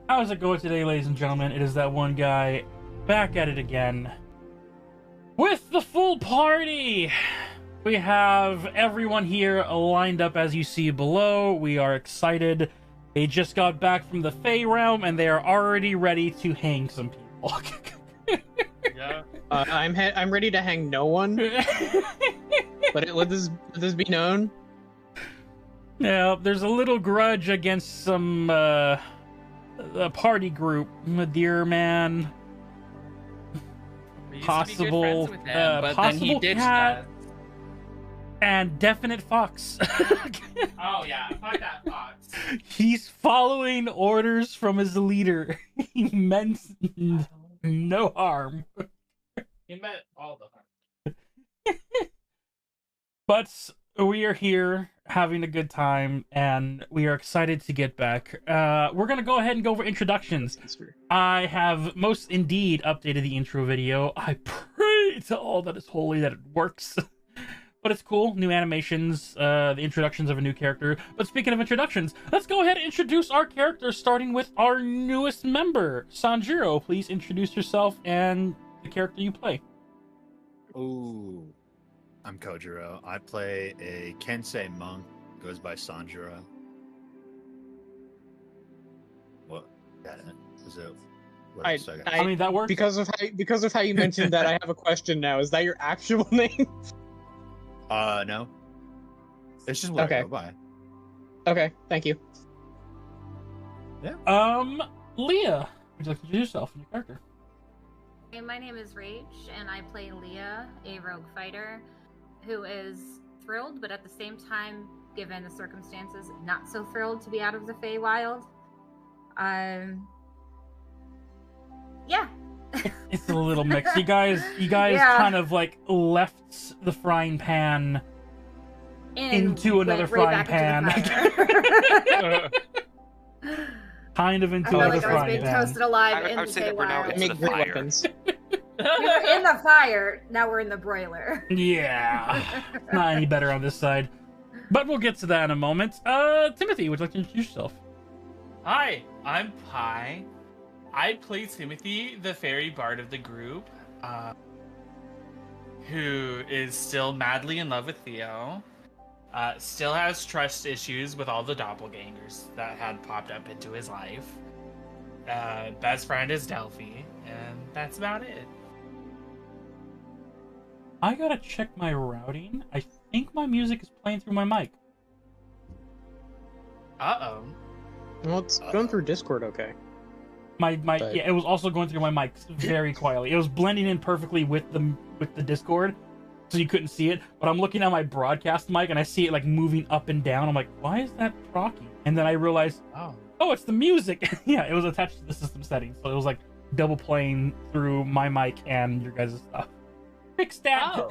How's it going today, ladies and gentlemen? It is that one guy back at it again with the full party. We have everyone here lined up as you see below. We are excited. They just got back from the Fey realm and they are already ready to hang some people. Yeah. I'm ready to hang no one. But let this be known. Yeah, there's a little grudge against some a party group, Deer Man, We used to be good possible, friends with him, but then he possible ditched cat, us. and definite Fox. Oh yeah, fuck that Fox. He's following orders from his leader. He meant no harm. He meant all the harm. But we are here having a good time, and we are excited to get back. We're going to go ahead and go over introductions. I have most indeed updated the intro video. I pray to all that is holy that it works. But it's cool. New animations, the introductions of a new character. But speaking of introductions, let's go ahead and introduce our characters, starting with our newest member. Sanjiro, please introduce yourself and the character you play. Ooh, I'm Kojiro. I play a Kensei monk. Goes by Sanjuro. What? Got it. Is it? What else I got? I mean, that works. Because of how you mentioned that, I have a question now. Is that your actual name? No. It's just what I Okay. go by. Okay, thank you. Leah, would you like to introduce yourself and your character? Hey, my name is Rach, and I play Leah, a rogue fighter, who is thrilled, but at the same time, given the circumstances, not so thrilled to be out of the Feywild. Yeah. It's a little mixed. You guys Yeah. kind of like left the frying pan into another went right frying back pan. into the fire. kind of I into felt another like I was frying being pan. toasted alive I in would the say that we're now Feywild. in Make the great fire. weapons. We were in the fire, now we're in the broiler. Yeah, not any better on this side. But we'll get to that in a moment. Timothy, would you like to introduce yourself? Hi, I'm Pi. I play Timothy, the fairy bard of the group, who is still madly in love with Theo. Still has trust issues with all the doppelgangers that had popped up into his life. Best friend is Delphi, and that's about it. I gotta check my routing. I think my music is playing through my mic. Uh-oh. Well, it's going through Discord, okay. My But- yeah, it was also going through my mic very quietly. It was blending in perfectly with the Discord, so you couldn't see it. But I'm looking at my broadcast mic and I see it like moving up and down. I'm like, why is that procky? And then I realized, oh, it's the music. Yeah, it was attached to the system settings, so it was like double playing through my mic and your guys' stuff. Fix that. Oh.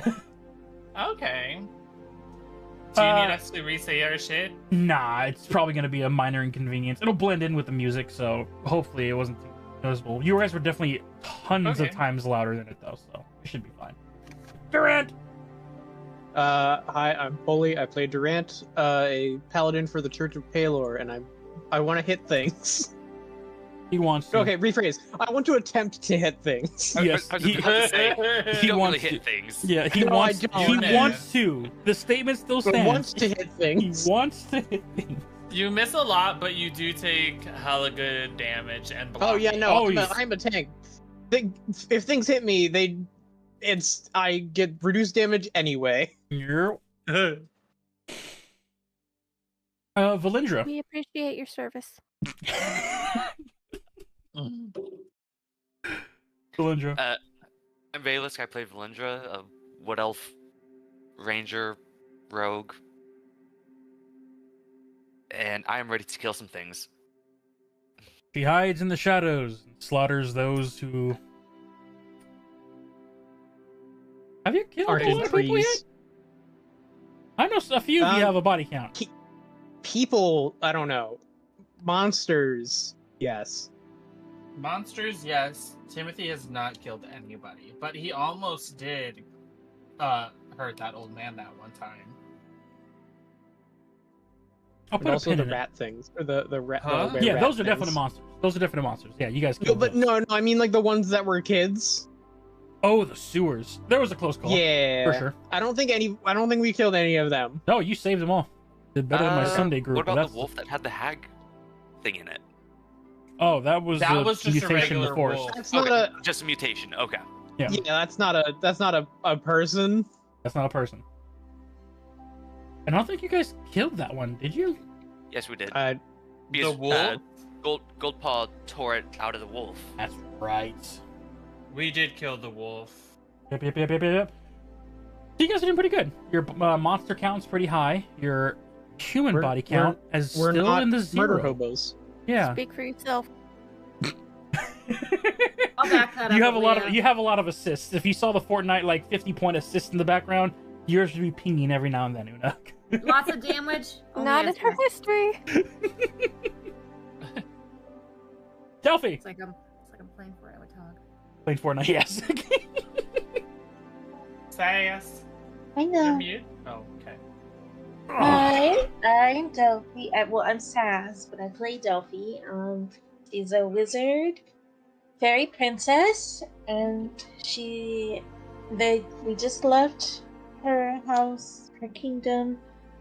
Okay. Do you need us to re-say our shit? Nah, it's probably gonna be a minor inconvenience. It'll blend in with the music, so hopefully it wasn't too noticeable. You guys were definitely tons of Okay. times louder than it though, so it should be fine. Durant! Hi, I'm Polly. I play Durant, a paladin for the Church of Palor, and I want to hit things. He wants to. Okay, rephrase. I want to attempt to hit things. Yes, I was he, about to say, he you don't wants really hit to. things. Yeah, he No, wants. I He don't. wants to. The statement still But stands. wants to hit He things. wants to hit things. You miss a lot, but you do take hella good damage and block. Oh yeah, no, Oh, I'm a tank. If things hit me, I get reduced damage anyway. You're. Valindra. We appreciate your service. Valindra. I'm Valus. I play Valindra, a wood elf, ranger, rogue, and I am ready to kill some things. She hides in the shadows and slaughters those who. Have you killed Aren't a lot in of people trees. yet? I know a few of you have a body count. People, I don't know. Monsters, yes. Monsters, yes. Timothy has not killed anybody, but he almost did hurt that old man that one time. I'll And put a also pin the in it. rat things, or the rat. Huh? The Yeah, rat those are things. definite monsters. Those are definite monsters. Yeah, you guys No, killed but those. no, I mean like the ones that were kids. Oh, the sewers. There was a close call. Yeah, For sure. I don't think we killed any of them. No, you saved them all. Did better than my Sunday group. What but about that's the wolf that had the hag thing in it? Oh, that was That a was just a mutation in the regular forest. wolf. That's not Okay, a. just a mutation. Okay. Yeah. Yeah, that's not a person. That's not a person. And I don't think you guys killed that one, did you? Yes, we did. Uh, Because, The wolf? Goldpaw tore it out of the wolf. That's right. We did kill the wolf. Yep. So you guys are doing pretty good. Your monster count's pretty high. Your human We're- body count is we're still not in the murder zero. hobos. Yeah. Speak for yourself. I'll back that You up, have a lot of Leah. you have a lot of assists. If you saw the Fortnite like 50-point assist in the background, yours would be pinging every now and then, Una. Lots of damage. only Not in her answer. history. Delphi It's like I'm playing Fortnite with Tog. playing Fortnite. Yes. Sass. I You're know. mute? Oh, okay. Hi, I'm Delphi. I'm Sass, but I play Delphi. She's a wizard, fairy princess, and we just left her house, her kingdom,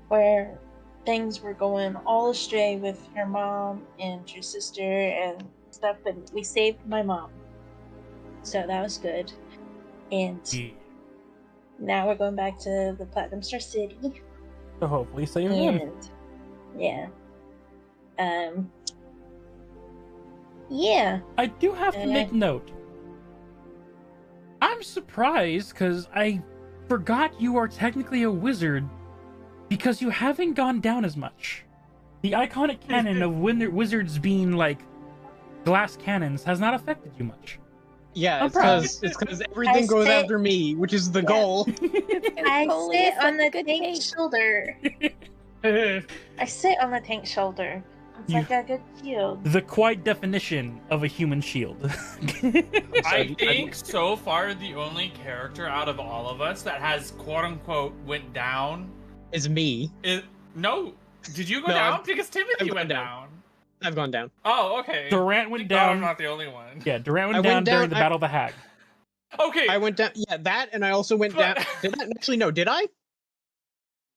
where things were going all astray with her mom and her sister and stuff. But we saved my mom, so that was good. And now we're going back to the Platinum Star City. So hopefully save him. And yeah. Yeah. I do have to make note. I'm surprised because I forgot you are technically a wizard because you haven't gone down as much. The iconic canon of wizards being like glass cannons has not affected you much. Yeah, I'm it's proud. because everything goes sit- after me, which is the Yeah. goal. I Holy, sit such on a the good tank's taste. shoulder. I sit on the tank's shoulder. It's You- like a good shield. The quite definition of a human shield. I think so far the only character out of all of us that has quote unquote went down Is me. is no. Did you go No, down? I've- Because Timothy I've gone went down. down. I've gone down. Oh, okay. Durant went Thank God I'm down. not the only one. Yeah, Durant I went went down during down- the I- Battle of the Hag. Okay. I went down. Yeah, that, and I also went But- down. Did I? Actually, no. Did I?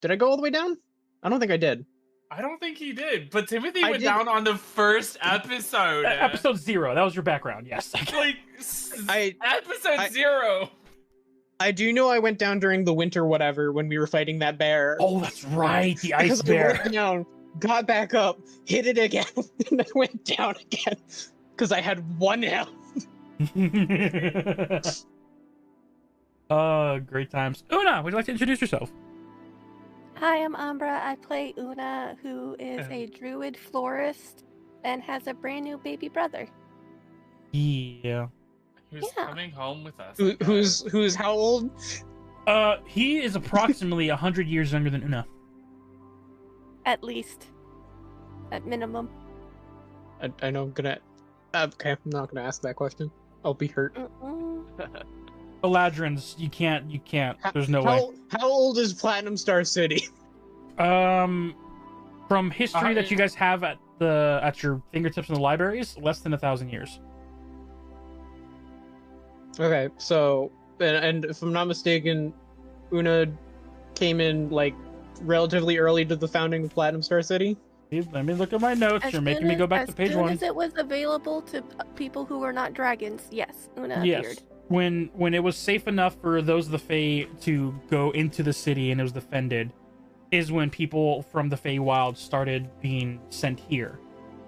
Did I go all the way down? I don't think I did. I don't think he did, but Timothy I went did- down on the first episode. Episode 0. That was your background. Yes. Like episode I- 0. I do know I went down during the winter whatever when we were fighting that bear. Oh, that's right. The ice Because I bear. went down, got back up, hit it again, and I went down again because I had one health. Great times. Una, would you like to introduce yourself? Hi, I'm Umbra. I play Una, who is a druid florist and has a brand new baby brother. Yeah. Who's Yeah. coming home with us? Who's how old? He is approximately 100 years younger than Una. At least. At minimum. I know I'm gonna. Okay, I'm not gonna ask that question. I'll be hurt. Mm-mm. Eladrins, you can't. There's no way. How old is Platinum Star City? From history that you guys have at your fingertips in the libraries, less than 1,000 years. Okay, so and if I'm not mistaken, Una came in like relatively early to the founding of Platinum Star City. Let me look at my notes. You're making me go back to page 1. As soon as it was available to people who were not dragons, yes, Una appeared. When it was safe enough for those of the Fae to go into the city and it was defended, is when people from the Feywild started being sent here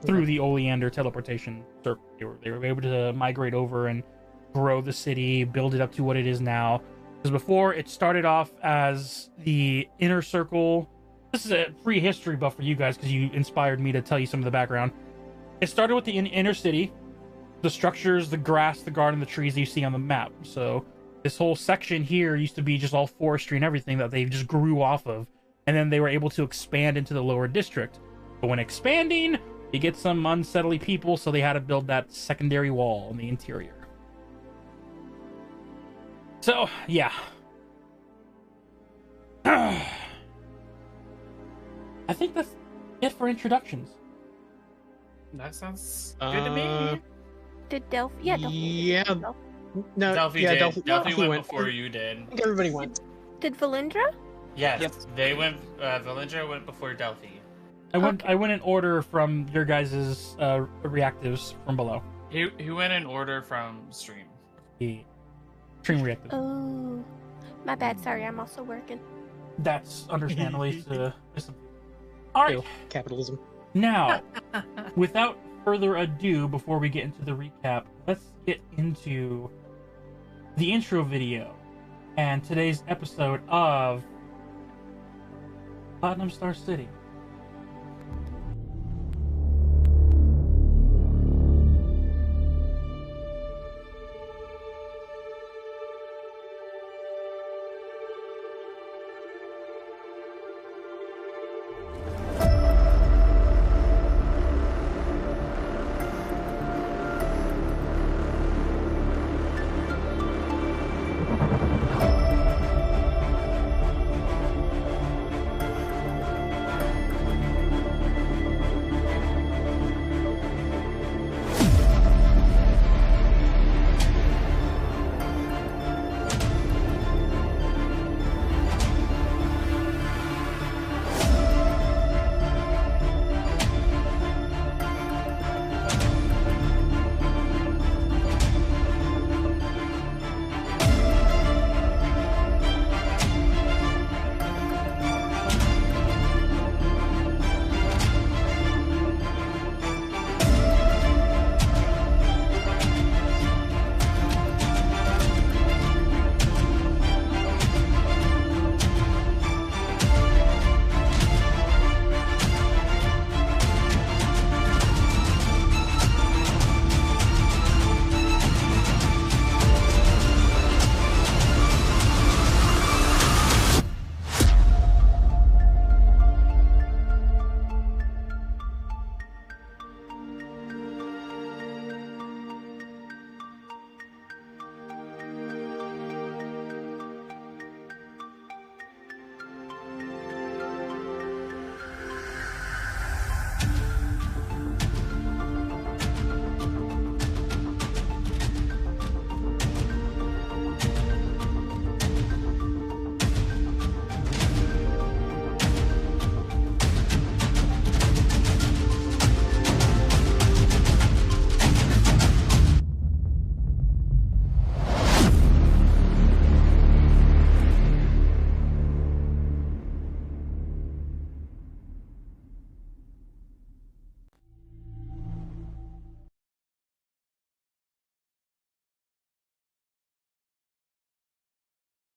through the Oleander teleportation circle. They were able to migrate over and grow the city, build it up to what it is now. Because before, it started off as the inner circle. This is a free history buff for you guys because you inspired me to tell you some of the background. It started with the inner city, the structures, the grass, the garden, the trees that you see on the map. So this whole section here used to be just all forestry and everything that they just grew off of. And then they were able to expand into the lower district. But when expanding, you get some unsettly people, so they had to build that secondary wall in the interior. So, yeah. I think that's it for introductions. That sounds good to me. Did Delphi? Yeah, Delphi. Yeah. Delphi. No, Delphi yeah, did. Delphi went went. before you did. I think everybody went. Did Valindra? Yes, Yep. they went. Valindra went before Delphi. I went in order from your guys' reactives from below. He went in order from stream. The stream reactive. Oh, my bad. Sorry, I'm also working. That's understandably to all right. Ew, capitalism. Now, without further ado, before we get into the recap, let's get into the intro video and today's episode of Platinum Star City.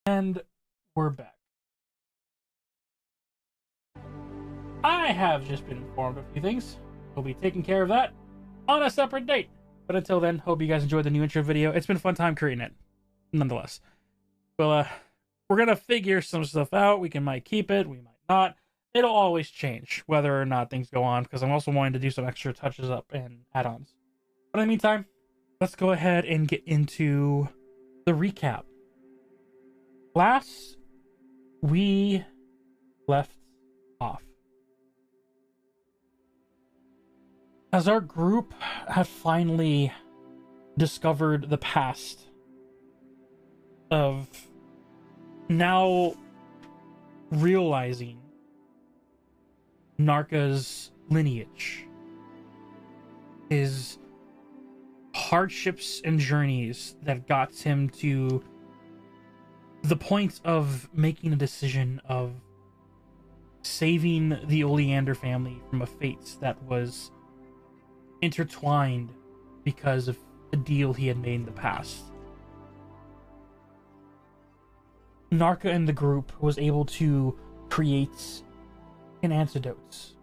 And we're back. I have just been informed of a few things. We'll be taking care of that on a separate date. But until then, hope you guys enjoyed the new intro video. It's been a fun time creating it, nonetheless. Well, we're gonna figure some stuff out. We might keep it, we might not. It'll always change whether or not things go on, because I'm also wanting to do some extra touches up and add-ons. But in the meantime, let's go ahead and get into the recap. Last we left off, as our group had finally discovered the past of now realizing Narka's lineage, his hardships and journeys that got him to the point of making a decision of saving the Oleander family from a fate that was intertwined because of the deal he had made in the past. Narka and the group was able to create an antidote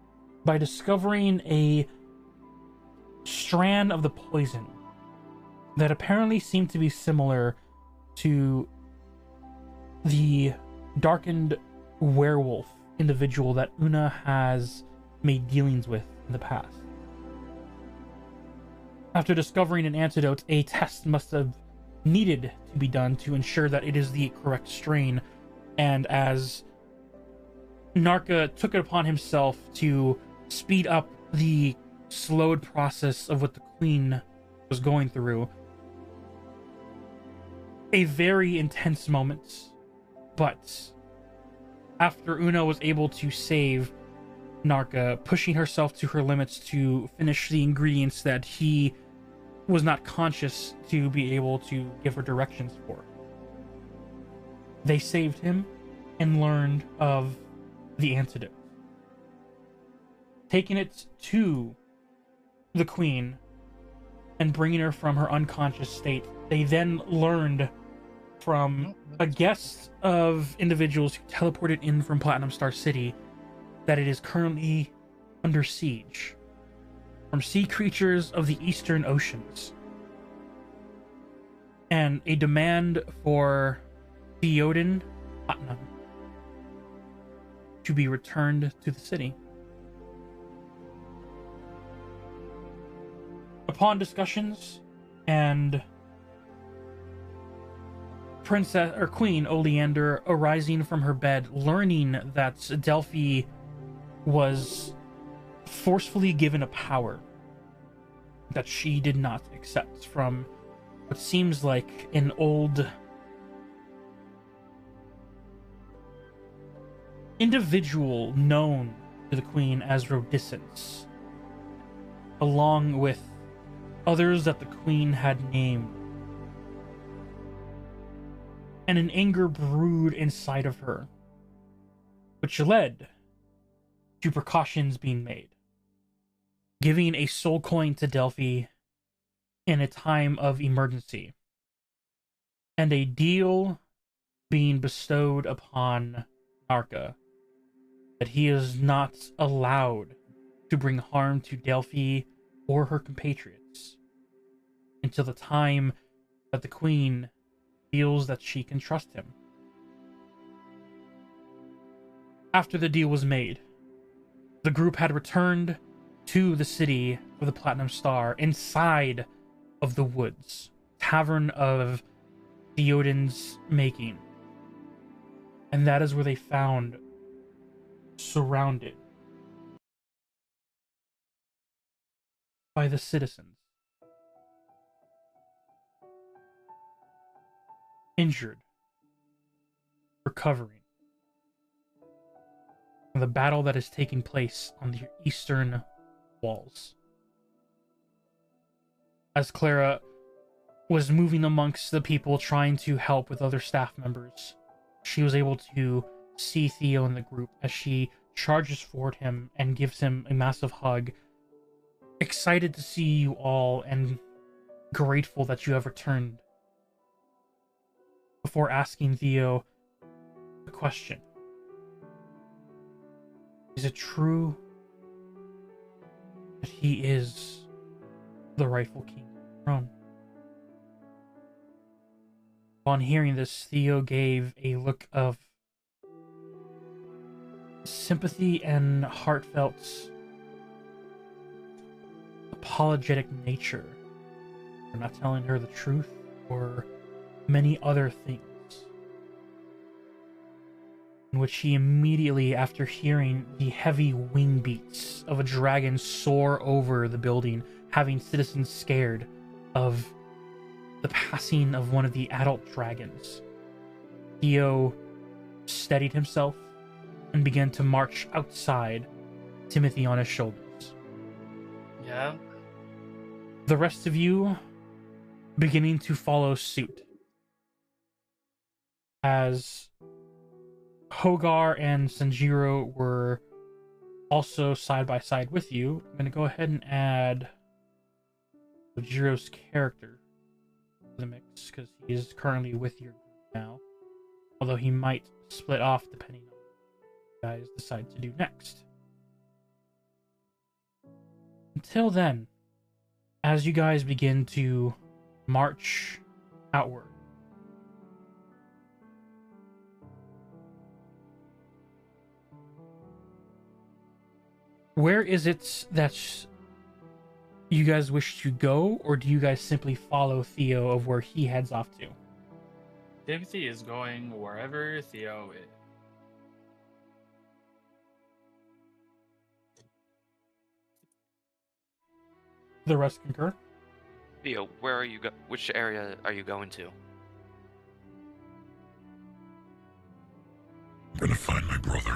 by discovering a strand of the poison that apparently seemed to be similar to the darkened werewolf individual that Una has made dealings with in the past. After discovering an antidote, a test must have needed to be done to ensure that it is the correct strain, and as Narka took it upon himself to speed up the slowed process of what the queen was going through. A very intense moment, but after Una was able to save Narka, pushing herself to her limits to finish the ingredients that he was not conscious to be able to give her directions for, they saved him and learned of the antidote. Taking it to the queen and bringing her from her unconscious state, they then learned from a guest of individuals who teleported in from Platinum Star City that it is currently under siege from sea creatures of the eastern oceans, and a demand for Theoden Platinum to be returned to the city. Upon discussions and Princess or Queen Oleander arising from her bed, learning that Delphi was forcefully given a power that she did not accept from what seems like an old individual known to the Queen as Rhodescence, along with others that the Queen had named. And an anger brewed inside of her, which led to precautions being made, giving a soul coin to Delphi in a time of emergency, and a deal being bestowed upon Narka that he is not allowed to bring harm to Delphi or her compatriots until the time that the Queen feels that she can trust him. After the deal was made, the group had returned to the city of the Platinum Star inside of the woods, tavern of Theoden's making. And that is where they found, surrounded by the citizens, injured, recovering from the battle that is taking place on the eastern walls. As Clara was moving amongst the people trying to help with other staff members, she was able to see Theo in the group as she charges forward him and gives him a massive hug, excited to see you all and grateful that you have returned, before asking Theo a question. Is it true that he is the rightful king of the throne? Upon hearing this, Theo gave a look of sympathy and heartfelt, apologetic nature for not telling her the truth or many other things, in which he immediately, after hearing the heavy wing beats of a dragon soar over the building, having citizens scared of the passing of one of the adult dragons, Theo steadied himself and began to march outside, Timothy on his shoulders. Yeah. The rest of you beginning to follow suit, as Hogar and Sanjiro were also side by side with you. I'm going to go ahead and add Sanjiro's character to the mix because he is currently with your group now, although he might split off depending on what you guys decide to do next. Until then, as you guys begin to march outward, where is it that you guys wish to go, or do you guys simply follow Theo of where he heads off to? Timothy is going wherever Theo is. The rest concur. Theo, where are you which area are you going to? I'm gonna find my brother.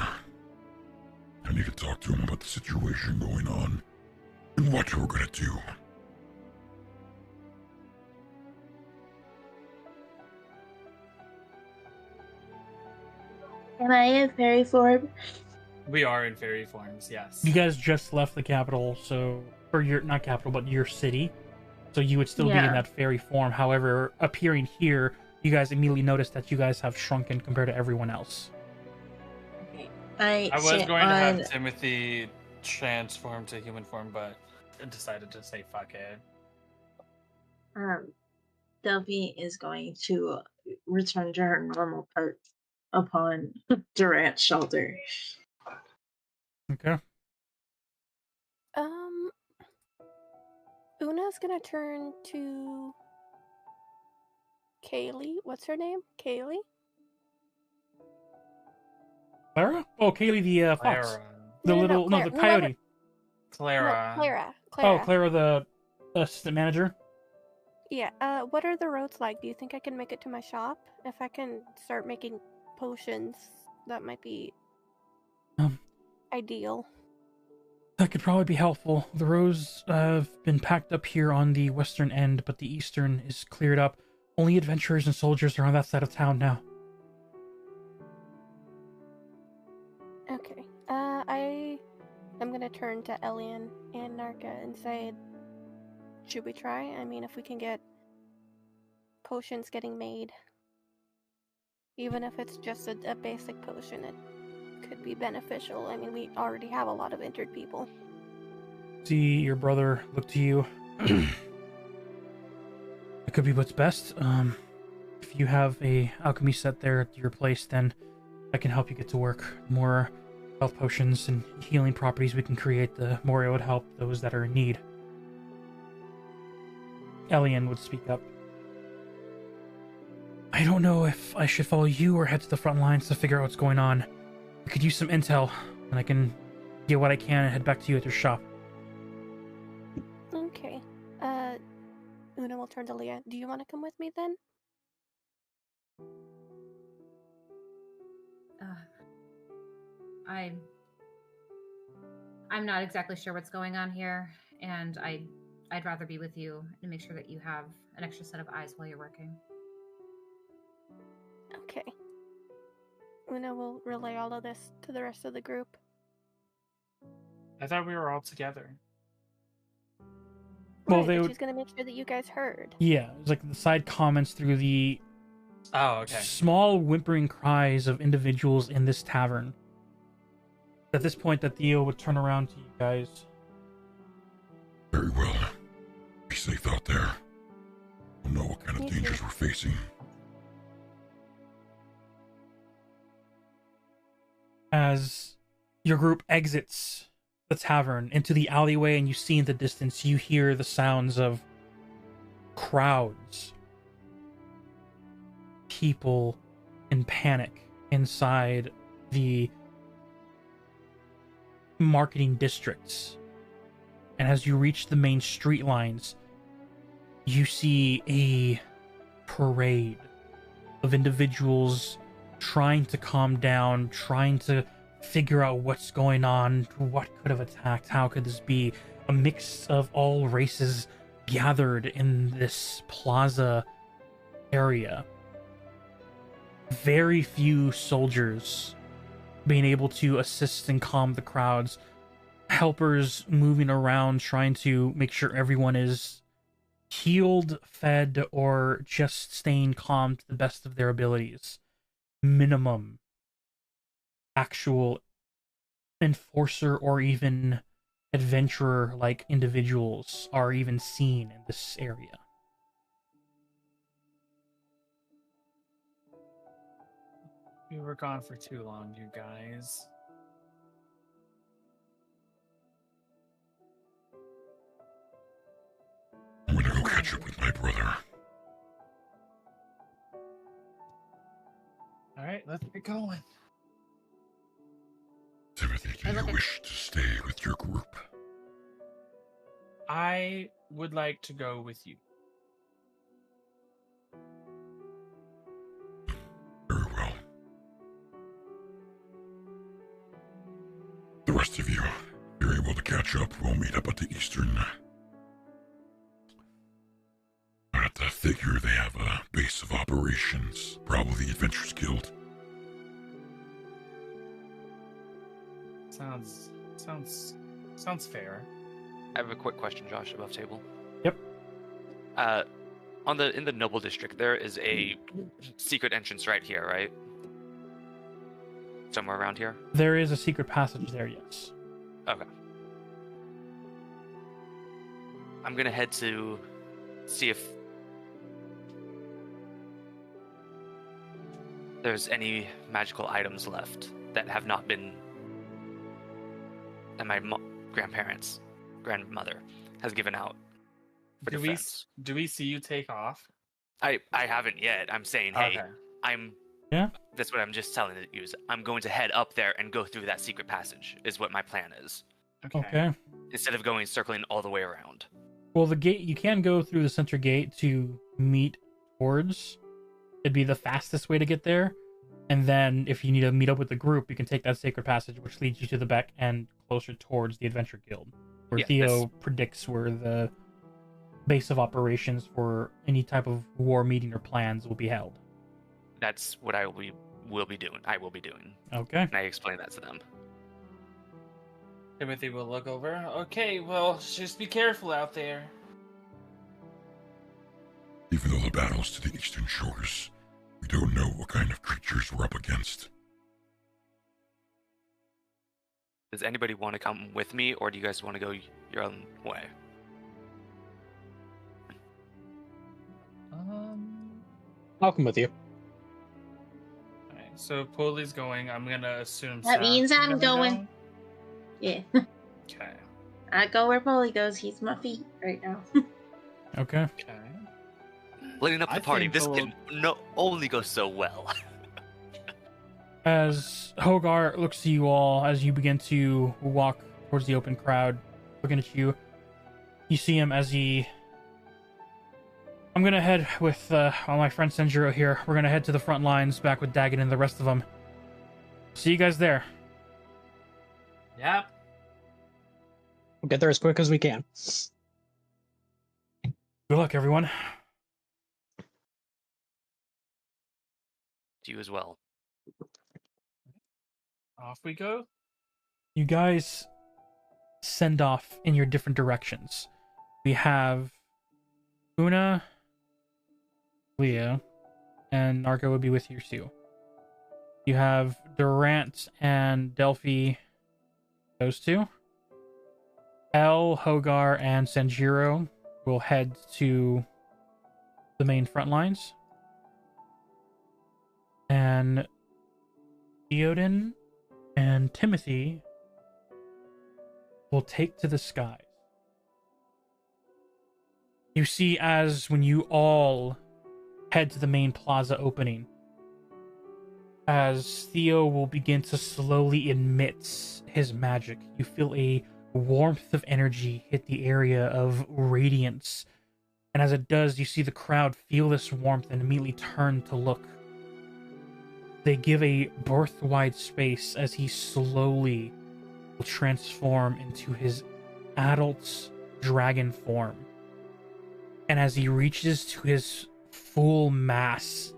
I need to talk to him about the situation going on and what we're gonna do. Am I in fairy form? We are in fairy forms, yes. You guys just left the capital, so or your not capital, but your city. So you would still be in Yeah. that fairy form. However, appearing here, you guys immediately notice that you guys have shrunken compared to everyone else. Okay. I was sit going to have on- Timothy transform to human form, but I decided to say fuck it. Delphi is going to return to her normal part upon Durant's shoulder. Okay. Una's gonna turn to Kaylee. What's her name? Kaylee? Clara? Oh, Kaylee the fox. Clara. The No, little Clara, the coyote. Clara. No, Clara. Oh, Clara the assistant manager. Yeah, what are the roads like? Do you think I can make it to my shop? If I can start making potions, that might be ideal. That could probably be helpful. The roads have been packed up here on the western end, but the eastern is cleared up. Only adventurers and soldiers are on that side of town now. Okay. I'm gonna turn to Elian and Narka and say, should we try? I mean, if we can get potions getting made, even if it's just a basic potion, it could be beneficial. I mean, we already have a lot of injured people. See your brother look to you. It could be what's best. If you have a alchemy set there at your place, then I can help you get to work. The more health potions and healing properties we can create, the more it would help those that are in need. Elian would speak up. I don't know if I should follow you or head to the front lines to figure out what's going on. We could use some intel, and I can get what I can and head back to you at your shop. Okay. Una will turn to Leah. Do you want to come with me then? I'm not exactly sure what's going on here, and I'd rather be with you and make sure that you have an extra set of eyes while you're working. Okay. Una will relay all of this to the rest of the group. I thought we were all together. Well, Right, they but would. she's gonna make sure that you guys heard. Yeah, it's like the side comments through the Oh, okay. small whimpering cries of individuals in this tavern. At this point, that Theo would turn around to you guys. Very well. Be safe out there. We'll know what kind of You dangers too. we're facing. As your group exits the tavern into the alleyway and you see in the distance, you hear the sounds of crowds. People in panic inside the marketing districts. And as you reach the main street lines, you see a parade of individuals trying to calm down, trying to figure out what's going on, what could have attacked, how could this be. A mix of all races gathered in this plaza area. Very few soldiers being able to assist and calm the crowds. Helpers moving around trying to make sure everyone is healed, fed, or just staying calm to the best of their abilities. Minimum actual enforcer or even adventurer like individuals are even seen in this area. We were gone for too long, you guys. I'm gonna go catch up with my brother. All right, let's get going. Timothy, do I look you at- wish to stay with your group? I would like to go with you. Very well. The rest of you, if you're able to catch up, we'll meet up at the Eastern. I have to figure they have a base of operations, probably the Adventurers Guild. Sounds fair. I have a quick question, Josh, above table. Yep. In the Noble District, there is a secret entrance right here, right? Somewhere around here? There is a secret passage there, yes. Okay. I'm gonna head to see if there's any magical items left that have not been that my grandmother has given out for defense. Do we see you take off? I haven't yet. I'm saying, hey, Okay. Yeah? That's what I'm just telling you. I'm going to head up there and go through that secret passage. Is what my plan is. Okay. Instead of circling all the way around. Well, the gate, you can go through the center gate to meet towards. It'd be the fastest way to get there. And then if you need to meet up with the group, you can take that sacred passage, which leads you to the back end closer towards the Adventure Guild, where Theo predicts where the base of operations for any type of war meeting or plans will be held. That's what I will be doing. Okay. And I explain that to them. Timothy will look over. Okay, well, just be careful out there. Even though the battle's to the eastern shores, we don't know what kind of creatures we're up against. Does anybody want to come with me, or do you guys want to go your own way? I'll come with you. Alright, so Polly's going. I'm gonna assume That means Seth's I'm gonna going. go. Yeah. Okay. I go where Polly goes. He's my feet right now. Okay. Okay. Leading up the I party, think this we'll- can only go so well. As Hogar looks to you all, as you begin to walk towards the open crowd, looking at you, you see him as he... I'm gonna head with all my friend Senjiro here. We're gonna head to the front lines, back with Dagon and the rest of them. See you guys there. Yep. We'll get there as quick as we can. Good luck, everyone. To you as well. Off we go. You guys send off in your different directions. We have Una, Leah, and Narco would be with you too. You have Durant and Delphi, those two. El, Hogar, and Sanjiro will head to the main front lines. And Theoden and Timothy will take to the skies. You see, as when you all head to the main plaza opening, as Theo will begin to slowly emit his magic, you feel a warmth of energy hit the area of radiance. And as it does, you see the crowd feel this warmth and immediately turn to look. They give a birth-wide space as he slowly will transform into his adult dragon form. And as he reaches to his full mass,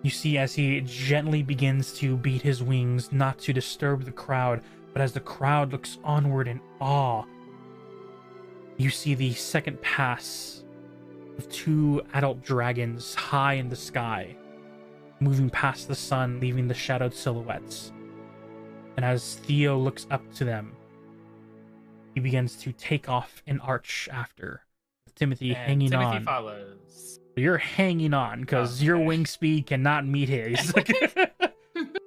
you see as he gently begins to beat his wings, not to disturb the crowd, but as the crowd looks onward in awe, you see the second pass of two adult dragons high in the sky, moving past the sun, leaving the shadowed silhouettes. And as Theo looks up to them, he begins to take off an arch after, with Timothy hanging Timothy on. follows. You're hanging on because your wing speed cannot meet his.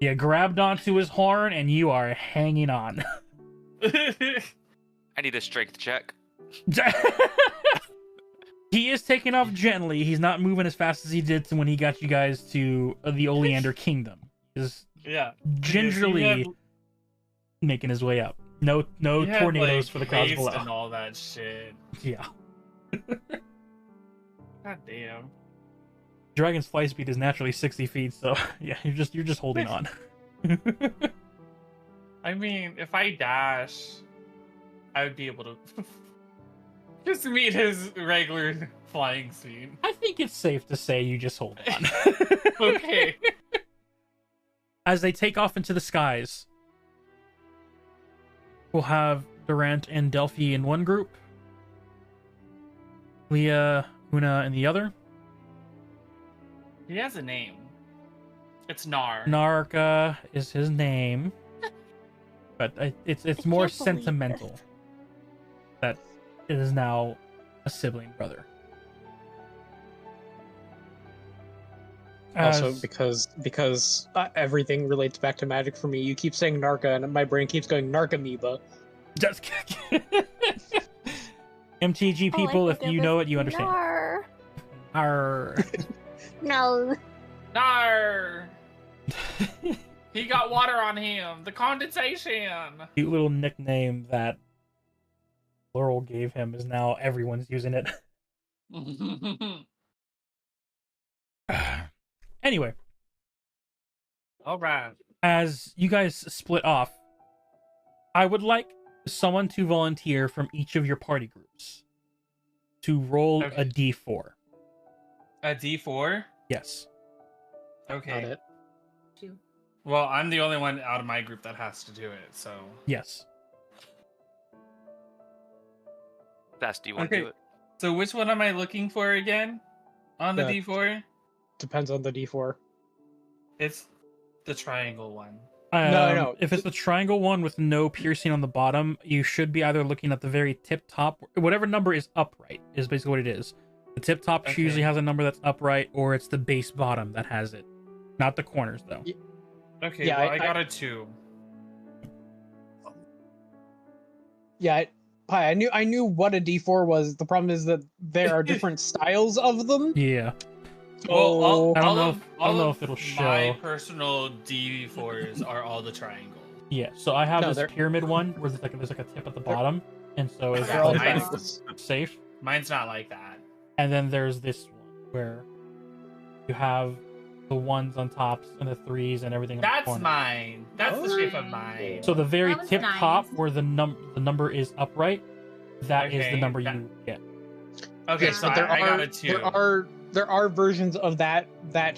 You grabbed onto his horn and you are hanging on. I need a strength check. He is taking off gently. He's not moving as fast as he did when he got you guys to the Oleander Kingdom. He's gingerly making his way up. No tornadoes like for the crowds haste below. and all that shit. Yeah. God damn. Dragon's fly speed is naturally 60 feet, so yeah, you're just holding on. I mean, if I dash, I would be able to just meet his regular flying speed. I think it's safe to say you just hold on. Okay. As they take off into the skies, we'll have Durant and Delphi in one group, Leah, Una in the other. He has a name. It's Nar. Narka is his name, but it's I more can't believe sentimental this. that it is now a sibling brother. Also, As- because everything relates back to magic for me. You keep saying Narca, and my brain keeps going Narcomoeba. Just MTG All I people, if think you of know is it, you understand. Nar. Arr. No. Nar! He got water on him. The condensation. Cute little nickname that Laurel gave him is now everyone's using it. Anyway, All right. as you guys split off, I would like someone to volunteer from each of your party groups to roll Okay. a d4. A D4? Yes. Got Okay. it. Two. Well, I'm the only one out of my group that has to do it, so. Yes. Fast, do you want to Okay. do it? So which one am I looking for again? On the The- D4? Depends on the D4. It's the triangle one. No. If it's the triangle one with no piercing on the bottom, you should be either looking at the very tip top. Whatever number is upright is basically what it is. The tip top Okay. usually has a number that's upright, or it's the base bottom that has it. Not the corners, though. Okay, Yeah, well, I- I got a 2. Yeah, I knew what a D4 was. The problem is that there are different styles of them. Yeah. Well, So I don't know if it'll My show. personal D4s are all the triangle. Yeah, so I have No, this they're- pyramid one where there's like a tip at the bottom, and so it's they're all Mine's- triangles. safe. Mine's not like that. And then there's this one where you have the ones on tops and the threes and everything. on the That's corner. mine. That's the shape of Oh. mine. So the very That was tip nice. top where the number is upright, that is the Okay, number that- you get. Okay, Yes, so but I got a 2. there are versions of that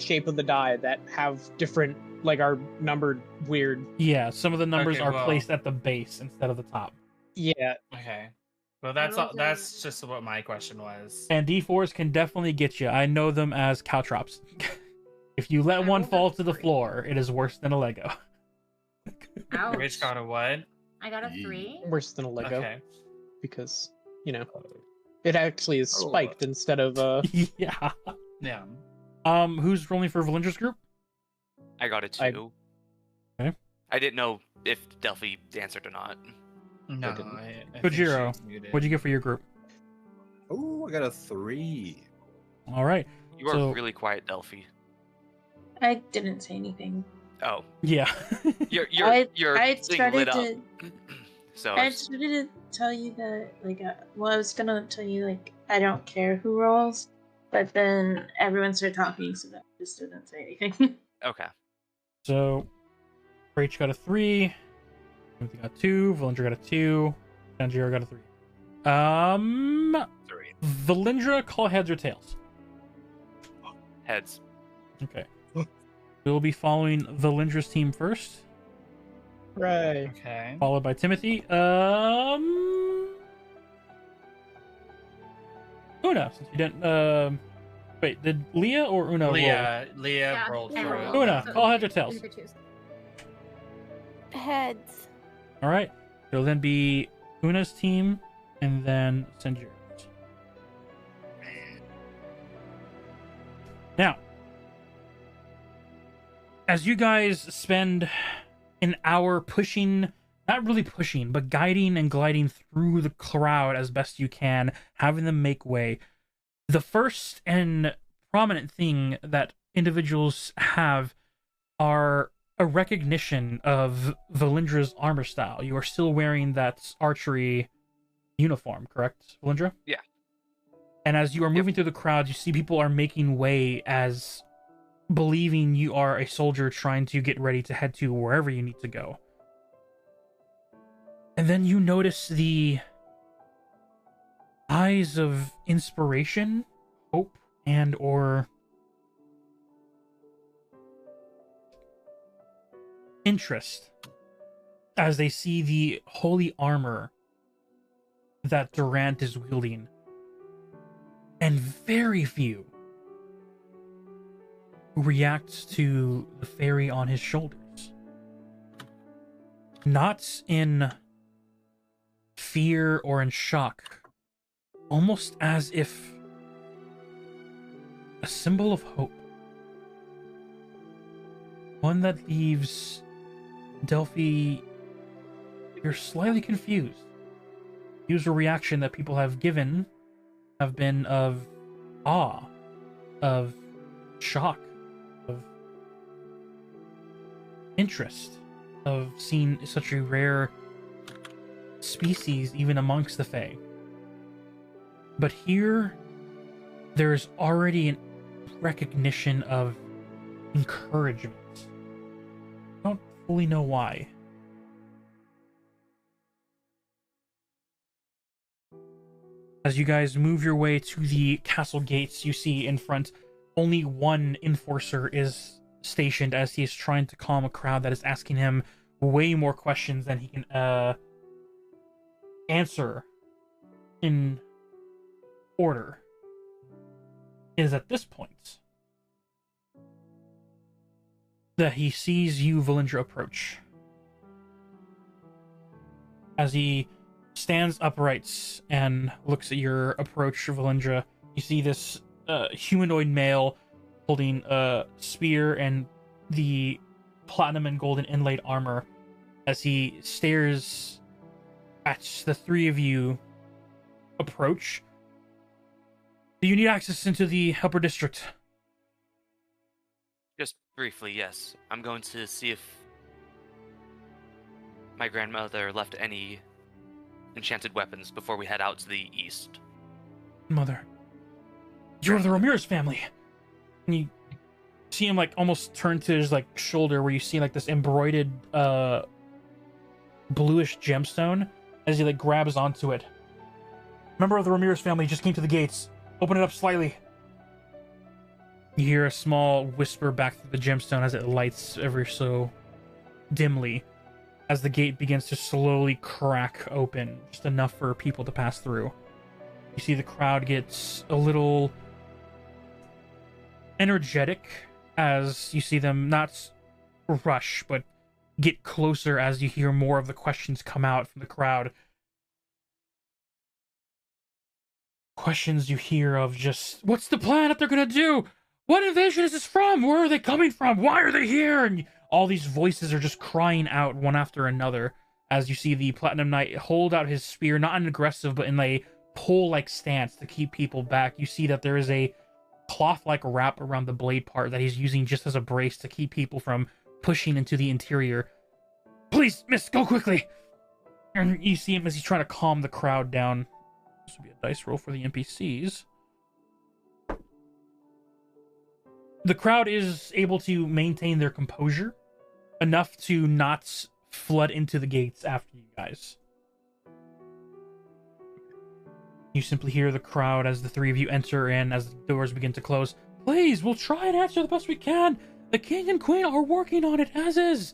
shape of the die that have different, like, are numbered weird. Yeah, some of the numbers Okay, are well- placed at the base instead of the top. Yeah, Okay. Well, that's I all, rolled that's just what my question was. And D4s can definitely get you. I know them as caltrops. If you let I one rolled a fall to the 3. floor, it is worse than a Lego. Ouch. Rich got a what? I got a Yee. 3. worse than a Lego Okay. because it actually is spiked instead of Yeah. Yeah. Who's rolling for Valindra's group? I got a 2. Okay. I didn't know if Delphi answered or not. No, didn't. I think Kojiro, she's muted. What'd you get for your group? Oh, I got a 3. All right. You are So- really quiet, Delphi. I didn't say anything. Oh, Yeah. you're I thing started lit up. to. So I started to tell you that, like, well, I was gonna tell you, like, I don't care who rolls, but then everyone started talking, so that I just didn't say anything. okay. So, Rach got a 3. Timothy got 2. Valindra got a 2. Sanjiro got a 3. 3. Valindra, call heads or tails. Heads. Okay. We'll be following Valindra's team first, right. Okay. followed by Timothy. Una, since you didn't. Wait, did Leah or Una roll? Leah Yeah, rolled I for rolled. it. Una, So call heads or you tails. could choose. Heads. All right. It'll then be Una's team, and then Sanjiro's. Now, as you guys spend an hour pushing, not really pushing, but guiding and gliding through the crowd as best you can, having them make way, the first and prominent thing that individuals have are a recognition of Valindra's armor style. You are still wearing that archery uniform, correct, Valindra? Yeah. And as you are moving through the crowd, you see people are making way as believing you are a soldier trying to get ready to head to wherever you need to go. And then you notice the eyes of inspiration, hope, and or interest as they see the holy armor that Durant is wielding. And very few who react to the fairy on his shoulders. Not in fear or in shock, almost as if a symbol of hope. One that leaves Delphi, you're slightly confused. Usual reaction that people have given have been of awe, of shock, of interest, of seeing such a rare species even amongst the Fae. But here, there's already a recognition of encouragement. I don't fully know why. As you guys move your way to the castle gates, you see in front only one enforcer is stationed as he is trying to calm a crowd that is asking him way more questions than he can answer in order. It is at this point that he sees you, Valindra, approach. As he stands upright and looks at your approach, Valindra, you see this humanoid male holding a spear and the platinum and golden inlaid armor as he stares at the three of you approach. Do you need access into the upper district? Just briefly, yes. I'm going to see if my grandmother left any enchanted weapons before we head out to the east. Mother, you're of the Ramirez family. And you see him like almost turn to his like shoulder where you see like this embroidered bluish gemstone as he like grabs onto it. Member of the Ramirez family just came to the gates. Open it up slightly. You hear a small whisper back through the gemstone as it lights ever so dimly as the gate begins to slowly crack open, just enough for people to pass through. You see the crowd gets a little energetic as you see them not rush, but get closer as you hear more of the questions come out from the crowd. Questions you hear of just, what's the plan that they're gonna do? What invasion is this from? Where are they coming from? Why are they here? And all these voices are just crying out one after another as you see the Platinum Knight hold out his spear, not in aggressive, but in a pull-like stance to keep people back. You see that there is a cloth-like wrap around the blade part that he's using just as a brace to keep people from pushing into the interior. Please, miss, go quickly! And you see him as he's trying to calm the crowd down. This would be a dice roll for the NPCs. The crowd is able to maintain their composure enough to not flood into the gates after you guys. You simply hear the crowd as the three of you enter in, as the doors begin to close. Please, we'll try and answer the best we can. The king and queen are working on it as is.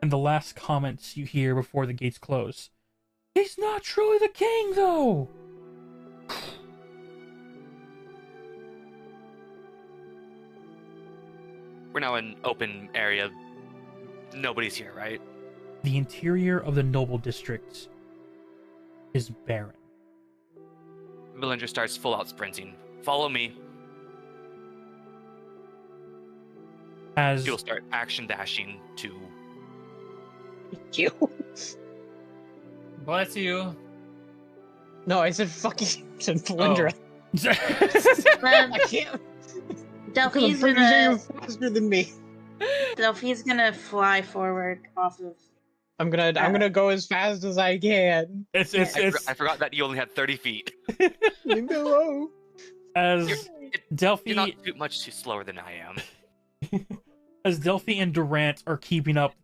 And the last comments you hear before the gates close. He's not truly the king, though. We're now in open area. Nobody's here, right? The interior of the noble district is barren. Valindra starts full out sprinting. Follow me. As You'll start action dashing to. You. Bless you. No, I said fucking said Valindra. I can't. Delphi's I'm pretty sure gonna you're faster than me. Delphi's gonna fly forward off of. I'm gonna go as fast as I can. it's I forgot that you only had 30 feet. Leave me alone. As Delphi, You're not too much too slower than I am. as Delphi and Durant are keeping up,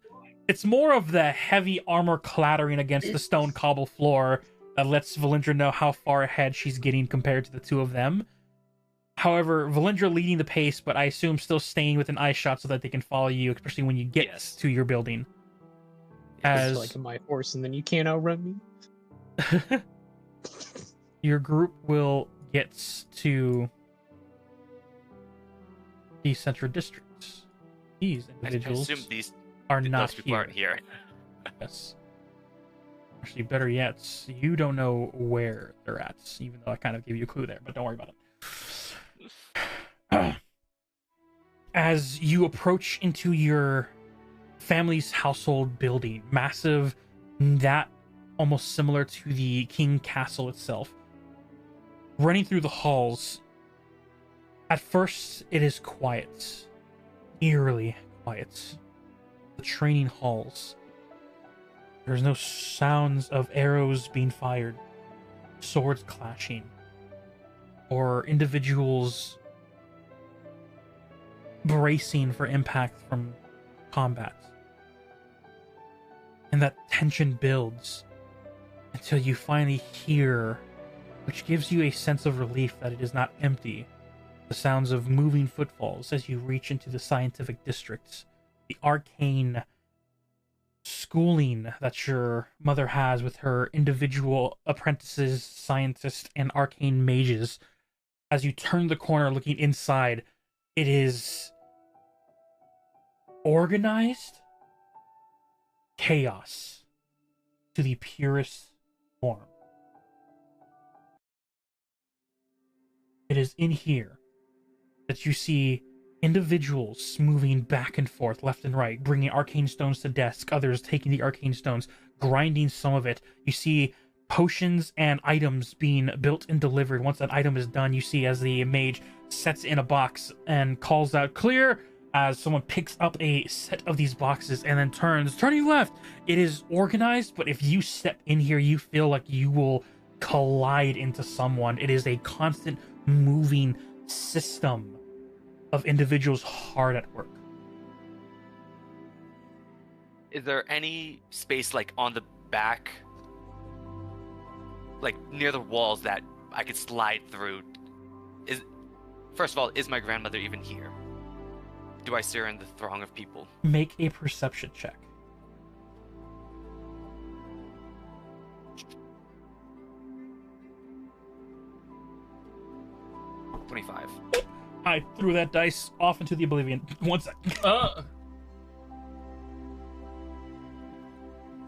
it's more of the heavy armor clattering against the stone cobble floor that lets Valindra know how far ahead she's getting compared to the two of them. However, Valindra leading the pace, but I assume still staying within eye shot so that they can follow you, especially when you get to your building. As like my horse, and then you can't outrun me. Your group will get to the central districts. These individuals I assume these are not those people here. aren't here. Yes. Actually, better yet, you don't know where they're at, even though I kind of gave you a clue there, but don't worry about it. As you approach into your family's household building, massive, that almost similar to the King Castle itself, running through the halls, at first it is quiet, eerily quiet. The training halls. There's no sounds of arrows being fired, swords clashing, or individuals bracing for impact from combat. And that tension builds until you finally hear, which gives you a sense of relief that it is not empty, the sounds of moving footfalls as you reach into the scientific districts, the arcane schooling that your mother has with her individual apprentices, scientists, and arcane mages. As you turn the corner looking inside, it is organized chaos to the purest form. It is in here that you see individuals moving back and forth, left and right, bringing arcane stones to desk, others taking the arcane stones, grinding some of it. You see potions and items being built and delivered. Once that item is done, you see as the mage sets in a box and calls out clear as someone picks up a set of these boxes and then turning left. It is organized, but if you step in here, you feel like you will collide into someone. It is a constant moving system of individuals hard at work. Is there any space like on the back, like near the walls that I could slide through? First of all, is my grandmother even here? Do I see her in the throng of people? Make a perception check. $25. I threw that dice off into the oblivion. One sec.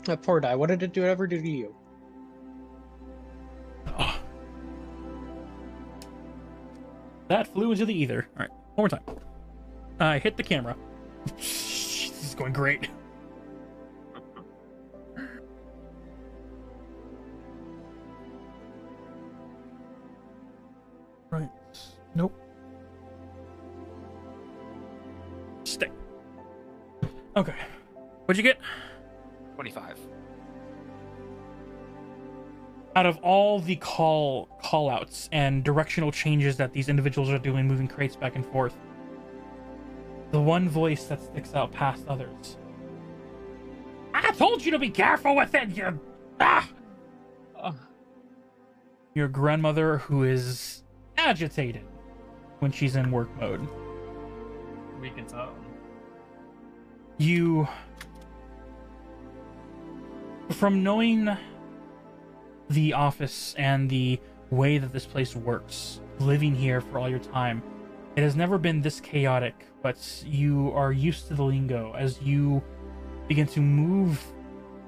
That poor die. What did it ever do to you? Oh. That flew into the ether. All right, one more time. I hit the camera. This is going great. Right. Nope. Stay. Okay. What'd you get? 25. Out of all the call-outs and directional changes that these individuals are doing, moving crates back and forth, the one voice that sticks out past others. I told you to be careful with it, you... Ah! Your grandmother, who is agitated when she's in work mode. We can tell. You... From knowing the office and the way that this place works, living here for all your time, it has never been this chaotic, but you are used to the lingo as you begin to move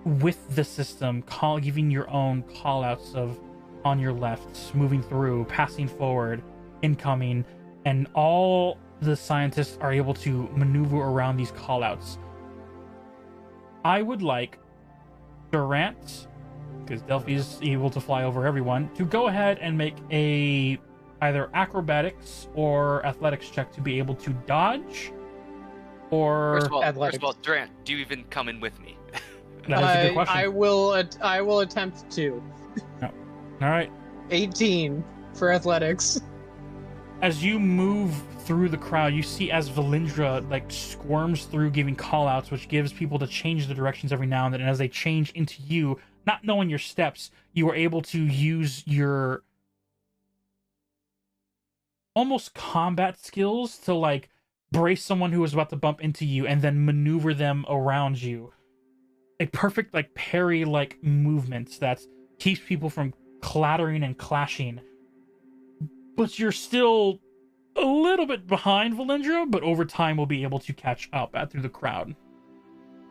with the system, giving your own call-outs of on your left, moving through, passing forward, incoming, and all the scientists are able to maneuver around these call-outs. I would like Durant, because Delphi is able to fly over everyone, to go ahead and make a either acrobatics or athletics check to be able to dodge, or first of all, Durant, do you even come in with me? That is a good question. I will attempt to. No. All right. 18 for athletics. As you move through the crowd, you see as Valindra like squirms through giving callouts, which gives people to change the directions every now and then. And as they change into you, not knowing your steps, you are able to use your almost combat skills to like brace someone who is about to bump into you and then maneuver them around you. A perfect like parry like movement that keeps people from clattering and clashing. But you're still a little bit behind Valindra, but over time will be able to catch up through the crowd.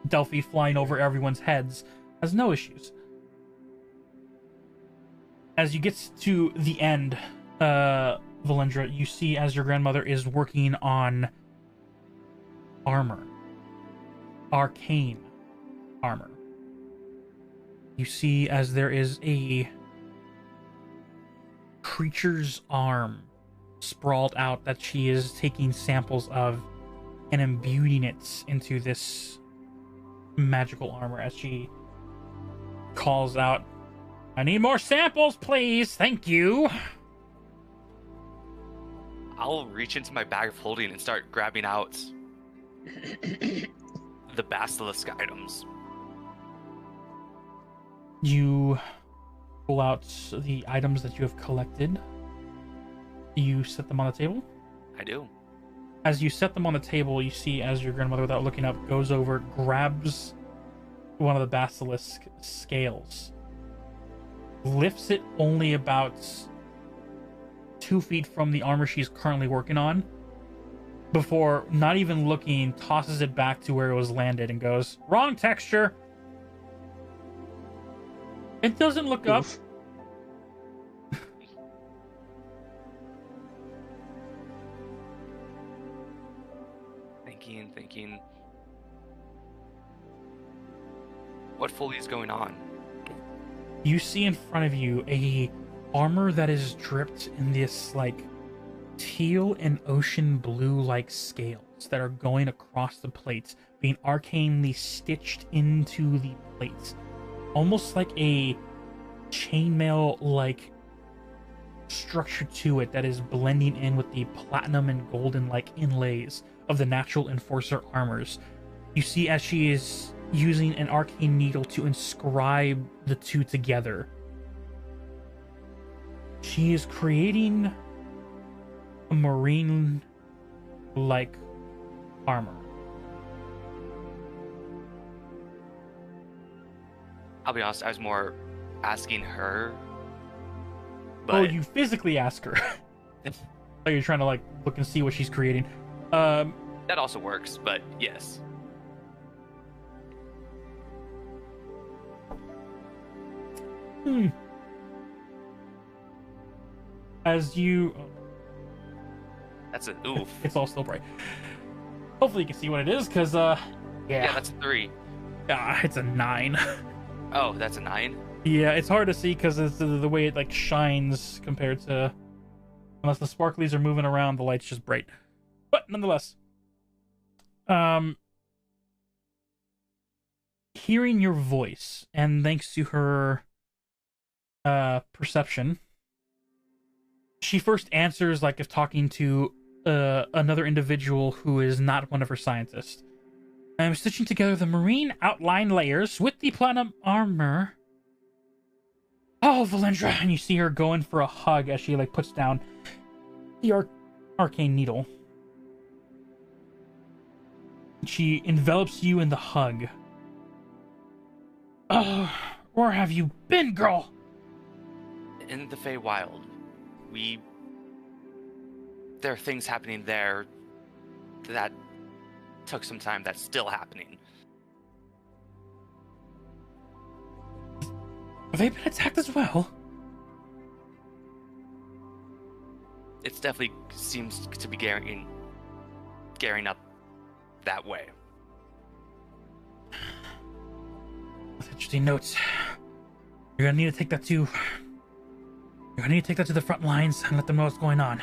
Delphi flying over everyone's heads has no issues. As you get to the end, Valindra, you see as your grandmother is working on armor. Arcane armor. You see as there is a creature's arm sprawled out that she is taking samples of and imbuing it into this magical armor as she calls out, "I need more samples, please. Thank you." I'll reach into my bag of holding and start grabbing out the basilisk items. You pull out the items that you have collected. You set them on the table. I do. As you set them on the table, you see as your grandmother, without looking up, goes over, grabs one of the basilisk scales, lifts it only about 2 feet from the armor she's currently working on, before, not even looking, tosses it back to where it was landed and goes, "Wrong texture." It doesn't look up. Thinking. What fully is going on? You see in front of you a armor that is dripped in this like teal and ocean blue like scales that are going across the plates, being arcanely stitched into the plates, almost like a chainmail like structure to it that is blending in with the platinum and golden like inlays of the natural enforcer armors. You see as she is using an arcane needle to inscribe the two together. She is creating a marine like armor. I'll be honest, I was more asking her. But... Oh, you physically ask her. Like you're trying to like look and see what she's creating. That also works, but yes. As you... That's an oof. It's all still bright. Hopefully you can see what it is, because, Yeah, that's a 3. It's a 9. Oh, that's a 9? Yeah, it's hard to see because it's the way it, like, shines compared to... Unless the sparklies are moving around, the light's just bright. But, nonetheless. Hearing your voice, and thanks to her, perception, she first answers like if talking to another individual who is not one of her scientists. "I'm stitching together the marine outline layers with the platinum armor." "Oh, Valindra!" And you see her going for a hug as she like puts down the arcane needle. She envelops you in the hug. "Oh, where have you been, girl?" In the Feywild. There are things happening there that took some time that's still happening. Have they been attacked as well? It definitely seems to be gearing up that way. That's interesting notes. You're gonna need to take that to the front lines and let them know what's going on.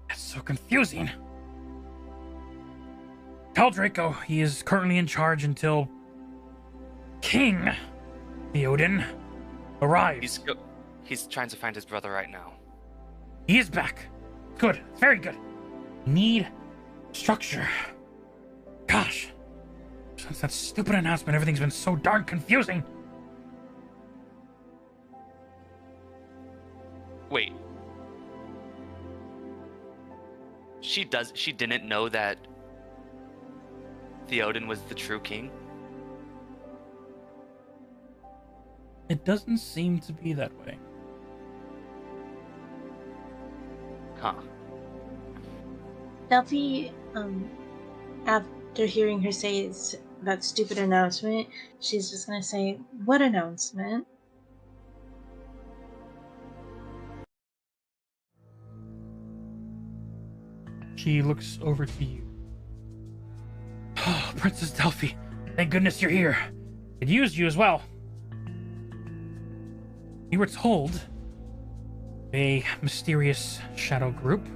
That's so confusing. Tell Draco he is currently in charge until King Theoden arrives. He's trying to find his brother right now. He is back. Good. Very good. We need structure. Gosh. Since that stupid announcement, everything's been so darn confusing. Wait. She didn't know that Theoden was the true king? It doesn't seem to be that way. Huh. Delphi, after hearing her say that stupid announcement, she's just gonna say, "What announcement?" She looks over to you. Oh, Princess Delphi, thank goodness you're here. It used you as well. We were told a mysterious shadow group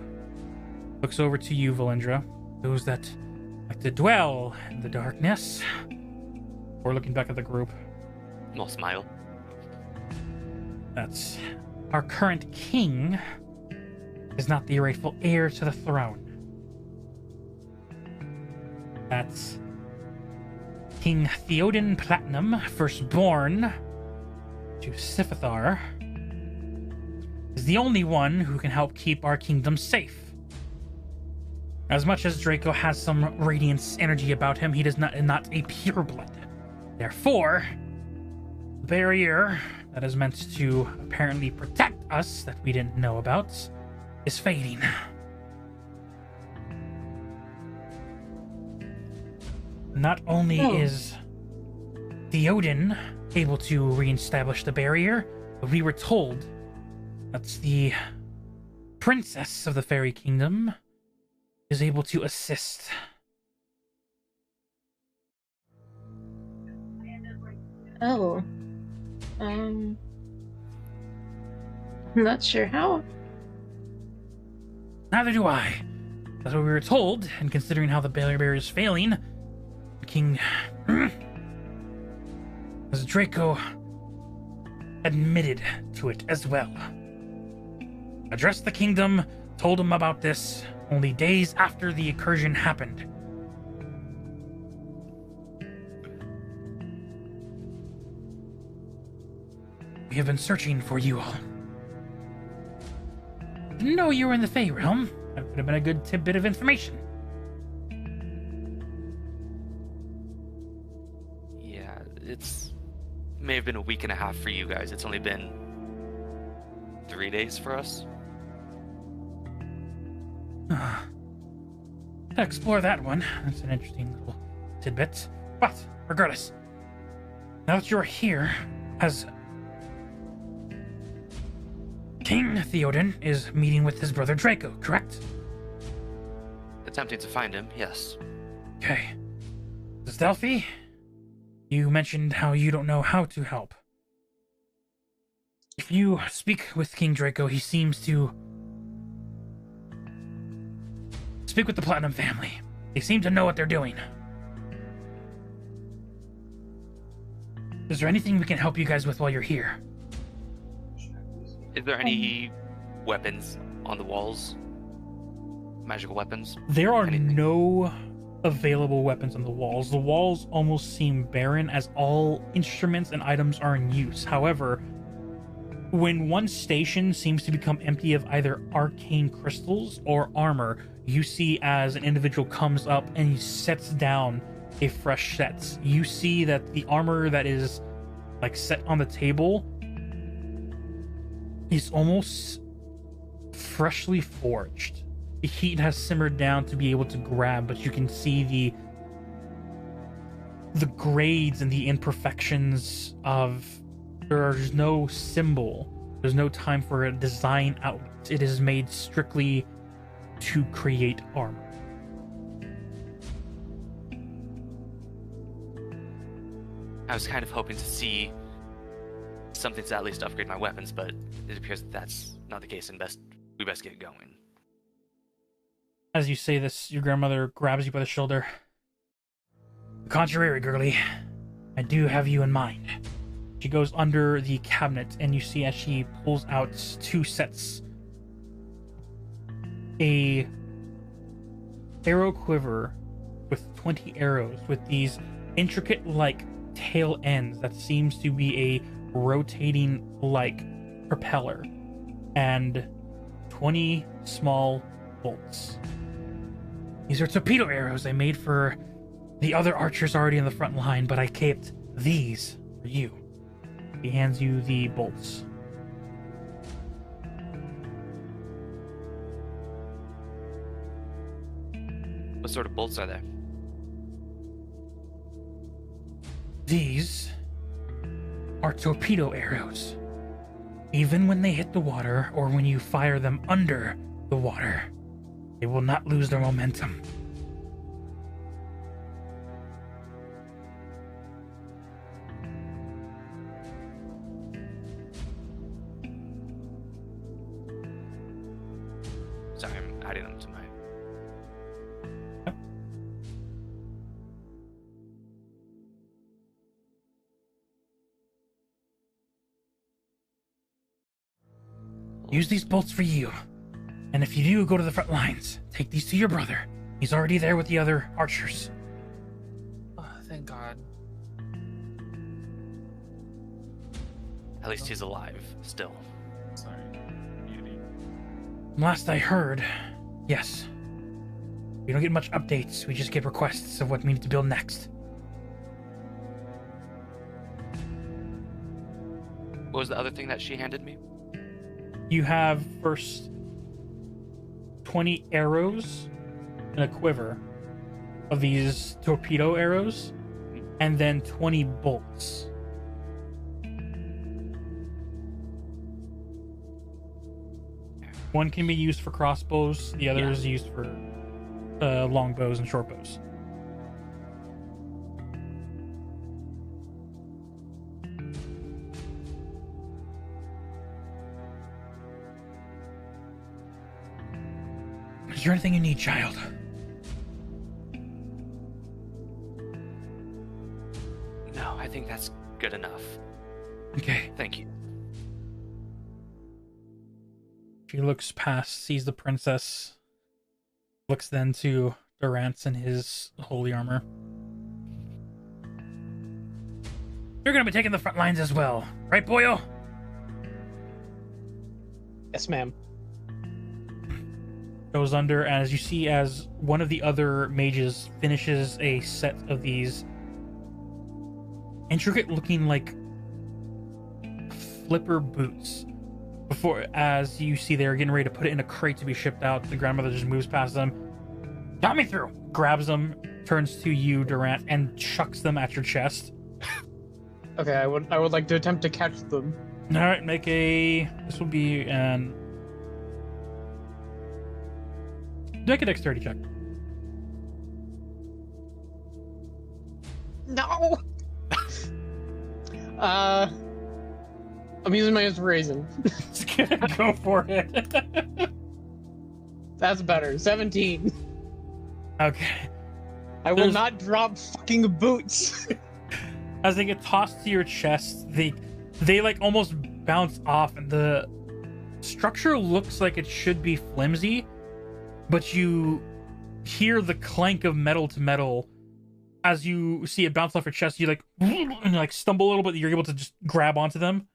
looks over to you, Valindra. Those that like to dwell in the darkness. Or looking back at the group. I'll smile. That's our current king is not the rightful heir to the throne. That's King Theoden Platinum, firstborn to Sifithar, is the only one who can help keep our kingdom safe. As much as Draco has some radiance energy about him, he is not a pureblood. Therefore, the barrier that is meant to apparently protect us that we didn't know about is fading. Not only is Theoden able to reestablish the barrier, but we were told that the princess of the fairy kingdom is able to assist. Oh. I'm not sure how. Neither do I. That's what we were told, and considering how the barrier is failing, King as Draco admitted to it as well. Addressed the kingdom, told him about this only days after the incursion happened. We have been searching for you all. Didn't know you were in the Fey realm. That would have been a good tidbit of information. Yeah, it's may have been a week and a half for you guys. It's only been 3 days for us. Explore that one. That's an interesting little tidbit. But, regardless, now that you're here, as King Theoden is meeting with his brother Draco, correct? Attempting to find him, yes. Okay. Miss Delphi, you mentioned how you don't know how to help. If you speak with King Draco, he seems to speak with the Platinum family. They seem to know what they're doing. Is there anything we can help you guys with while you're here? Is there any weapons on the walls? Magical weapons? There are Anything? no available weapons on the walls. The walls almost seem barren as all instruments and items are in use. However, when one station seems to become empty of either arcane crystals or armor, you see as an individual comes up and he sets down a fresh set. You see that the armor that is like set on the table is almost freshly forged. The heat has simmered down to be able to grab, but you can see the grades and the imperfections of there's no symbol. There's no time for a design outlet. It is made strictly to create armor. I was kind of hoping to see something to at least upgrade my weapons, but it appears that that's not the case, and we best get going. As you say this, your grandmother grabs you by the shoulder. The contrary, girlie. I do have you in mind. She goes under the cabinet, and you see as she pulls out 2 sets. A arrow quiver with 20 arrows with these intricate like tail ends that seems to be a rotating like propeller, and 20 small bolts. These are torpedo arrows I made for the other archers already in the front line, but I kept these for you. He hands you the bolts. What sort of bolts are there? These are torpedo arrows. Even when they hit the water, or when you fire them under the water, they will not lose their momentum. Sorry, I'm adding them to my... Use these bolts for you. And if you do go to the front lines, take these to your brother. He's already there with the other archers. Oh, thank God. At least he's alive, still. Sorry. Beauty. Last I heard, yes. We don't get much updates, we just get requests of what we need to build next. What was the other thing that she handed me? You have first 20 arrows in a quiver of these torpedo arrows, and then 20 bolts. One can be used for crossbows, the other is used for long bows and short bows. Is there anything you need, child? No, I think that's good enough. Okay. Thank you. She looks past, sees the princess, looks then to Durant and his holy armor. You're gonna be taking the front lines as well, right, boyo? Yes, ma'am. Goes under, as you see as one of the other mages finishes a set of these intricate looking like flipper boots. Before, as you see, they're getting ready to put it in a crate to be shipped out. The grandmother just moves past them. Got me through. Grabs them, turns to you, Durant, and chucks them at your chest. Okay, I would like to attempt to catch them. All right, make a. This will be an. Make a dexterity check. No. I'm using my inspiration. Just gonna go for it. That's better. 17. Okay. I will not drop fucking boots. As they get tossed to your chest, they like almost bounce off, and the structure looks like it should be flimsy, but you hear the clank of metal to metal as you see it bounce off your chest. You like stumble a little bit. You're able to just grab onto them.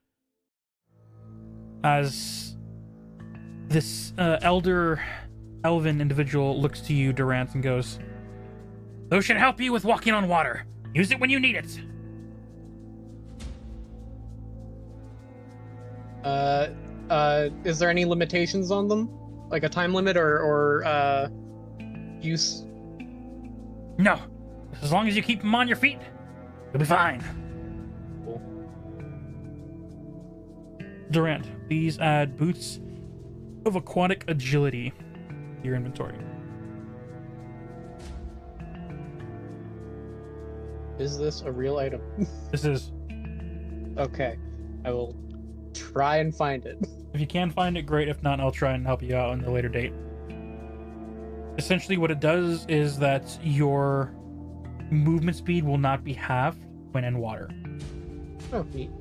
As this elder elven individual looks to you, Durant, and goes, "Those should help you with walking on water. Use it when you need it." Is there any limitations on them? Like a time limit or use? No. As long as you keep them on your feet, you'll be fine. Cool. Durant, please add boots of aquatic agility to your inventory. Is this a real item? This is. Okay. I will try and find it. If you can find it, great. If not, I'll try and help you out on a later date. Essentially, what it does is that your movement speed will not be halved when in water. Oh, neat.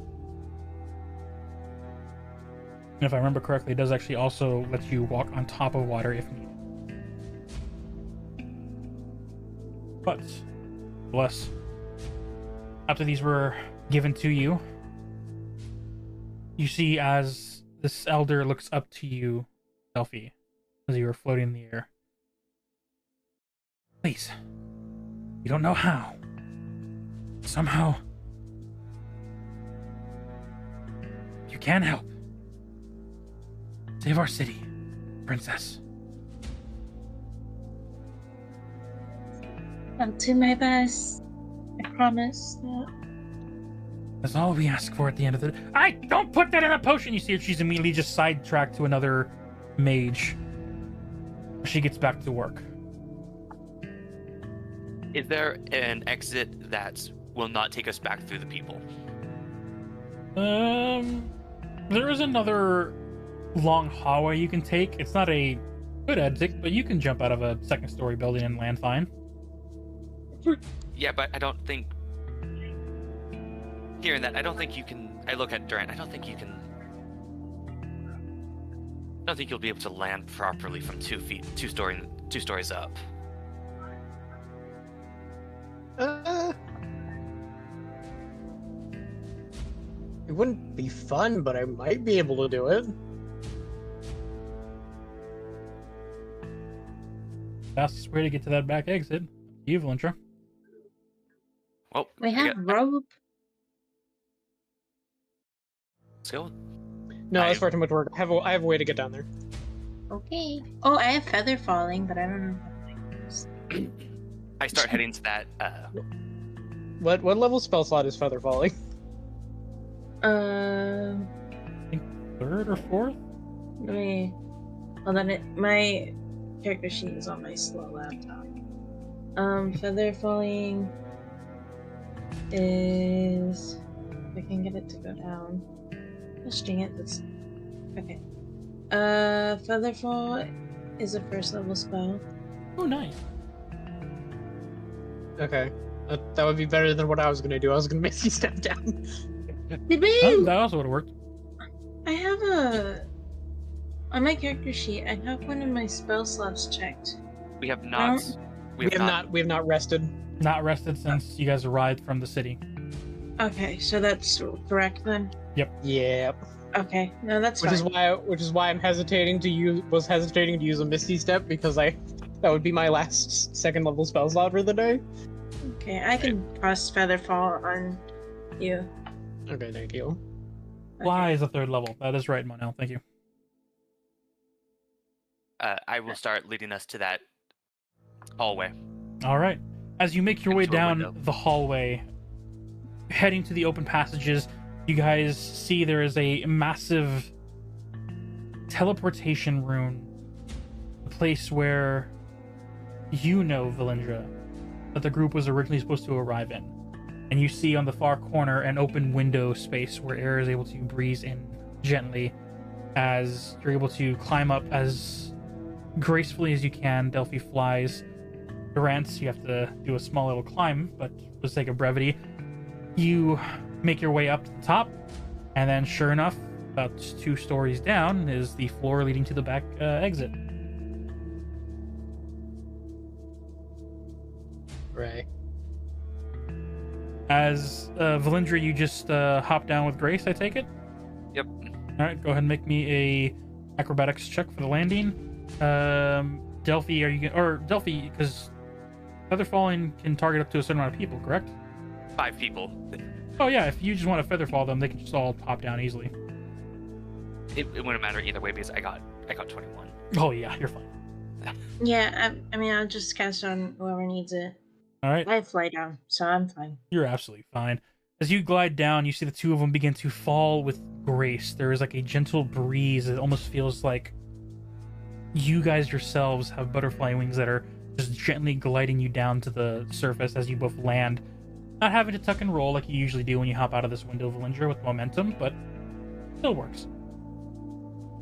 And if I remember correctly, it does actually also let you walk on top of water if needed. But, bless. After these were given to you, you see as this elder looks up to you, Delphi, as you were floating in the air. Please, you don't know how. Somehow, you can help. Save our city, princess. I'll do my best. I promise that. That's all we ask for at the end of the day. I don't put that in a potion. You see her, she's immediately just sidetracked to another mage. She gets back to work. Is there an exit that will not take us back through the people? There is another long hallway you can take. It's not a good exit, but you can jump out of a second-story building and land fine. Yeah, but I don't think... Hearing that, I don't think you can... I look at Durant, I don't think you can... I don't think you'll be able to land properly from 2 stories up. It wouldn't be fun, but I might be able to do it. Fastest way to get to that back exit. You, Valentra. Well, We have rope. Let's go. No, that's far too much work. I have a way to get down there. Okay. Oh, I have feather falling, but I don't know. I start heading to that, What level spell slot is feather falling? I think 3rd or 4th? Wait. Hold on, my character sheet is on my slow laptop. Feather falling is... If I can get it to go down. Gosh dang it, that's... Okay. Featherfall is a 1st level spell. Oh, nice. Okay. That would be better than what I was gonna do. I was gonna make you step down. Did we... That also would have worked. I have a... On my character sheet, I have one of my spell slots checked. we have not... We have not rested. Not rested since you guys arrived from the city. Okay, so that's correct then? Yep. Okay, no, that's Which fine. is why I'm hesitating to use a Misty Step, because that would be my last 2nd level spell slot for the day. Okay, I can toss Featherfall on you. Okay, thank you. Fly is a 3rd level. That is right, Monel. Thank you. I will start leading us to that hallway. All right. As you make your way Into a down window. the hallway, heading to the open passages, you guys see there is a massive teleportation room, a place where you know, Valindra, that the group was originally supposed to arrive in. And you see on the far corner an open window space where air is able to breeze in gently as you're able to climb up as gracefully as you can. Delphi flies. Durant, you have to do a small little climb, but for the sake of brevity, you make your way up to the top, and then sure enough, about 2 stories down is the floor leading to the back exit. Right. As Valindra, you just hop down with grace, I take it? Yep. All right, go ahead and make me a acrobatics check for the landing. Delphi, Delphi, because feather falling can target up to a certain amount of people, correct? 5 people. Oh yeah, if you just want to feather fall them, they can just all hop down easily. It wouldn't matter either way because I got 21. Oh yeah, you're fine. Yeah, I mean, I'll just cast on whoever needs it. All right, I fly down, so I'm fine. you're absolutely fine. As you glide down, you see the 2 of them begin to fall with grace. There is like a gentle breeze. It almost feels like you guys yourselves have butterfly wings that are just gently gliding you down to the surface as you both land. Not having to tuck and roll like you usually do when you hop out of this window, Valindra, with momentum, but still works.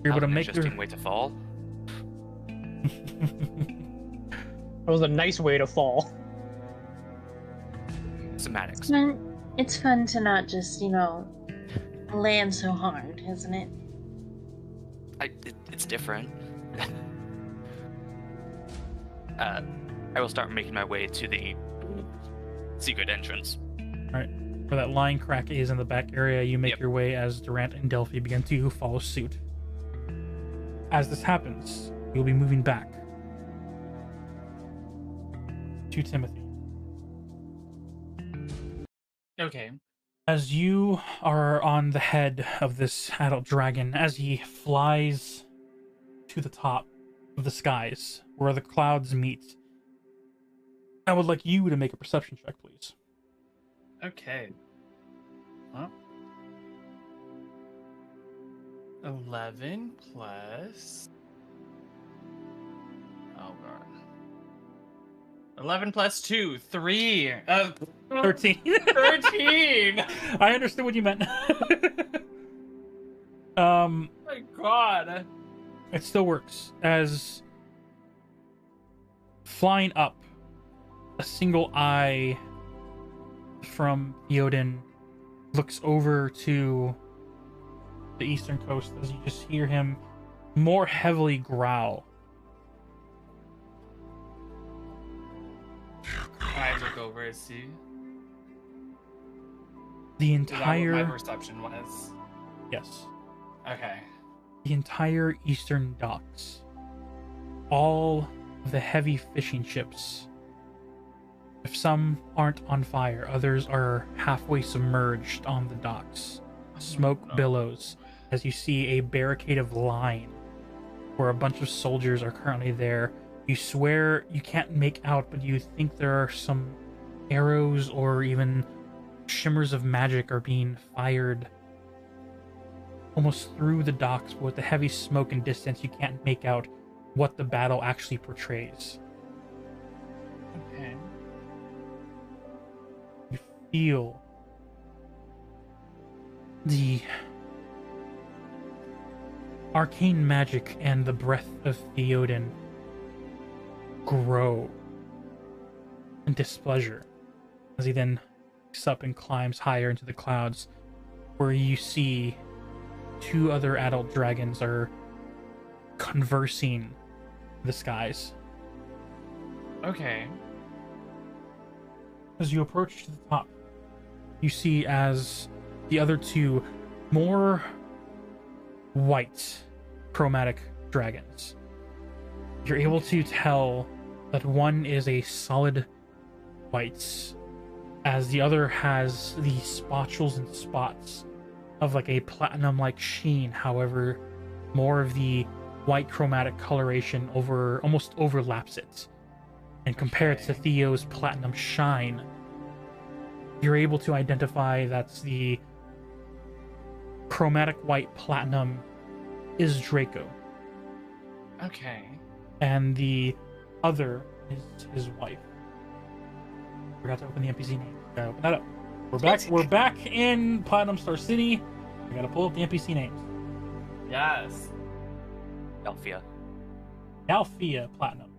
You're able to make interesting way to fall. That was a nice way to fall. Semantics. It's fun to not just, land so hard, isn't it? It's different. I will start making my way to the secret entrance. All right. Where that line crack is in the back area, you make your way as Durant and Delphi begin to follow suit. As this happens, you'll be moving back to Timothy. Okay. As you are on the head of this adult dragon, as he flies to the top of the skies, where the clouds meet, I would like you to make a perception check, please. Okay. Well, 11 plus. Oh god. 11 plus 2, 3. 13. 13. I understood what you meant. Oh my god. It still works. As flying up, a single eye from Theoden looks over to the eastern coast as you just hear him more heavily growl. I look over and see. The Is that what entire my perception was? yes, Okay. the entire eastern docks, all of the heavy fishing ships. If some aren't on fire, others are halfway submerged on the docks. Smoke billows as you see a barricade of line where a bunch of soldiers are currently there. You swear you can't make out, but you think there are some arrows or even shimmers of magic are being fired almost through the docks, but with the heavy smoke and distance, you can't make out what the battle actually portrays. Okay. You feel the arcane magic and the breath of Theoden grow in displeasure as he then picks up and climbs higher into the clouds, where you see two other adult dragons are conversing in the skies. Okay. As you approach to the top, you see as the other two more white chromatic dragons. You're able to tell that one is a solid white, as the other has the spatules and spots of like a platinum-like sheen. However, more of the white chromatic coloration almost overlaps it. And compared to Theo's platinum shine, you're able to identify that's the chromatic white platinum is Draco. Okay. And the other is his wife. Forgot to open the NPC name. Gotta open that up. We're back in Platinum Star City. I gotta pull up the NPC names. Yes. Delphia. Althea Platinum.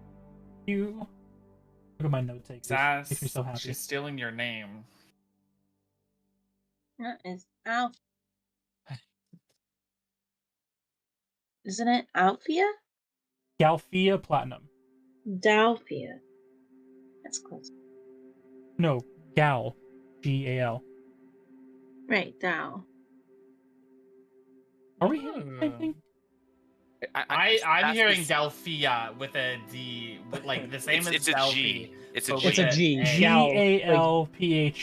You look at my note take. Sass, Makes me so happy. she's stealing your name. That is Alf. Isn't it Alfia? Galthea Platinum. Dalphia. That's close. No, Gal. Gal. Right, Dal. Are we hearing the same thing? I'm hearing this- Delphia with a D, with like the same as it's a Delphi. G. It's a but G. with It's a G. A. Galphia.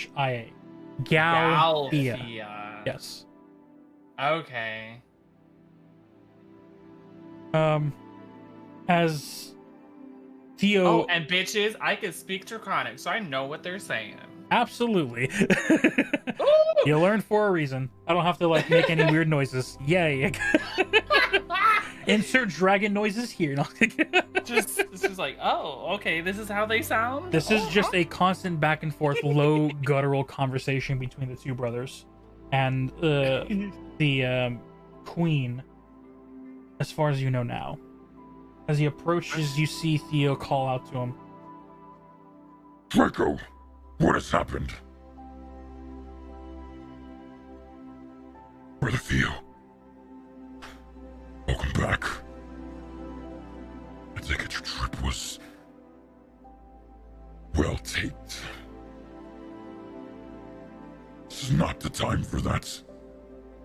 Galthea. Delphia. Yes. Okay. As Theo. Oh, and bitches, I can speak Draconic, so I know what they're saying. Absolutely. You learn for a reason. I don't have to like make any weird noises. Yay. Insert dragon noises here. It's just like, oh, okay, this is how they sound? This is just a constant back and forth, low guttural conversation between the two brothers. And the queen, as far as you know now. As he approaches, you see Theo call out to him. Draco, what has happened? Brother Theo, welcome back. not the time for that.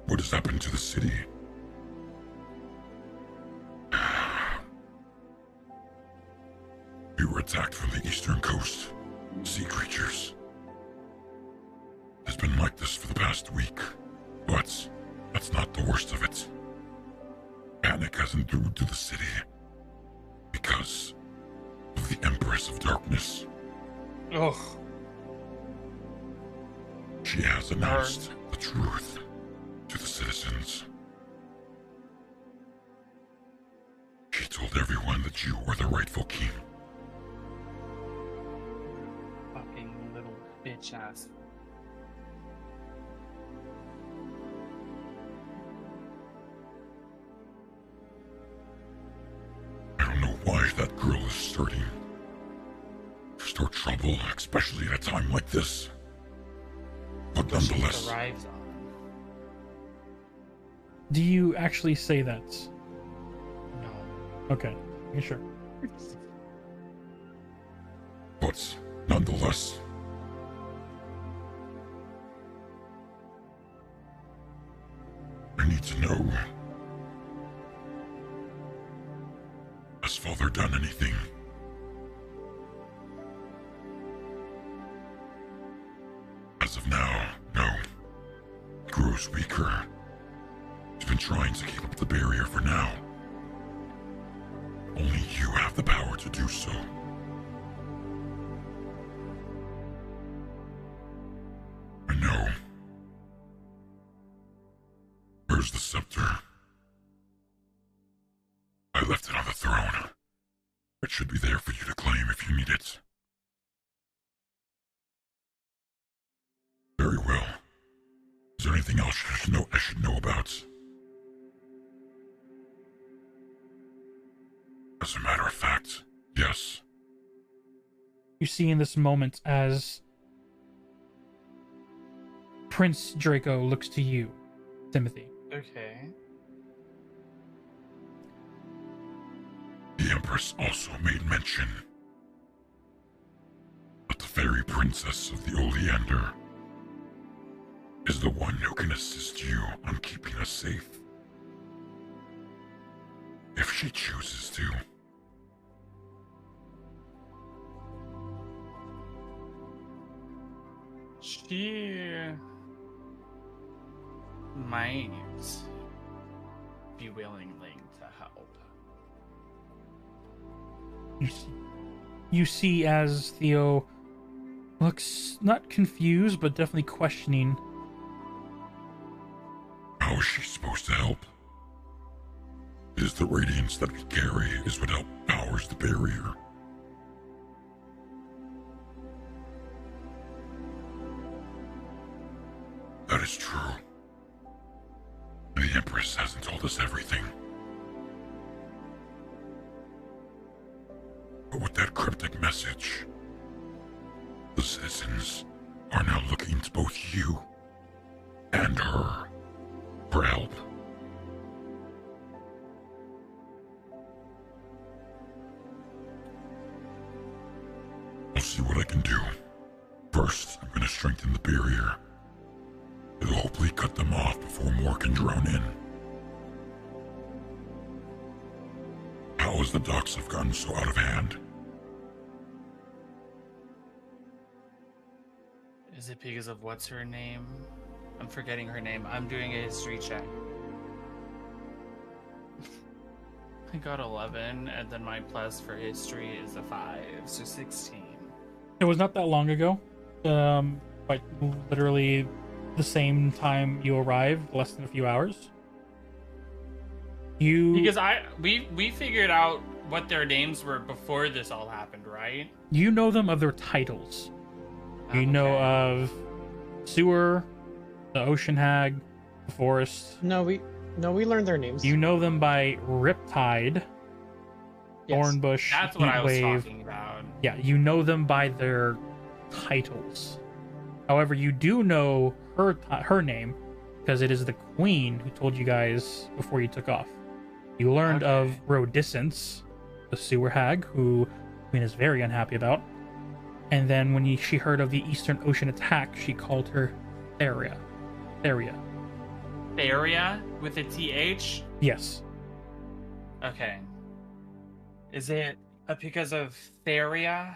What has happened to the city? We were attacked from the eastern coast. Sea creatures. It's been like this for the past week, but that's not the worst of it. Panic has endured to the city because of the Empress of Darkness. Ugh. She has announced the truth to the citizens. She told everyone that you were the rightful king. Fucking little bitch ass. I don't know why that girl is starting to start trouble, especially at a time like this. But nonetheless, Arrives on. Do you actually say that? No. Okay, you sure? but nonetheless, I need to know, has Father done anything? As of now, no. He grows weaker. He's been trying to keep up the barrier for now. Only you have the power to do so. I know. Where's the scepter? I left it on the throne. It should be there for you to claim if you need it. Very well. Is there anything else I should know about? As a matter of fact, yes. You see in this moment as Prince Draco looks to you, Timothy. Okay. The Empress also made mention that the fairy princess of the Oleander is the one who can assist you on keeping us safe. If she chooses to. She might be willing to help. You see as Theo looks not confused, but definitely questioning. How is she supposed to help? It is the radiance that we carry is what powers the barrier. That is true. The Empress hasn't told us everything. But with that cryptic message, the citizens are now looking to both you and her for help. I'll see what I can do. First, I'm going to strengthen the barrier. It'll hopefully cut them off before more can drown in. How has the docks have gotten so out of hand? Is it because of what's her name? I'm forgetting her name. I'm doing a history check. I got 11, and then my plus for history is a 5, so 16. It was not that long ago. Like literally the same time you arrived, less than a few hours. Because we figured out what their names were before this all happened, right? You know them of their titles. You know of Sewer, the Ocean Hag, the Forest. No, we learned their names. You know them by Riptide, Yes. Thornbush, That's what I was Heatwave. talking about. Yeah, you know them by their titles. However, you do know her name because it is the queen who told you guys before you took off. You learned of Rodicence, the sewer hag, who the queen is very unhappy about. And then when she heard of the Eastern Ocean attack, she called her Theria. Theria. Theria with a TH? Yes. Okay. Is it because of Theria?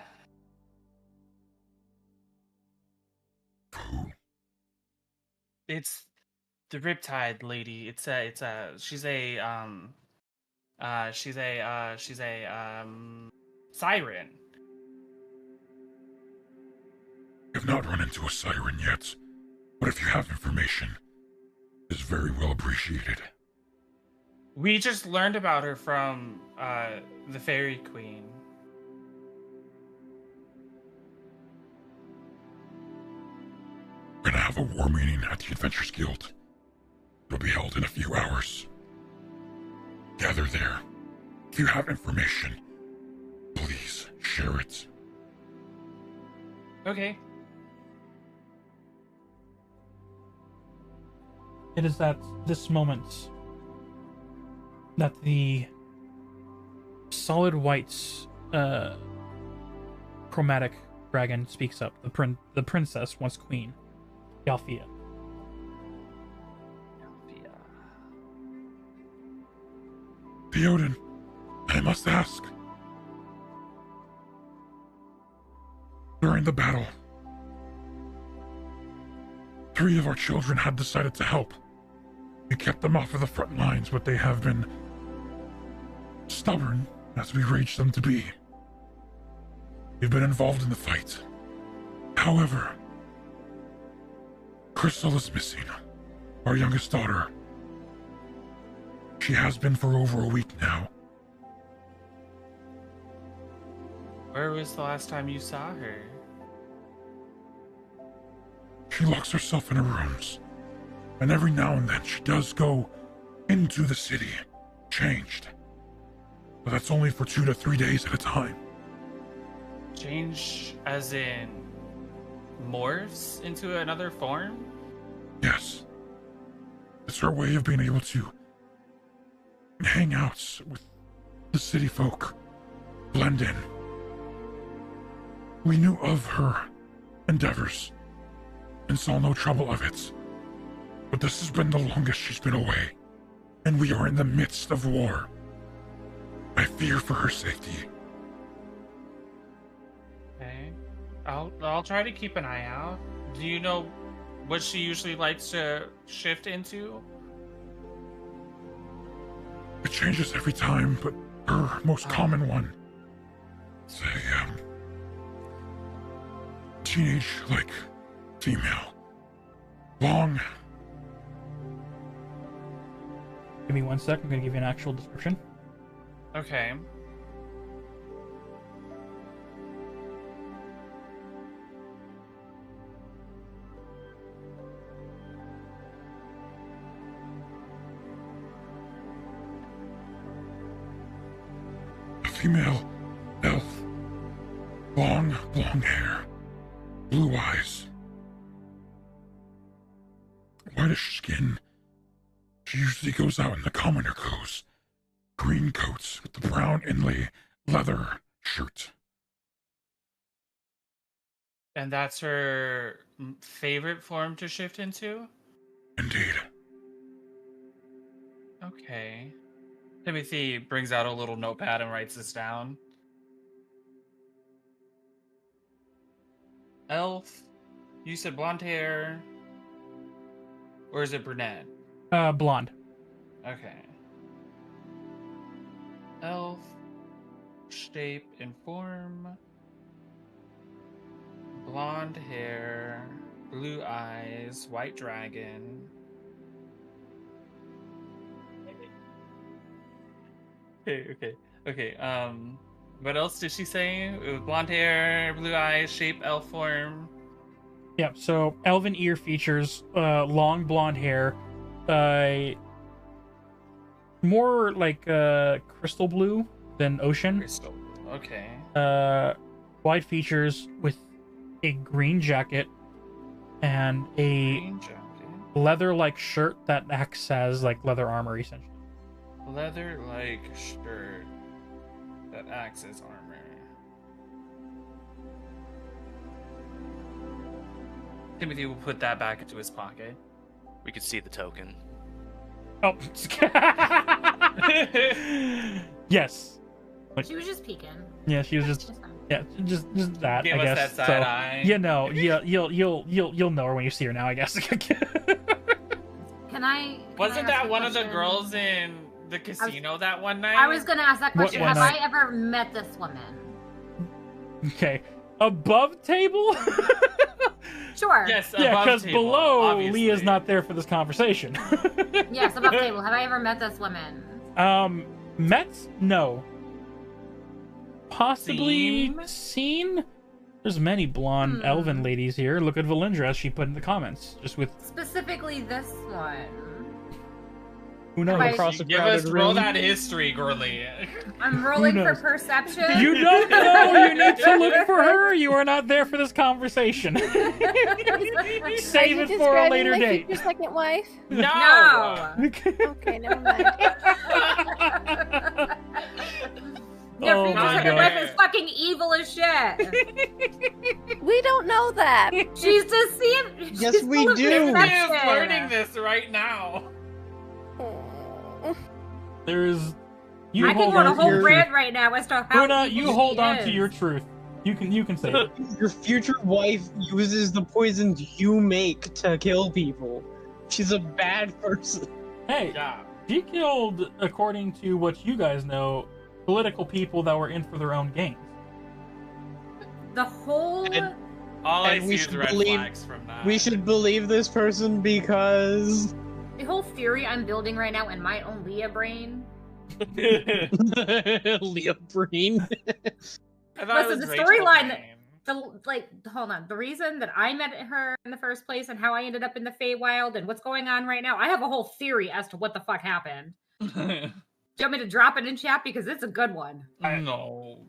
Who? It's the Riptide lady. She's a siren. I have not run into a siren yet, but if you have information, it is very well appreciated. We just learned about her from the Fairy Queen. We're gonna have a war meeting at the Adventures Guild. It'll be held in a few hours. Gather there. If you have information, please share it. Okay. It is at this moment that the solid white chromatic dragon speaks up. The princess, once queen, Althea. Theoden, I must ask. During the battle, 3 of our children had decided to help. We kept them off of the front lines, but they have been stubborn, as we raged them to be. We've been involved in the fight. However, Crystal is missing, our youngest daughter. She has been for over a week now. Where was the last time you saw her? She locks herself in her rooms, and every now and then she does go into the city, changed. But that's only for 2 to 3 days at a time. Change as in morphs into another form? Yes. It's her way of being able to hang out with the city folk, blend in. We knew of her endeavors and saw no trouble of it. But this has been the longest she's been away, and we are in the midst of war. I fear for her safety. Okay. I'll try to keep an eye out. Do you know what she usually likes to shift into? It changes every time, but her most common one is a teenage-like female. Long. Give me 1 sec. I'm going to give you an actual description. Okay. A female elf. Long hair. Blue eyes. Whitish skin. She usually goes out in the commoner clothes. Green coats with the brown inlay leather shirt. And that's her favorite form to shift into? Indeed. Okay. Timothy brings out a little notepad and writes this down. Elf, you said blonde hair, or is it brunette? Blonde. Okay. Elf, shape and form, blonde hair, blue eyes, white dragon. Okay. What else did she say? Blonde hair, blue eyes, shape, elf form. Yeah, so elven ear features, long blonde hair, more like crystal blue than ocean. Crystal. Okay. Wide features with a green jacket and a Green jacket. leather-like shirt that acts as like leather armor, essentially. Leather-like shirt that acts as armor. Timothy will put that back into his pocket. We could see the token. Oh. Yes. She was just peeking. Yeah, she was just. She's fine. Yeah, just that. Give I us guess. that side eye. You know, you'll know her when you see her now. I guess. Wasn't that one of the girls in the casino that one night? I was gonna ask that question. What Have night? I ever met this woman? Okay. Above table? Sure. Yes, Yeah, above because table, below obviously. Leah's not there for this conversation. Yes, above table. Have I ever met this woman? Met? No. Possibly Seen? seen? There's many blonde elven ladies here. Look at Valindra, as she put in the comments. Just with Specifically this one. who knows? Have I- Across a Give crowded us roll room. that history, girly. I'm rolling for knows? perception. You don't know. You need to look for her. You are not there for this conversation. Save it for a later date. Your second wife? No. Okay, never mind. Your Oh future my second God. wife is fucking evil as shit. We don't know that. She's deceived. Yes, we do. Timothy is learning this right now. There's. You I can hold go on a on to whole your rant right now as to how Una, evil you she hold on is. to your truth. You can say it. Your future wife uses the poisons you make to kill people. She's a bad person. Hey, Yeah. she killed, according to what you guys know, political people that were in for their own gains. The whole. And- All I And see we is should red believe- flags from that. We should believe this person because The whole theory I'm building right now in my own Leah brain. Leah Breen. I thought it Listen, was the Rachel storyline Breen. Hold on. The reason that I met her in the first place and how I ended up in the Feywild and what's going on right now, I have a whole theory as to what the fuck happened. Do you want me to drop it in chat? Because it's a good one. No.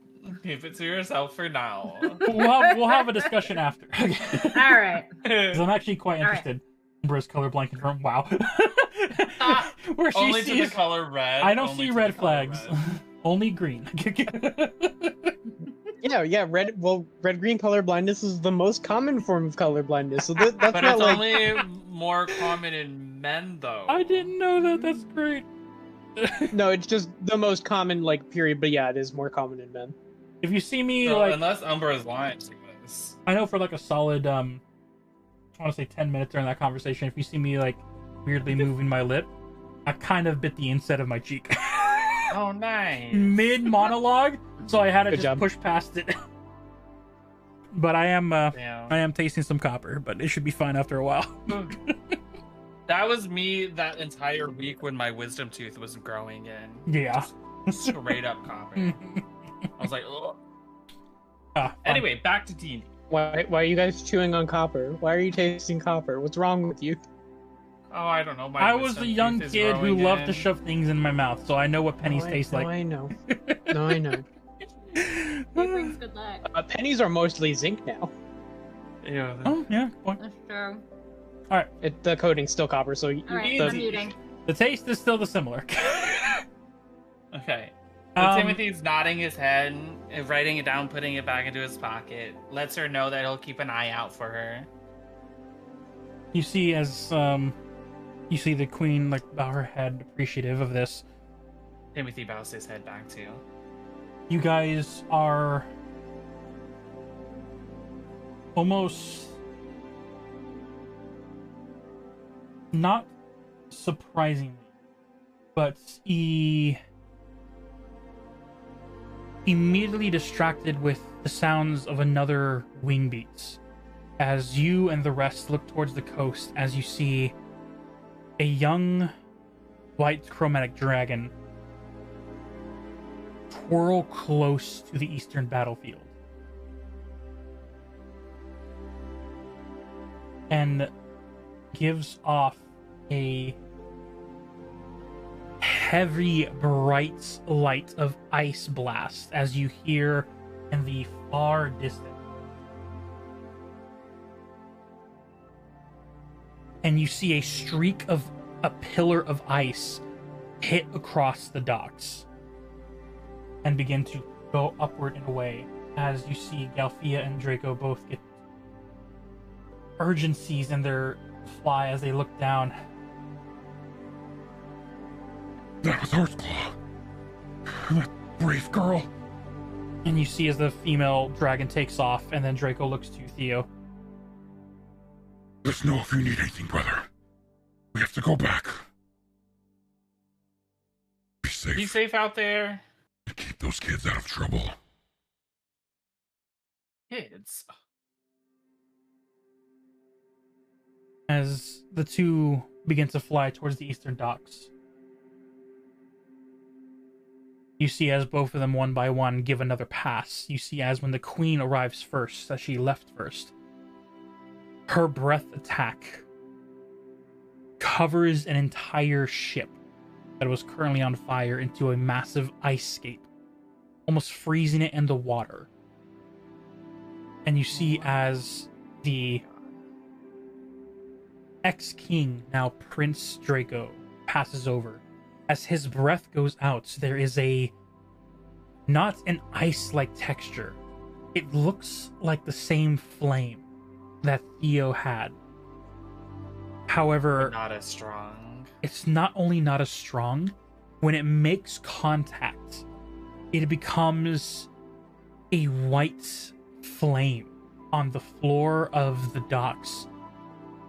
Keep it to yourself for now. We'll have a discussion after. All right. Because I'm actually quite All right. interested. Bruce colorblind confirmed. Wow. Where she Only to the sees, color red. I don't only see to red the color flags. red. Only green. Yeah, red-green color blindness is the most common form of color blindness. So that's But not it's like only more common in men, though. I didn't know that. That's great. no, it's just the most common period. But yeah, it is more common in men. If you see me So, like, unless Umbra is lying to us. I know for like a solid I want to say 10 minutes during that conversation, if you see me like weirdly moving my lip, I kind of bit the inside of my cheek. Oh, nice. Mid monologue, so I had to Good just job. push past it. But I am Damn. tasting some copper, but it should be fine after a while. That was me that entire week when my wisdom tooth was growing in. Yeah. Straight up copper. I was like, ugh. Fine. Anyway, back to D&D. Why are you guys chewing on copper? Why are you tasting copper? What's wrong with you? Oh, I don't know. My I was wisdom a young tooth is kid who growing loved to in. shove things in my mouth, so I know what pennies taste like. I know. No, I know. It brings good luck. Pennies are mostly zinc now. Yeah. Oh, yeah, good point. That's true. The coating's still copper, so All right, the- I'm muting. The taste is still the similar. Okay. So Timothy's nodding his head, and writing it down, putting it back into his pocket. Lets her know that he'll keep an eye out for her. You see as you see the queen bow her head appreciative of this. Timothy bows his head back too. You guys are almost not surprisingly, but immediately distracted with the sounds of another wing beats as you and the rest look towards the coast as you see a young white chromatic dragon twirl close to the eastern battlefield and gives off a heavy, bright light of ice blast as you hear in the far distance. And you see a streak of a pillar of ice hit across the docks and begin to go upward and away as you see Galfia and Draco both get urgencies in their fly as they look down. That was Heartclaw. That brave girl. And you see as the female dragon takes off, and then Draco looks to Theo. Let us know if you need anything, brother. We have to go back. Be safe. Be safe out there. And keep those kids out of trouble. Kids. As the two begin to fly towards the eastern docks, you see as both of them one by one give another pass. You see as when the queen arrives first, as she left first, her breath attack covers an entire ship that was currently on fire into a massive ice scape, almost freezing it in the water. And you see as the ex-king, now Prince Draco, passes over. As his breath goes out, there is not an ice-like texture. It looks like the same flame that Theo had. However, But not as strong. it's not only not as strong, when it makes contact, it becomes a white flame on the floor of the docks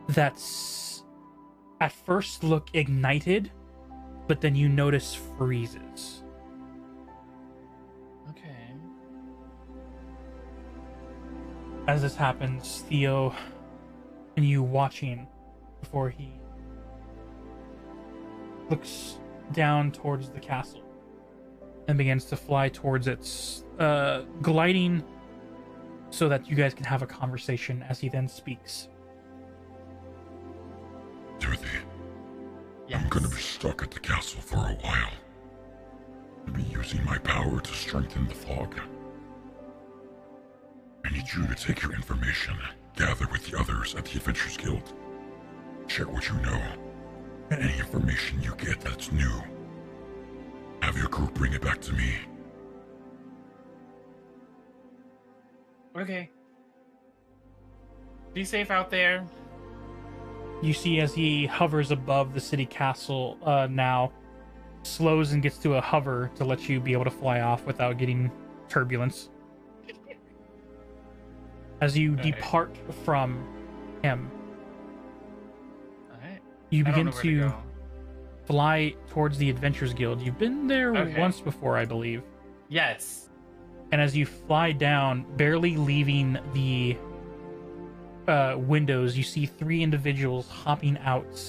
that's at first look ignited, but then you notice freezes. Okay. As this happens, Theo and you watching before he looks down towards the castle and begins to fly towards its gliding so that you guys can have a conversation as he then speaks. Timothy, Yes. I'm gonna be stuck at the castle for a while. I'll be using my power to strengthen the fog. I need you to take your information, gather with the others at the Adventurers Guild. Share what you know, and any information you get that's new. Have your group bring it back to me. Okay. Be safe out there. You see as he hovers above the city castle now, slows and gets to a hover to let you be able to fly off without getting turbulence. As you Alright. depart from him, Alright. you I don't begin know where to go. fly towards the Adventurers Guild. You've been there Okay. once before, I believe. Yes. And as you fly down, barely leaving the windows, you see three individuals hopping out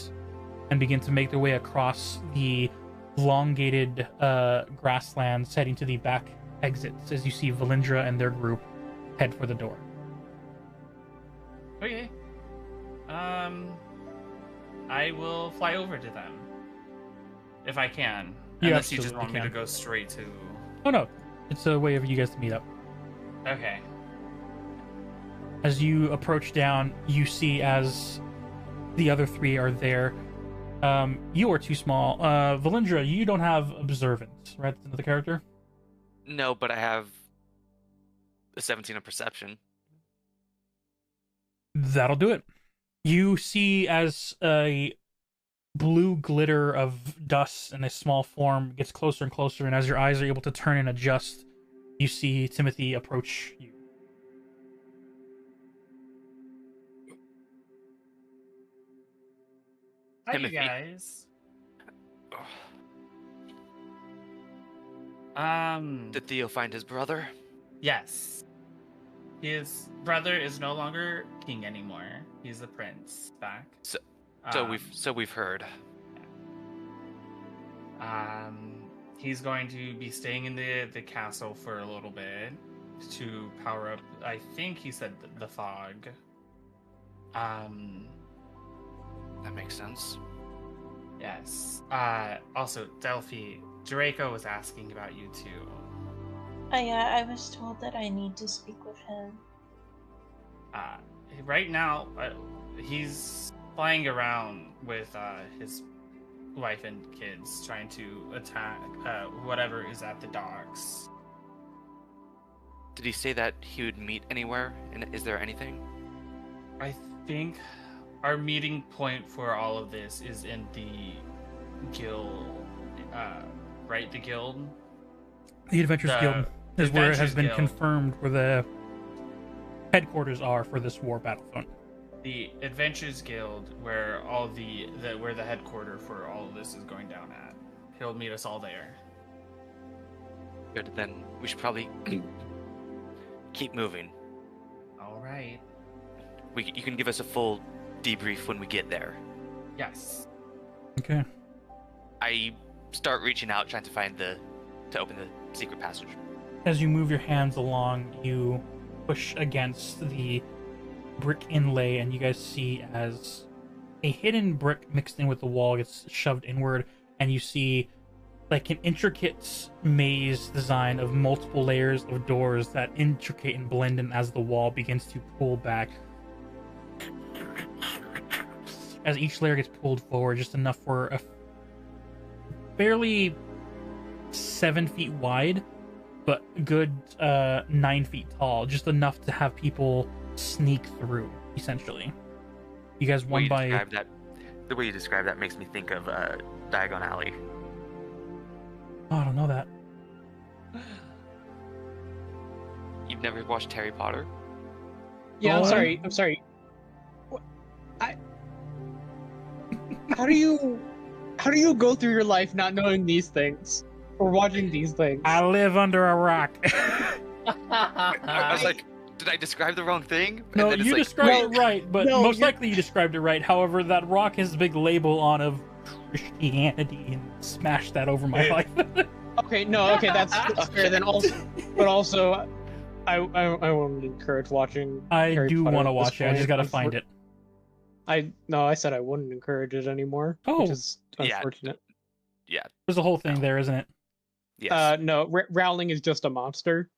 and begin to make their way across the elongated grasslands, heading to the back exits as you see Valindra and their group head for the door. Okay. I will fly over to them. If I can. You Unless you just absolutely want me to can. go straight to... Oh no, it's a way for you guys to meet up. Okay. As you approach down, you see as the other three are there. You are too small. Valindra, you don't have observance, right? That's another character? No, but I have a 17 of perception. That'll do it. You see as a blue glitter of dust in a small form gets closer and closer, and as your eyes are able to turn and adjust, you see Timothy approach you. Hi, Timothy. you guys. Did Theo find his brother? Yes. His brother is no longer king anymore. He's the prince back. So Um, we've heard. He's going to be staying in the castle for a little bit to power up. I think he said the fog. That makes sense. Yes. Also, Delphi, Draco was asking about you too. I was told that I need to speak with him. Right now, he's flying around with his wife and kids, trying to attack whatever is at the docks. Did he say that he would meet anywhere? And is there anything? I think our meeting point for all of this is in the guild, right? The guild? The Adventurers The Guild is where it has Adventurers been Guild. confirmed where the headquarters are for this war battlefront. The Adventures Guild, where all where the headquarter for all of this is going down at. He'll meet us all there. Good, then we should probably keep moving. All right. You can give us a full debrief when we get there. Yes. Okay. I start reaching out, trying to open the secret passage. As you move your hands along, you push against the brick inlay, and you guys see as a hidden brick mixed in with the wall gets shoved inward, and you see like an intricate maze design of multiple layers of doors that intricate and blend in as the wall begins to pull back. As each layer gets pulled forward, just enough for a barely 7 feet wide, but good 9 feet tall, just enough to have people sneak through, essentially. You guys The one by... way you describe that makes me think of Diagon Alley. Oh, I don't know that. You've never watched Harry Potter? Yeah, I'm What? sorry. How do you go through your life not knowing these things or watching these things? I live under a rock. I was like, did I describe the wrong thing? And No, then it's you like, described it right, but no, most you're- likely you described it right. However, that rock has a big label on of Christianity, and smash that over my life. Okay, that's fair. Then also, I won't encourage watching. I Harry do Potter want to at this watch it. I just point. gotta find it. I said I wouldn't encourage it anymore. Oh. Which is Yeah. unfortunate. yeah, There's a whole thing there, isn't it? yes. No, Rowling is just a monster.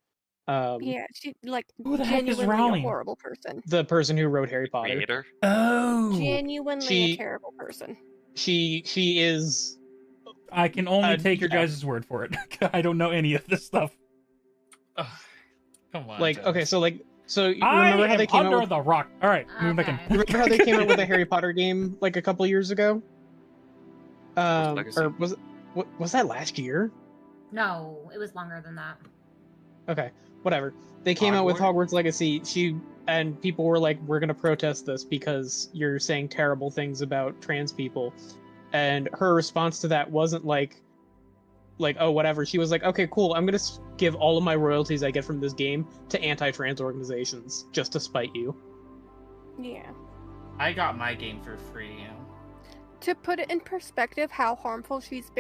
Yeah, she like Who the heck is genuinely Rowling? a horrible person. The person who wrote Harry Potter. Creator. Oh, Genuinely She- a terrible person. She is. I can only take your yeah. guys' word for it. I don't know any of this stuff. Ugh, come on. Like, Jess. okay, so you I remember how am they came under out with, the rock. All right, moving back in. Okay. remember how they came out with a Harry Potter game like a couple years ago? Legacy? Or was that last year? No, it was longer than that. Okay, whatever. They came out with Hogwarts? Hogwarts Legacy. And people were like, "We're gonna protest this because you're saying terrible things about trans people." And her response to that wasn't like, "Oh, whatever." She was like, "Okay, cool. I'm gonna give all of my royalties I get from this game to anti-trans organizations just to spite you." Yeah. I got my game for free. To put it in perspective, how harmful she's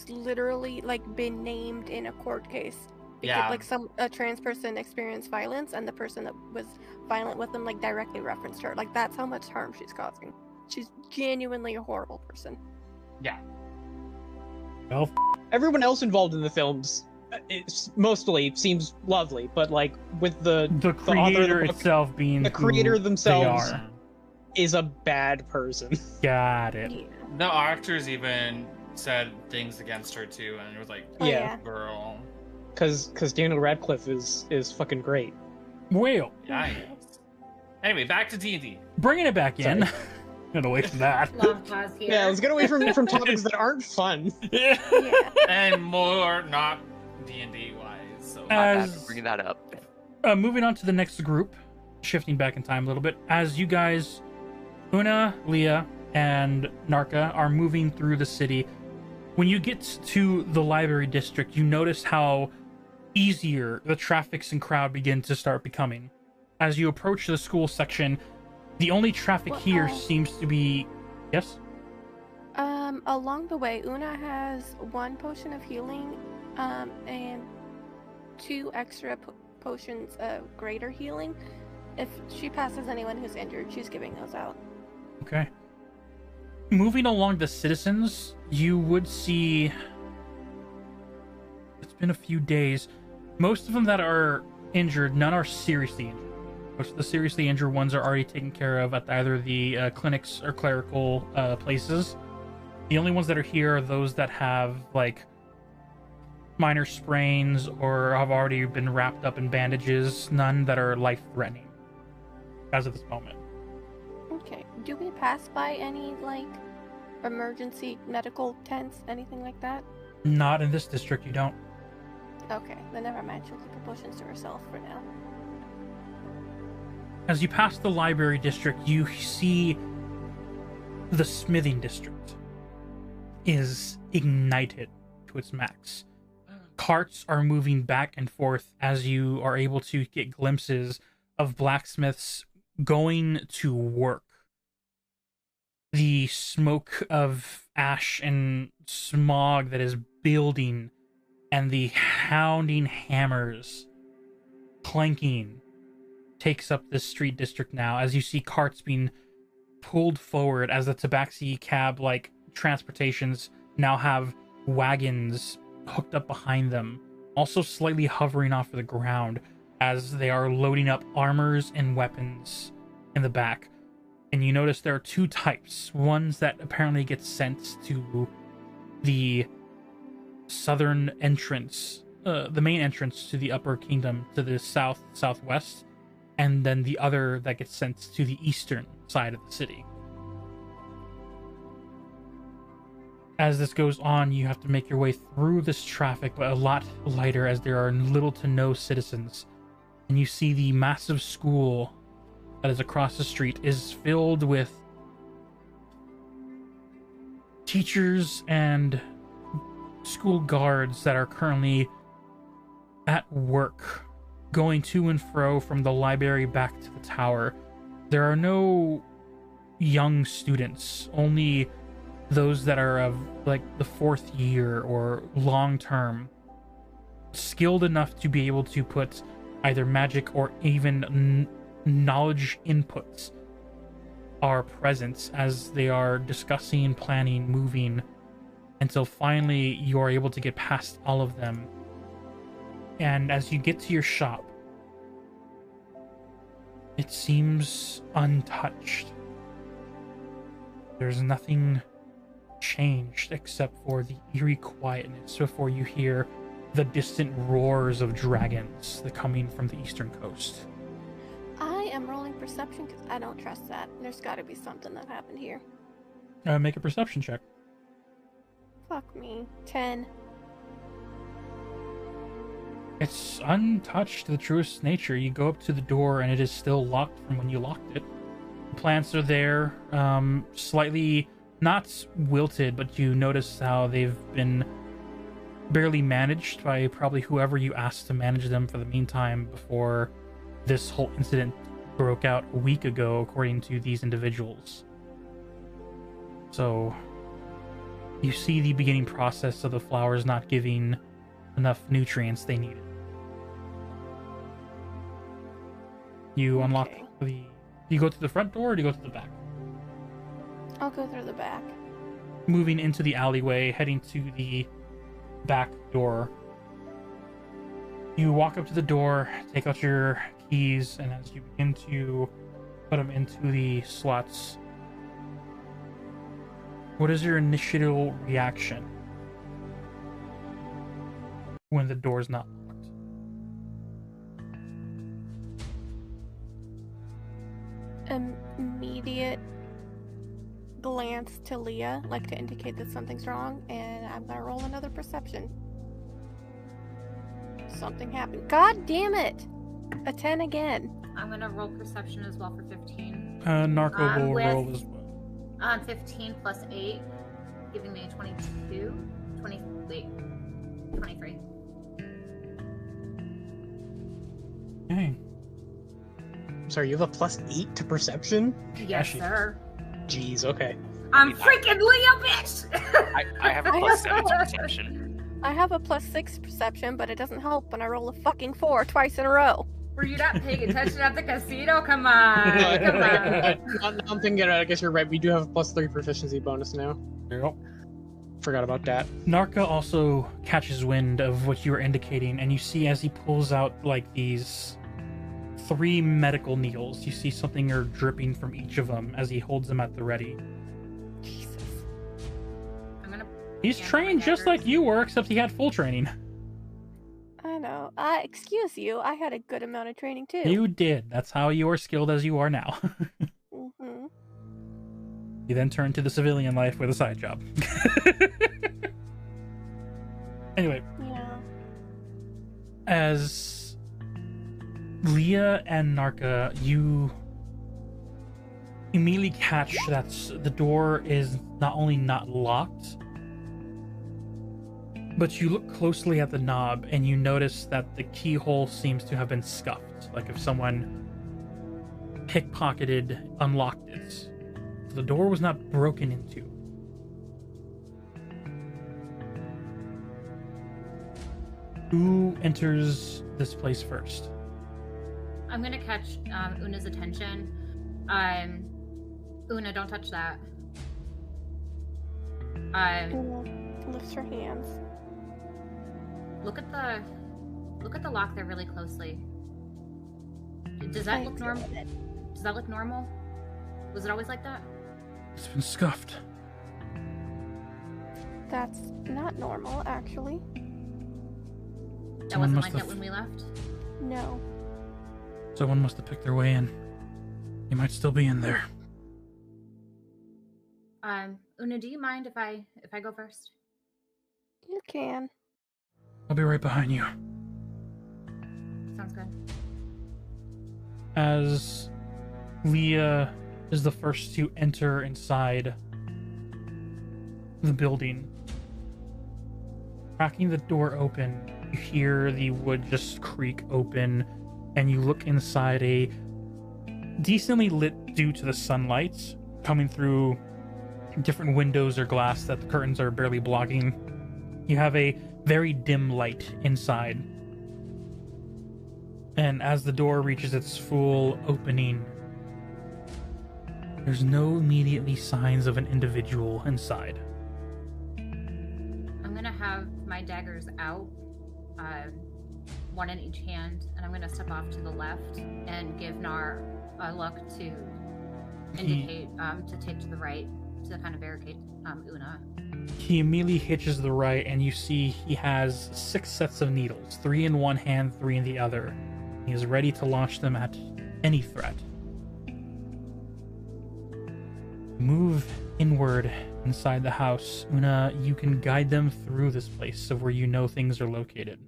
literally like been named in a court case. Yeah. Like a trans person experienced violence, and the person that was violent with them like directly referenced her. Like that's how much harm she's causing. She's genuinely a horrible person. Well, Everyone else involved in the films, mostly seems lovely, but like with the the author of the creator book, itself being the creator who themselves they are. is a bad person. Got it. Yeah. The actors even said things against her too, and it was like, Oh, Yeah. girl. Because Daniel Radcliffe is fucking great. Well, Yikes. Anyway, back to D&D. bringing it back in. Get away from that. Long pause here. Yeah, let's get away from topics that aren't fun. Yeah. And more not D&D wise. So My bad As for bringing that up. moving on to the next group, shifting back in time a little bit, as you guys, Una, Leah, and Narka are moving through the city. When you get to the library district, you notice how easier the traffic and crowd begin to start becoming. As you approach the school section, the only traffic Well, here seems to be... Yes? Along the way, Una has 1 potion of healing, and 2 extra potions of greater healing. If she passes anyone who's injured, she's giving those out. Okay. Moving along the citizens, you would see... It's been a few days. Most of them that are injured, none are seriously injured. Most of the seriously injured ones are already taken care of at either the clinics or clerical places. The only ones that are here are those that have, like, minor sprains or have already been wrapped up in bandages. None that are life-threatening as of this moment. Okay. Do we pass by any, like, emergency medical tents, anything like that? Not in this district, you don't. Okay, then never mind. She'll keep her potions to herself for now. As you pass the library district, you see the smithing district is ignited to its max. Carts are moving back and forth as you are able to get glimpses of blacksmiths going to work. The smoke of ash and smog that is building, and the hounding hammers clanking, takes up this street district now, as you see carts being pulled forward as the tabaxi cab like transportations now have wagons hooked up behind them, also slightly hovering off of the ground as they are loading up armors and weapons in the back. And you notice there are two types, ones that apparently get sent to the southern entrance, the main entrance to the upper kingdom, to the southwest, and then the other that gets sent to the eastern side of the city. As this goes on, you have to make your way through this traffic, but a lot lighter as there are little to no citizens. And you see the massive school that is across the street is filled with teachers and school guards that are currently at work, going to and fro from the library back to the tower. There are no young students, only those that are of like the 4th year or long term, skilled enough to be able to put either magic or even knowledge inputs are present as they are discussing, planning, moving, until finally you are able to get past all of them. And as you get to your shop, it seems untouched. There's nothing changed except for the eerie quietness before you hear the distant roars of dragons that coming from the eastern coast. I am rolling perception because I don't trust that. There's got to be something that happened here. Make a perception check. Fuck me. 10. It's untouched to the truest nature. You go up to the door and it is still locked from when you locked it. The plants are there, slightly not wilted, but you notice how they've been barely managed by probably whoever you asked to manage them for the meantime before this whole incident broke out a week ago, according to these individuals. So you see the beginning process of the flowers not giving enough nutrients they needed. You unlock the... Do you go to the front door or do you go to the back? I'll go through the back. Moving into the alleyway, heading to the back door. You walk up to the door, take out your keys, and as you begin to put them into the slots, what is your initial reaction when the door's not locked? Immediate glance to Leah, like to indicate that something's wrong, and I'm gonna roll another perception. Something happened. God damn it! A 10 again. I'm gonna roll perception as well for 15. Narco will with- roll as well. 15 plus 8, giving me a 22. 23. Okay. Sorry, you have a +8 to perception? Yes, sir. Jeez, okay. I'm freaking Leo, bitch! I have a +7 to perception. I have a +6 perception, but it doesn't help when I roll a fucking 4 twice in a row. Were you not paying attention at the casino? Come on. Come on. I'm thinking, I guess you're right. We do have a +3 proficiency bonus now. Yep. Forgot about that. Narca also catches wind of what you were indicating, and you see as he pulls out like these 3 medical needles, you see something are dripping from each of them as he holds them at the ready. Jesus. He's trained just like you were, except he had full training. I know. Excuse you. I had a good amount of training too. You did. That's how you are skilled as you are now. Mm-hmm. You then turn to the civilian life with a side job. Anyway, Yeah. as Leah and Narka, you immediately catch that the door is not only not locked, but you look closely at the knob and you notice that the keyhole seems to have been scuffed, like if someone pickpocketed, unlocked it. So the door was not broken into. Who enters this place first? I'm gonna catch Una's attention. Una, don't touch that. Una lifts her hands. Look at the lock there really closely. Does that look normal? Does that look normal? Was it always like that? It's been scuffed. That's not normal, actually. That wasn't like that when we left? No. Someone must have picked their way in. He might still be in there. Una, do you mind if I go first? You can. I'll be right behind you. Sounds good. As Leah is the first to enter inside the building, cracking the door open, you hear the wood just creak open, and you look inside a decently lit due to the sunlight coming through different windows or glass that the curtains are barely blocking. You have a very dim light inside. And as the door reaches its full opening, there's no immediately signs of an individual inside. I'm gonna have my daggers out, one in each hand, and I'm gonna step off to the left and give Nar a look to indicate to take to the right to kind of barricade Una. He immediately hitches to the right, and you see he has 6 sets of needles, 3 in one hand, 3 in the other. He is ready to launch them at any threat. Move inward inside the house. Una, you can guide them through this place of where you know things are located.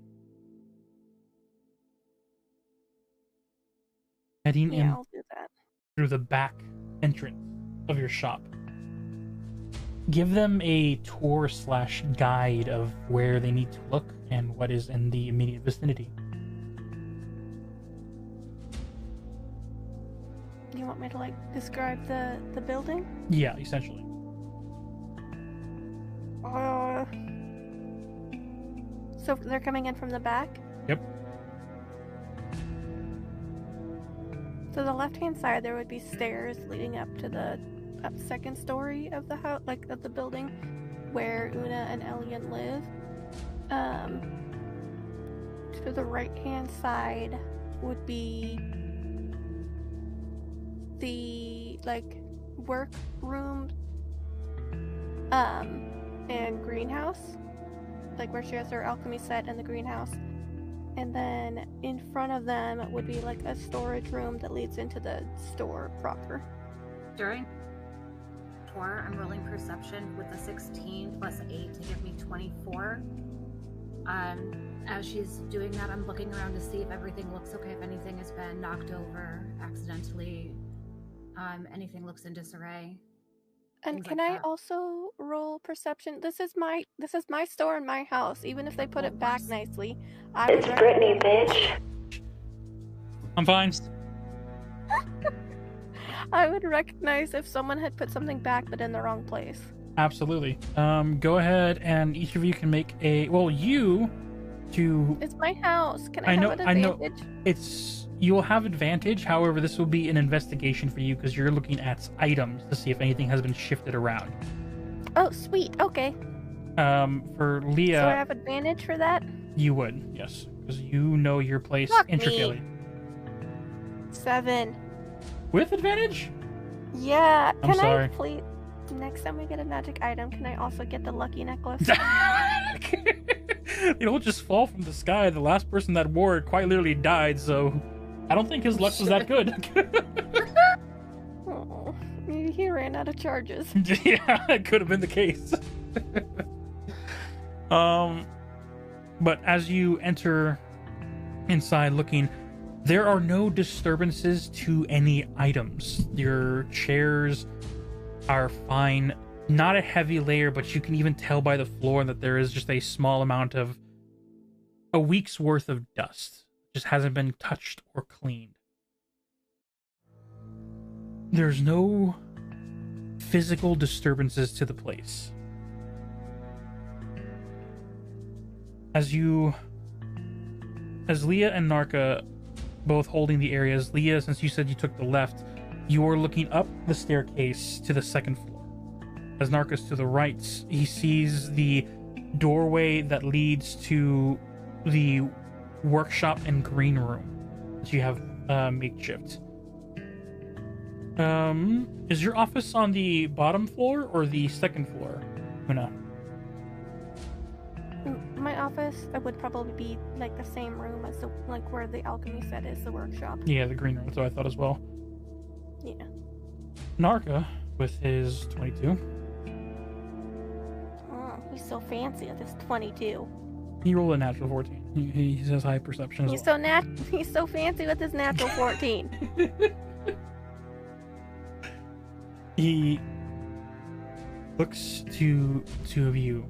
Heading in I'll do that. through the back entrance of your shop. Give them a tour / guide of where they need to look and what is in the immediate vicinity. You want me to describe the building? Yeah, essentially. So they're coming in from the back? Yep. So the left-hand side, there would be stairs leading up to the second story of the house, of the building, where Una and Elian live. To the right-hand side would be the work room, and greenhouse, where she has her alchemy set in the greenhouse. And then in front of them would be a storage room that leads into the store proper. During tour, I'm rolling perception with a 16 plus 8 to give me 24. As she's doing that, I'm looking around to see if everything looks okay, if anything has been knocked over accidentally, anything looks in disarray. And Things can like I that. also roll perception? This is my store and my house. Even if they put it back nicely, I would Brittany, bitch. I'm fine. I would recognize if someone had put something back but in the wrong place. Absolutely. Go ahead and each of you can make a... Well, you to... It's my house. Can I know, have an I know. advantage? You will have advantage. However, this will be an investigation for you because you're looking at items to see if anything has been shifted around. Oh, sweet. Okay. For Leah... So I have advantage for that? You would, yes. Because you know your place Fuck intricately. me. 7. With advantage? Yeah. I'm sorry. I please... Next time we get a magic item, can I also get the lucky necklace? It will just fall from the sky. The last person that wore it quite literally died, so I don't think his luck was that good. Oh, maybe he ran out of charges. Yeah, it could have been the case. But as you enter inside looking, there are no disturbances to any items. Your chairs are fine. Not a heavy layer, but you can even tell by the floor that there is just a small amount of a week's worth of dust. Just hasn't been touched or cleaned. There's no physical disturbances to the place. As Leah and Narka both holding the areas, Leah, since you said you took the left, you're looking up the staircase to the second floor. As Narka's to the right, he sees the doorway that leads to the workshop and green room that you have makeshift. Is your office on the bottom floor or the second floor, Una? My office would probably be like the same room as where the alchemy set is, the workshop. Yeah, the green room. That's what I thought as well. Yeah. Narka with his 22. Oh, he's so fancy with his 22. He rolled a natural 14. He has high perception as He's well. He's so fancy with his natural 14. He looks to two of you,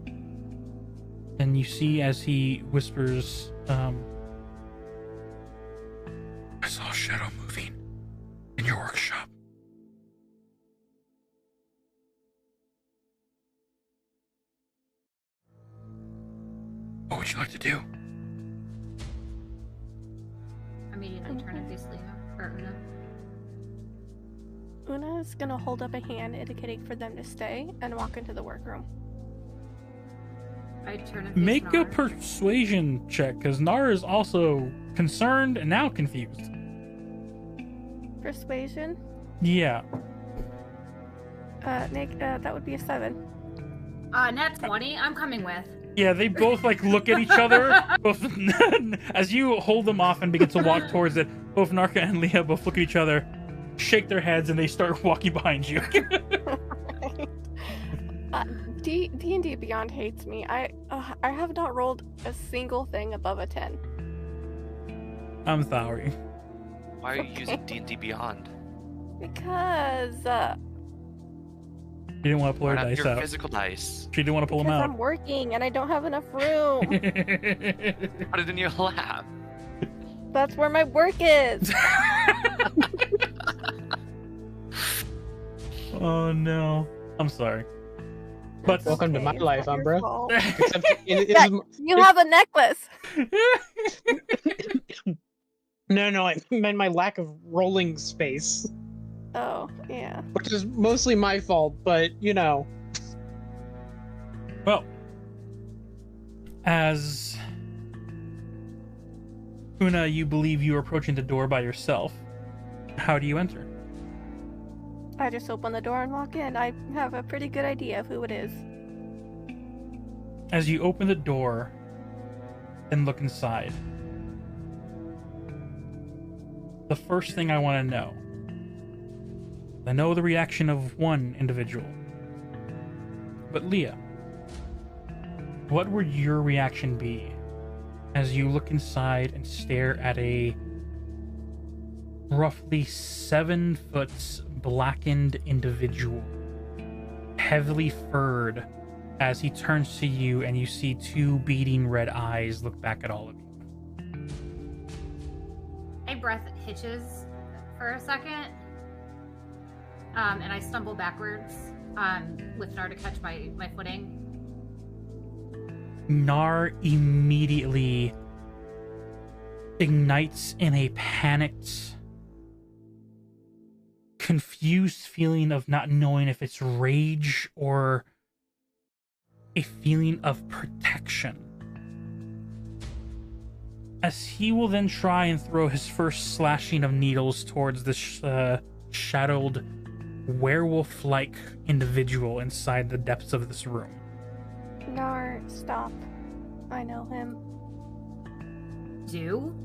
and you see as he whispers, I saw a shadow moving in your workshop. What would you like to do? Immediately turn and face Leah or Una. Una is gonna hold up a hand indicating for them to stay and walk into the workroom. I turn and face Make a Nar. persuasion check, because Nar is also concerned and now confused. Persuasion? Yeah. Nick, that would be a 7. Nat 20, I'm coming with. Yeah, they both look at each other. Both as you hold them off and begin to walk towards it. Both Narka and Leah both look at each other, shake their heads, and they start walking behind you. D&D Beyond hates me. I have not rolled a single thing above a 10. I'm sorry. Why are you using D&D Beyond? Because She didn't want to pull Why her not dice your out. physical dice? She didn't want to pull them because out. I'm working and I don't have enough room. Put it in your lab. That's where my work is. Oh no. I'm sorry. But Welcome to my Okay, it's life, not your Umbra. fault. Except it Yeah, is, you have a necklace. no, I meant my lack of rolling space, Oh, yeah. which is mostly my fault, but you know. well, as Una, you believe you are approaching the door by yourself. How do you enter? I just open the door and walk in. I have a pretty good idea of who it is. As you open the door and look inside, the first thing I want to know, I know the reaction of one individual, but Leah, what would your reaction be as you look inside and stare at a roughly 7 foot blackened individual, heavily furred, as he turns to you and you see 2 beating red eyes look back at all of you? My breath hitches for a second, and I stumble backwards with Nar to catch my footing. Nar immediately ignites in a panicked, confused feeling of not knowing if it's rage or a feeling of protection. As he will then try and throw his first slashing of needles towards this shadowed, werewolf-like individual inside the depths of this room. Nar, stop. I know him. Do?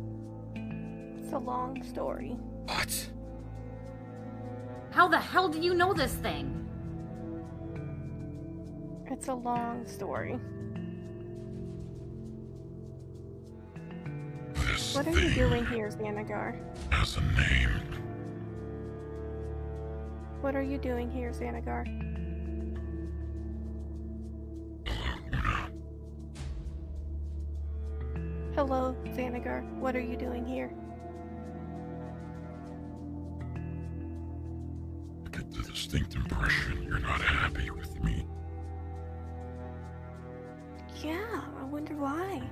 It's a long story. What? How the hell do you know this thing? It's a long story. This What are thing you doing here, Xanagar? has a name. What are you doing here, Xanagar? Hello, Xanagar. What are you doing here? I get the distinct impression you're not happy with me. Yeah, I wonder why.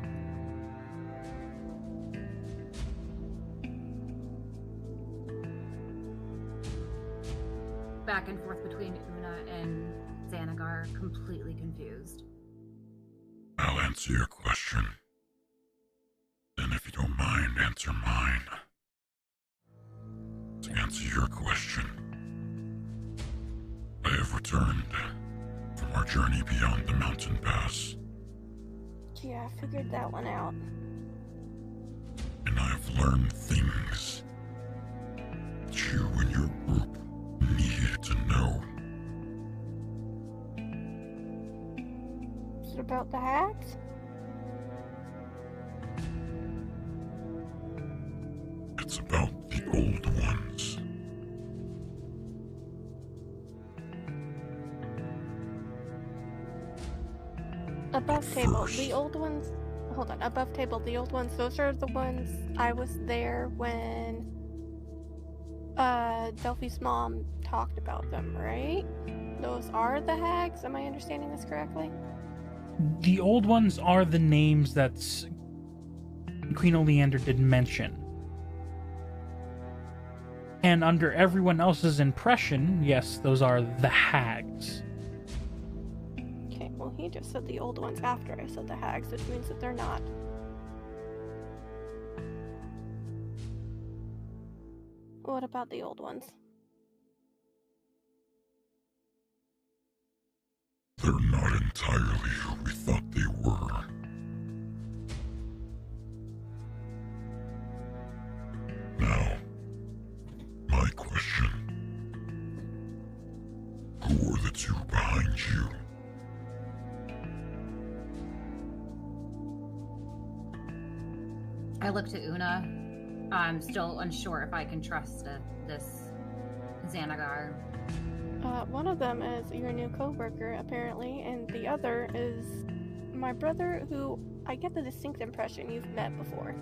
Back and forth between Una and Xanagar, completely confused. I'll answer your question. And if you don't mind, answer mine. To answer your question, I have returned from our journey beyond the mountain pass, Yeah, I figured that one out. and I have learned things that you and your group needed to know. Is it about the hacks? It's about the old ones. Above table, First. the old ones. Hold on, above table, the old ones. Those are the ones I was there when Delphi's mom talked about them, right? Those are the hags. Am I understanding this correctly? The old ones are the names that Queen Oleander did mention. And under everyone else's impression, yes, those are the hags. Okay, well, he just said the old ones after I said the hags, which means that they're not. What about the old ones? They're not entirely who we thought they were. Now, my question. Who are the two behind you? I look to Una. I'm still unsure if I can trust this Xanagar. One of them is your new co-worker, apparently, and the other is my brother, who I get the distinct impression you've met before.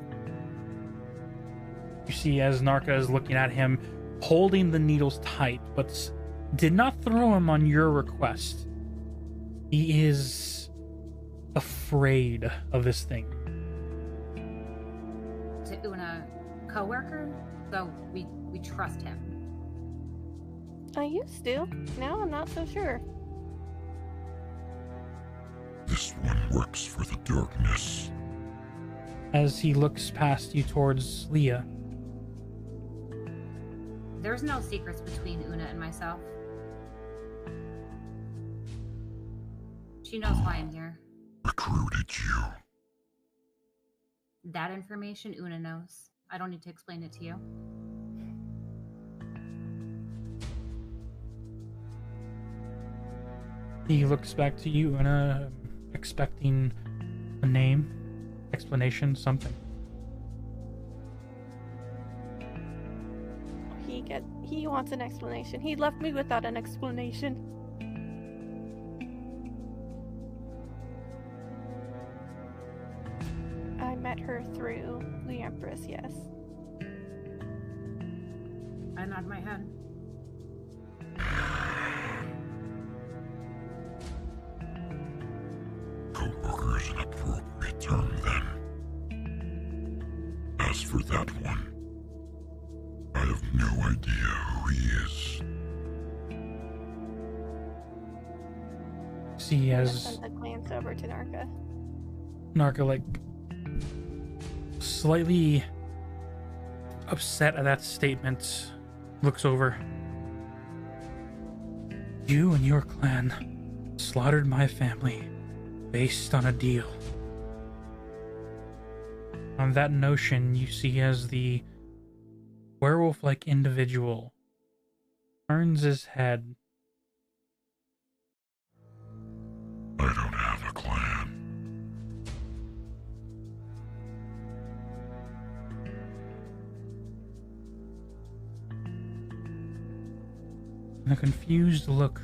You see, as Narka is looking at him, holding the needles tight, but did not throw him on your request. He is afraid of this thing. To Una, co-worker, so we trust him. I used to. Now I'm not so sure. This one works for the darkness. As he looks past you towards Leah. There's no secrets between Una and myself. She knows why I'm here. Recruited you. That information Una knows. I don't need to explain it to you. He looks back to you, Una, expecting a name, explanation, something. He wants an explanation. He left me without an explanation. I met her through the Empress, yes. I nod my head. Co-worker is an appropriate term then. As for that one, I have no idea who he is. See, I as sent a glance over to Narka. Narka, like, slightly upset at that statement, looks over. You and your clan slaughtered my family based on a deal. On that notion, you see as the werewolf-like individual turns his head. I don't have a clan. And a confused look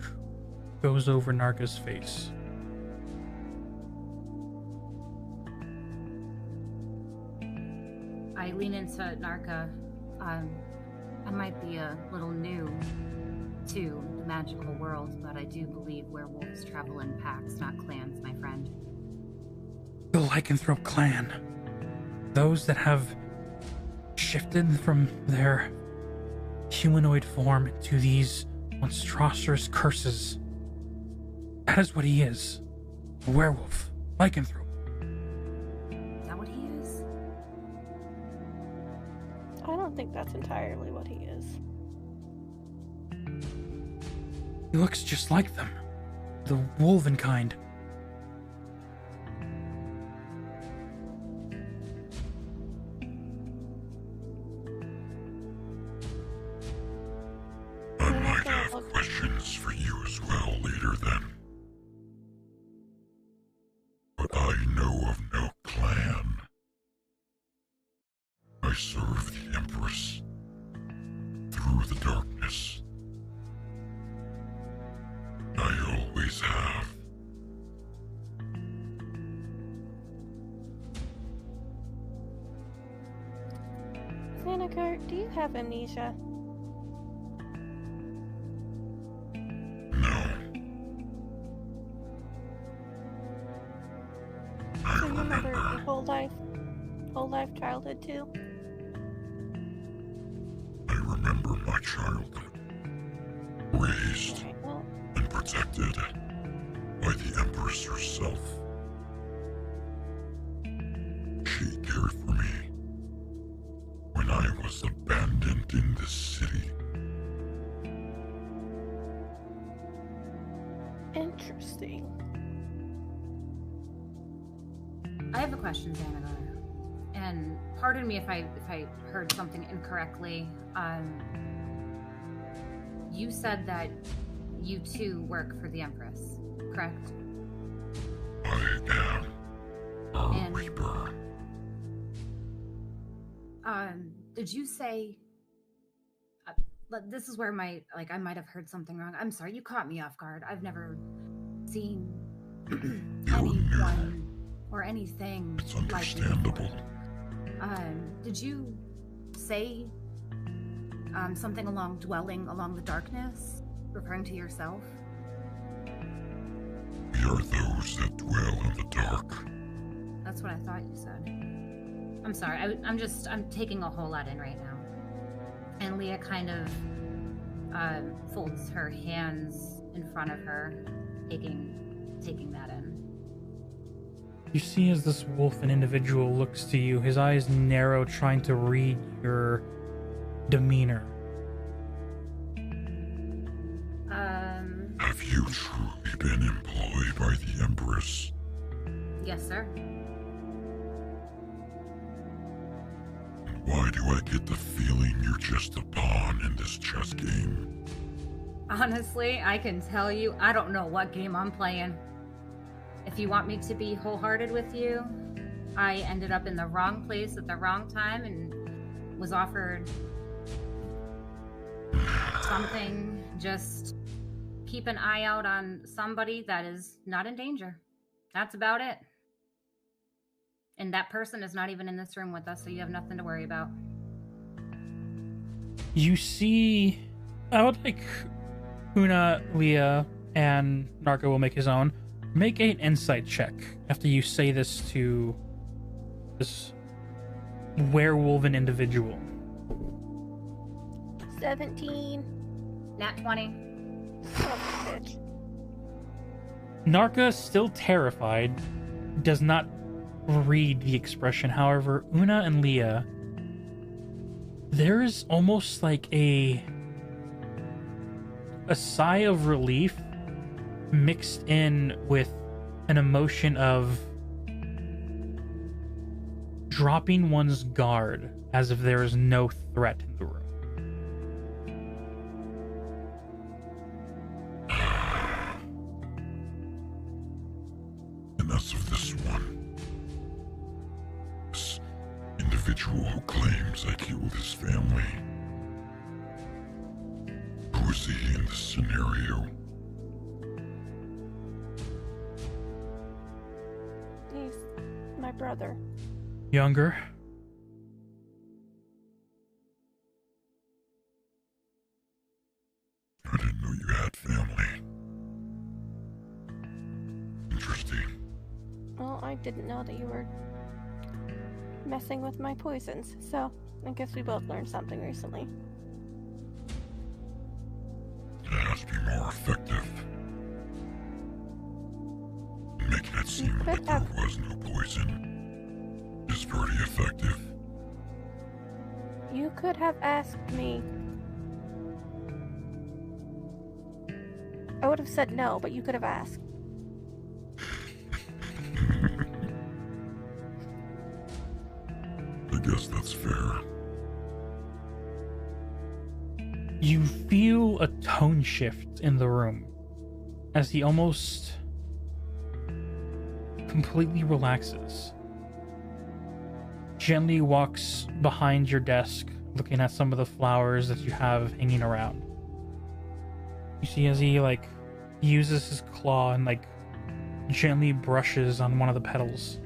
goes over Narka's face. I lean into Narka. I might be a little new to the magical world, but I do believe werewolves travel in packs, not clans, my friend. The Lycanthrope clan. Those that have shifted from their humanoid form into these monstrous curses. That is what he is. A werewolf. Lycanthrope. Is that what he is? I don't think that's entirely what he is. He looks just like them. The wolven kind. I might have questions for you as well later then. But I know of no clan. I serve the Empress through the darkness. I always have. Xanaker, do you have amnesia? No. I Do you remember your remember. whole life childhood too? I remember my childhood. Raised Alright, well, and protected by the Empress herself. She cared for me when I was abandoned in this city. interesting. I have a question, Xanagar. And pardon me if I heard something incorrectly. You said that you too work for the Empress, correct? I am a And- Reaper. Did you say? This is where I might have heard something wrong. I'm sorry, you caught me off guard. I've never seen anyone or anything It's like you understandable. before. Did you say something along dwelling along the darkness, referring to yourself? We are those that dwell in the dark. That's what I thought you said. I'm sorry. I'm taking a whole lot in right now. And Leah kind of folds her hands in front of her, taking that in. You see as this wolfen individual looks to you, his eyes narrow, trying to read your demeanor. Have you truly been employed by the Empress? Yes, sir. Why do I get the feeling you're just a pawn in this chess game? Honestly, I can tell you, I don't know what game I'm playing. If you want me to be wholehearted with you, I ended up in the wrong place at the wrong time and was offered something. Just keep an eye out on somebody that is not in danger. That's about it. And that person is not even in this room with us, so you have nothing to worry about. You see, I would like Una, Leah, and Narco will make his own. Make an insight check after you say this to this werewolven individual. 17. Nat 20. Son of a bitch. Narca, still terrified, does not read the expression. However, Una and Leah, there is almost like a sigh of relief mixed in with an emotion of dropping one's guard as if there is no threat in the room. individual who claims I killed his family. Who is he in this scenario? He's my brother. Younger? I didn't know you had family. Interesting. Well, I didn't know that you were messing with my poisons, so I guess we both learned something recently. It has to be more effective. Making it seem like there was no poison is pretty effective. You could have asked me. I would have said no, but you could have asked. I guess that's fair. You feel a tone shift in the room as he almost completely relaxes. Gently walks behind your desk, looking at some of the flowers that you have hanging around. You see as he uses his claw and gently brushes on one of the petals.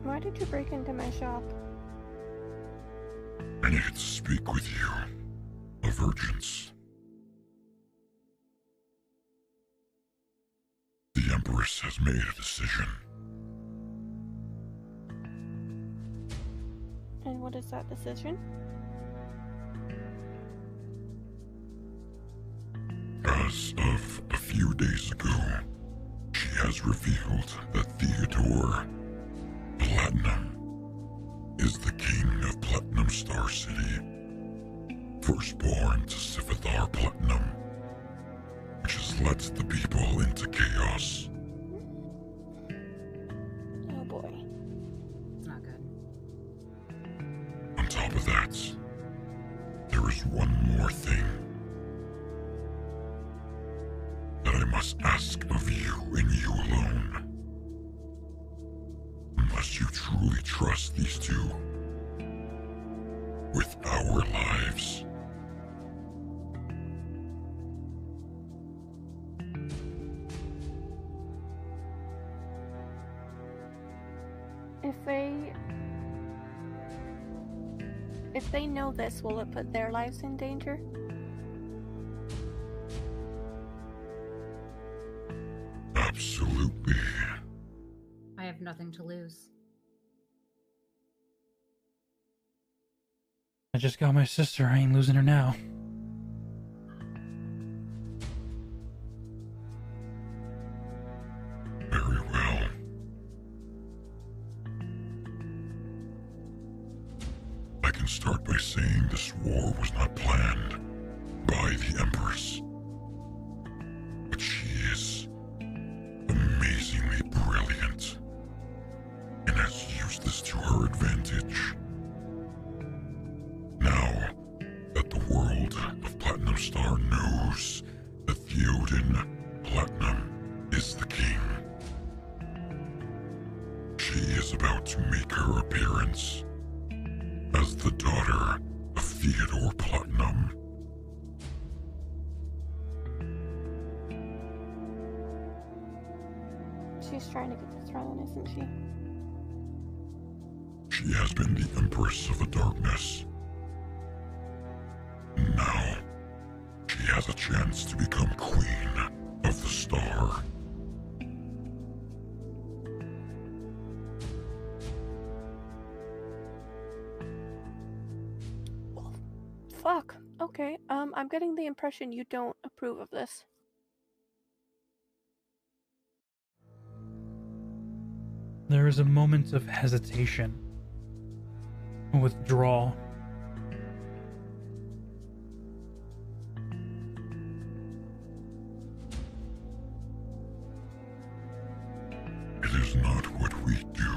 Why did you break into my shop? I needed to speak with you of urgence. The Empress has made a decision. And what is that decision? As of a few days ago, she has revealed that Theodore Platinum is the king of Platinum Star City, firstborn to Sivithar Platinum, which has led the people into chaos. Oh boy. It's not good. On top of that, there is one more thing that I must ask of you and you alone. Unless you truly trust these two with our lives. If they know this, will it put their lives in danger? Absolutely. I have nothing to lose. I just got my sister. I ain't losing her now. Very well. I can start by saying this war was not planned by the Empress. But she is amazingly brilliant and has used this to her advantage. Now that the world of Platinum Star knows that Theoden Platinum is the king, she is about to make her appearance as the daughter of Theodore Platinum. She's trying to get the throne, isn't she? She has been the Empress of the Darkness. Now, she has a chance to become Queen of the Star. Fuck. Okay, I'm getting the impression you don't approve of this. There is a moment of hesitation, withdrawal. It is not what we do.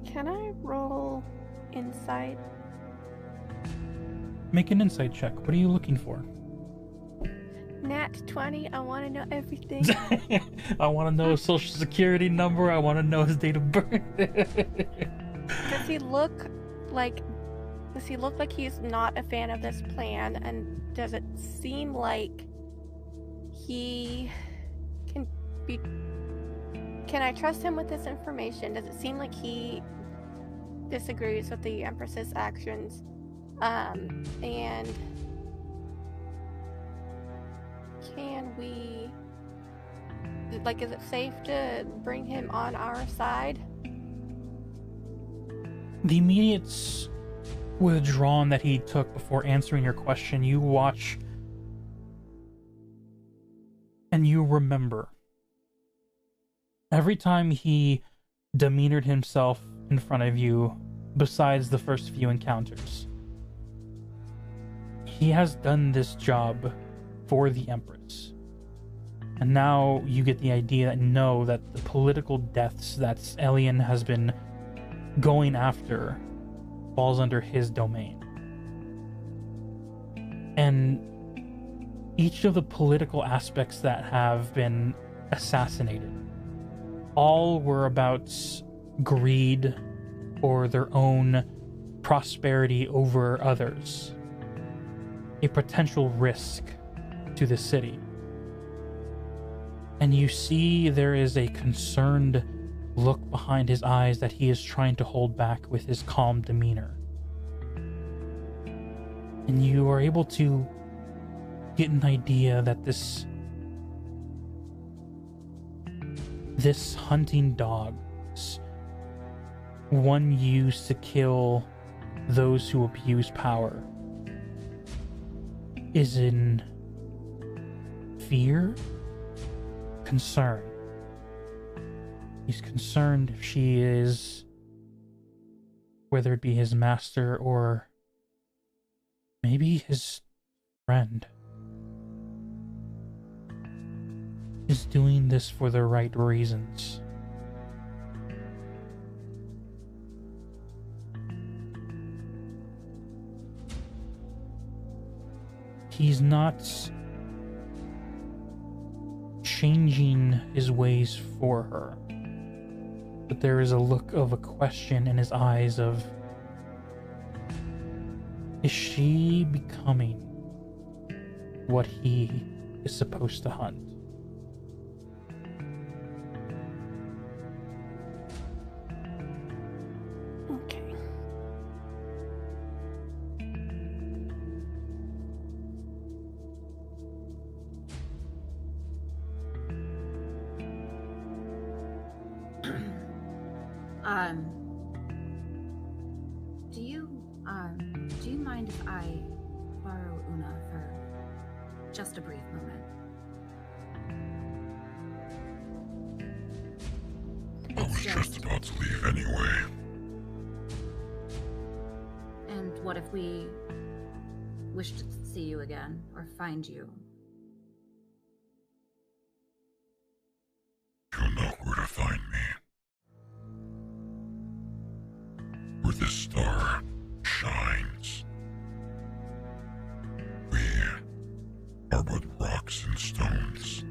Can I roll insight? Make an insight check. What are you looking for? Nat Nat 20. I want to know everything. I want to know his social security number. I want to know his date of birth. Does he look like he's not a fan of this plan? And does it seem like he can be... Can I trust him with this information? Does it seem like he disagrees with the Empress's actions? And can we... Like, is it safe to bring him on our side? The immediate withdrawal that he took before answering your question, you watch and you remember. Every time he demeanored himself in front of you, besides the first few encounters, he has done this job for the Empress. And now you get the idea and know that the political deaths that Elian has been going after falls under his domain. And each of the political aspects that have been assassinated, all were about greed or their own prosperity over others, a potential risk to the city. And you see there is a concerned look behind his eyes that he is trying to hold back with his calm demeanor. And you are able to get an idea that this hunting dog, one used to kill those who abuse power, is in fear, concern. He's concerned if she is, whether it be his master or maybe his friend, is doing this for the right reasons. He's not changing his ways for her, but there is a look of a question in his eyes of, is she becoming what he is supposed to hunt? Okay. Do you mind if I borrow Una for just a brief moment? I was just about to leave anyway. And what if we wish to see you again or find you? You'll know where to find me. Where this star shines. We are but rocks and stones,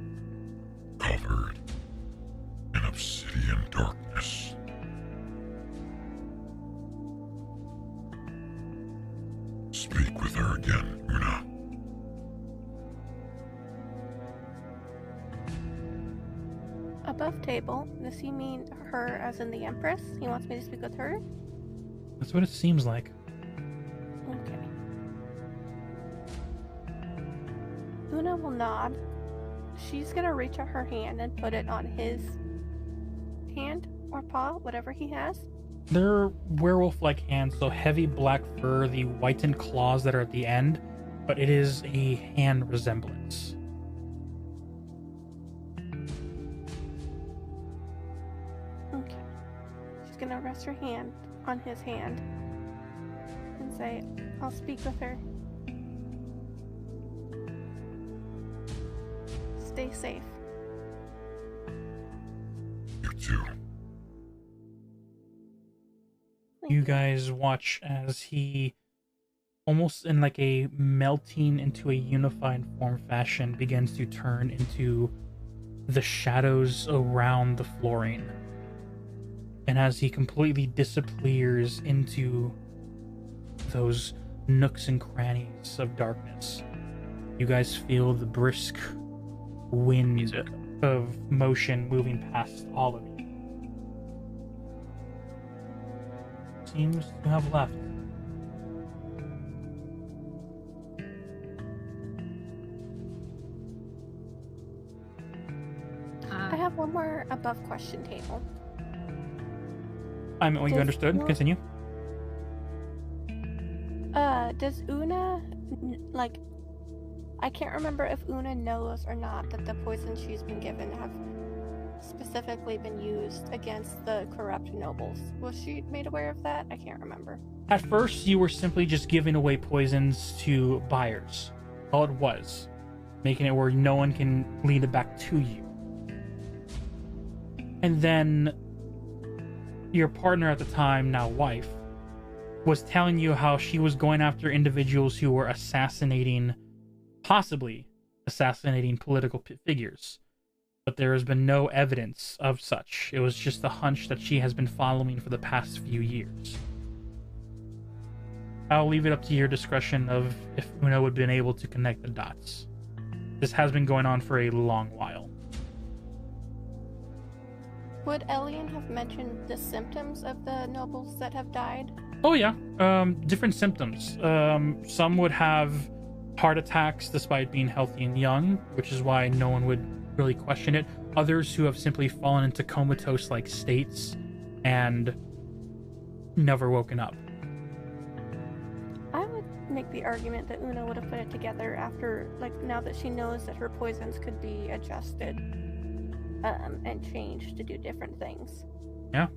covered in obsidian darkness. Speak with her again, Una. Above table, does he mean her as in the Empress? He wants me to speak with her? That's what it seems like. Okay. Una will nod. She's gonna reach out her hand and put it on his hand or paw, whatever he has. They're werewolf-like hands, so heavy black fur, the whitened claws that are at the end, but it is a hand resemblance. Okay. She's gonna rest her hand on his hand and say, I'll speak with her. Stay safe. You too. You guys watch as he almost in like a melting into a unified form fashion, begins to turn into the shadows around the flooring. And as he completely disappears into those nooks and crannies of darkness, you guys feel the brisk wind of motion moving past all of you. Seems to have left. I have one more above question table. I mean, you understood. Continue. Does Una, like, I can't remember if Una knows or not that the poison she's been given have specifically been used against the corrupt nobles. Was she made aware of that? I can't remember. At first, you were simply just giving away poisons to buyers. All it was, making it where no one can lead it back to you. And then your partner at the time, now wife, was telling you how she was going after individuals who were possibly assassinating political figures. But there has been no evidence of such. It was just a hunch that she has been following for the past few years. I'll leave it up to your discretion of if Una would have been able to connect the dots. This has been going on for a long while. Would Elian have mentioned the symptoms of the nobles that have died? Oh yeah, different symptoms. Some would have heart attacks despite being healthy and young, which is why no one would really question it. Others who have simply fallen into comatose-like states and never woken up. I would make the argument that Una would have put it together after, like, now that she knows that her poisons could be adjusted and changed to do different things. Yeah.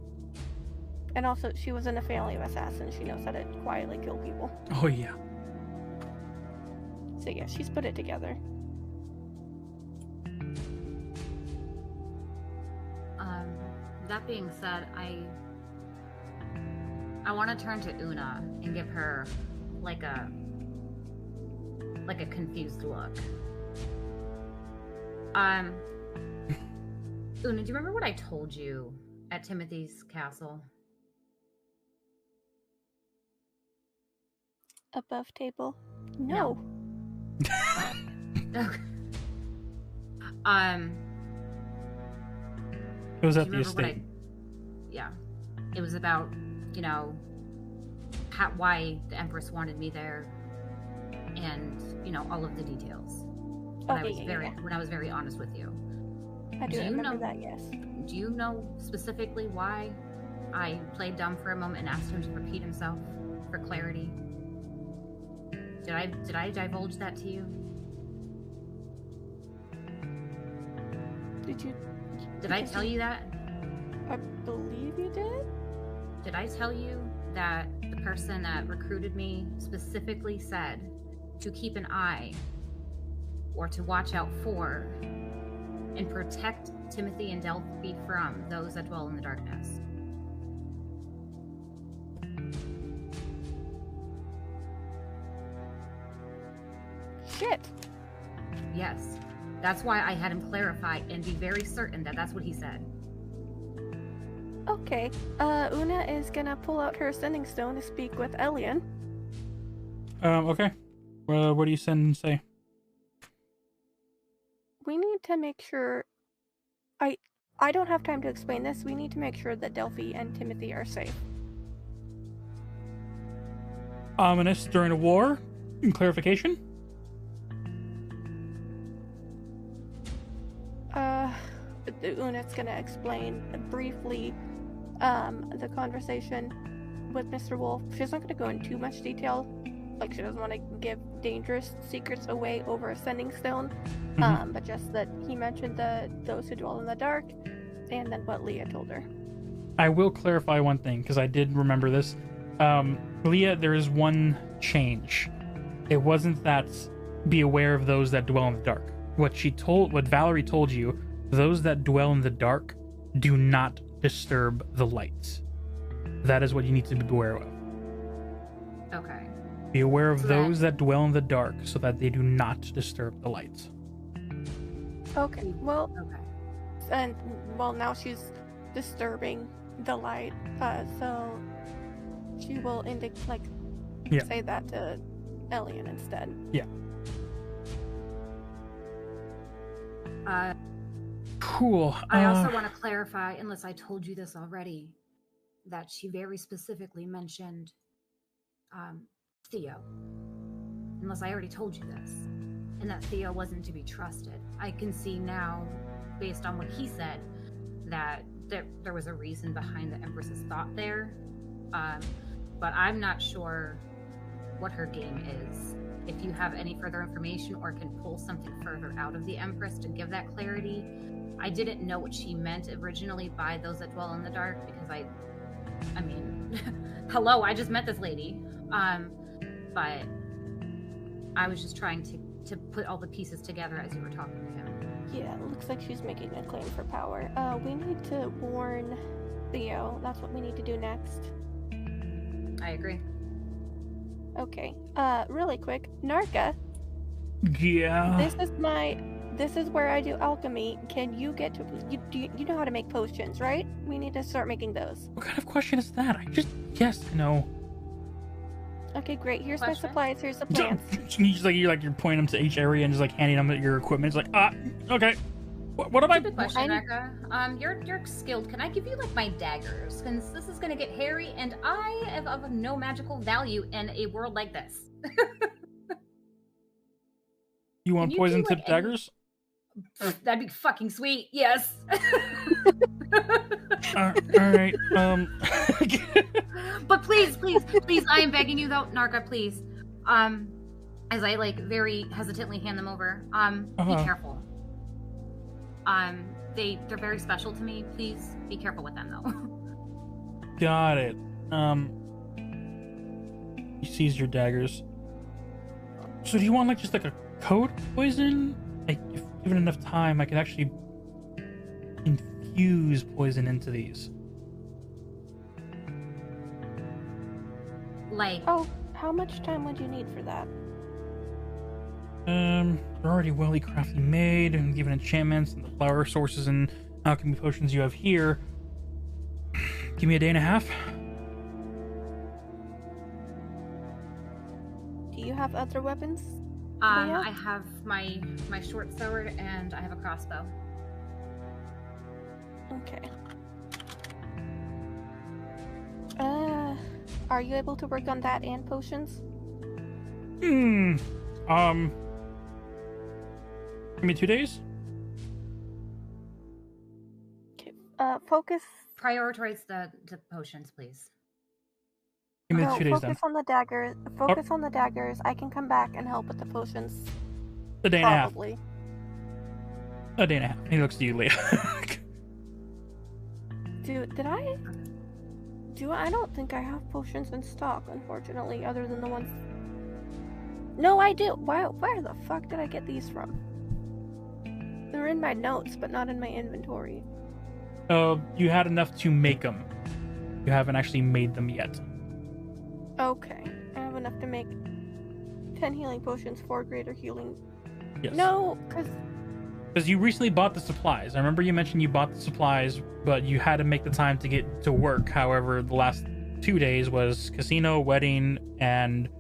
And also, she was in a family of assassins. She knows how to quietly kill people. Oh yeah. So yeah, she's put it together. That being said, I want to turn to Una and give her like a confused look. Una, do you remember what I told you at Timothy's castle? Above table? No. Okay. It was at do the you remember estate. Yeah. It was about, why the Empress wanted me there, and all of the details. When I was very honest with you. I do remember that, yes. Do you know specifically why I played dumb for a moment and asked him to repeat himself for clarity? Did I divulge that to you? Did I tell you that? I believe you did. Did I tell you that the person that recruited me specifically said to keep an eye or to watch out for and protect Timothy and Delphi from those that dwell in the darkness? Shit. Yes. That's why I had him clarify and be very certain that that's what he said. Okay. Una is gonna pull out her sending stone to speak with Elian. Okay. What do you send and say? We need to make sure... I don't have time to explain this. We need to make sure that Delphi and Timothy are safe. Ominous during a war? In clarification? Una's gonna explain briefly the conversation with Mr. Wolf. She's not gonna go in too much detail. Like, she doesn't want to give dangerous secrets away over a sending stone. But just that he mentioned those who dwell in the dark, and then what Leah told her. I will clarify one thing, because I did remember this. Leah, there is one change. It wasn't that be aware of those that dwell in the dark. What Valerie told you, those that dwell in the dark do not disturb the light. That is what you need to be aware of. Okay. Be aware of So those that dwell in the dark, so that they do not disturb the light. Okay. Well, Okay. and well, now she's disturbing the light. So she will Yeah. say that to Elian instead. Cool. I also want to clarify, unless I told you this already, that she very specifically mentioned Theo. Unless I already told you this. And that Theo wasn't to be trusted. I can see now, based on what he said, that there was a reason behind the Empress's thought there. But I'm not sure what her game is. If you have any further information or can pull something further out of the Empress to give that clarity. I didn't know what she meant originally by those that dwell in the dark, because I mean, hello, I just met this lady. But I was just trying to put all the pieces together as you were talking to him. Yeah, it looks like she's making a claim for power. We need to warn Theo. That's what we need to do next. I agree. Okay. Really quick, Narka. Yeah. This is where I do alchemy. Can you get to you know how to make potions, right? We need to start making those. What kind of question is that? Yes, no. Okay, great. Here's my Question? supplies. Here's the plants. You're pointing them to each area and just like handing them your equipment. It's like, okay. What am I? Good question, Becca. You're skilled. Can I give you like my daggers? Because this is gonna get hairy, and I am of no magical value in a world like this. You want Can you poison do, like, tip daggers? That'd be fucking sweet. Yes. All right. But please, I am begging you though, Narka, please. As I like very hesitantly hand them over. Be careful. They're very special to me. Please be careful with them though. Got it. You seized your daggers. So do you want just like a code poison? Like, if given enough time, I could actually infuse poison into these. Like, Oh, how much time would you need for that? They're already well crafty made and given enchantments and the flower sources and alchemy potions you have here. Give me a day and a half. Do you have other weapons? Leah? I have my short sword and I have a crossbow. Okay. Are you able to work on that and potions? Give me 2 days. Okay. Focus. Prioritize the potions, please. Give me No, 2 days then. focus on the daggers. Focus on the daggers. I can come back and help with the potions. A day and a half. Probably. A day and a half. He looks to you, Leah. Did I? I don't think I have potions in stock, unfortunately, other than the ones. No, I do. Where the fuck did I get these from? They're in my notes, but not in my inventory. You had enough to make them. You haven't actually made them yet. Okay. I have enough to make 10 healing potions, 4 greater healing. Yes. No, because you recently bought the supplies. I remember you mentioned you bought the supplies, but you had to make the time to get to work. However, the last 2 days was casino, wedding, and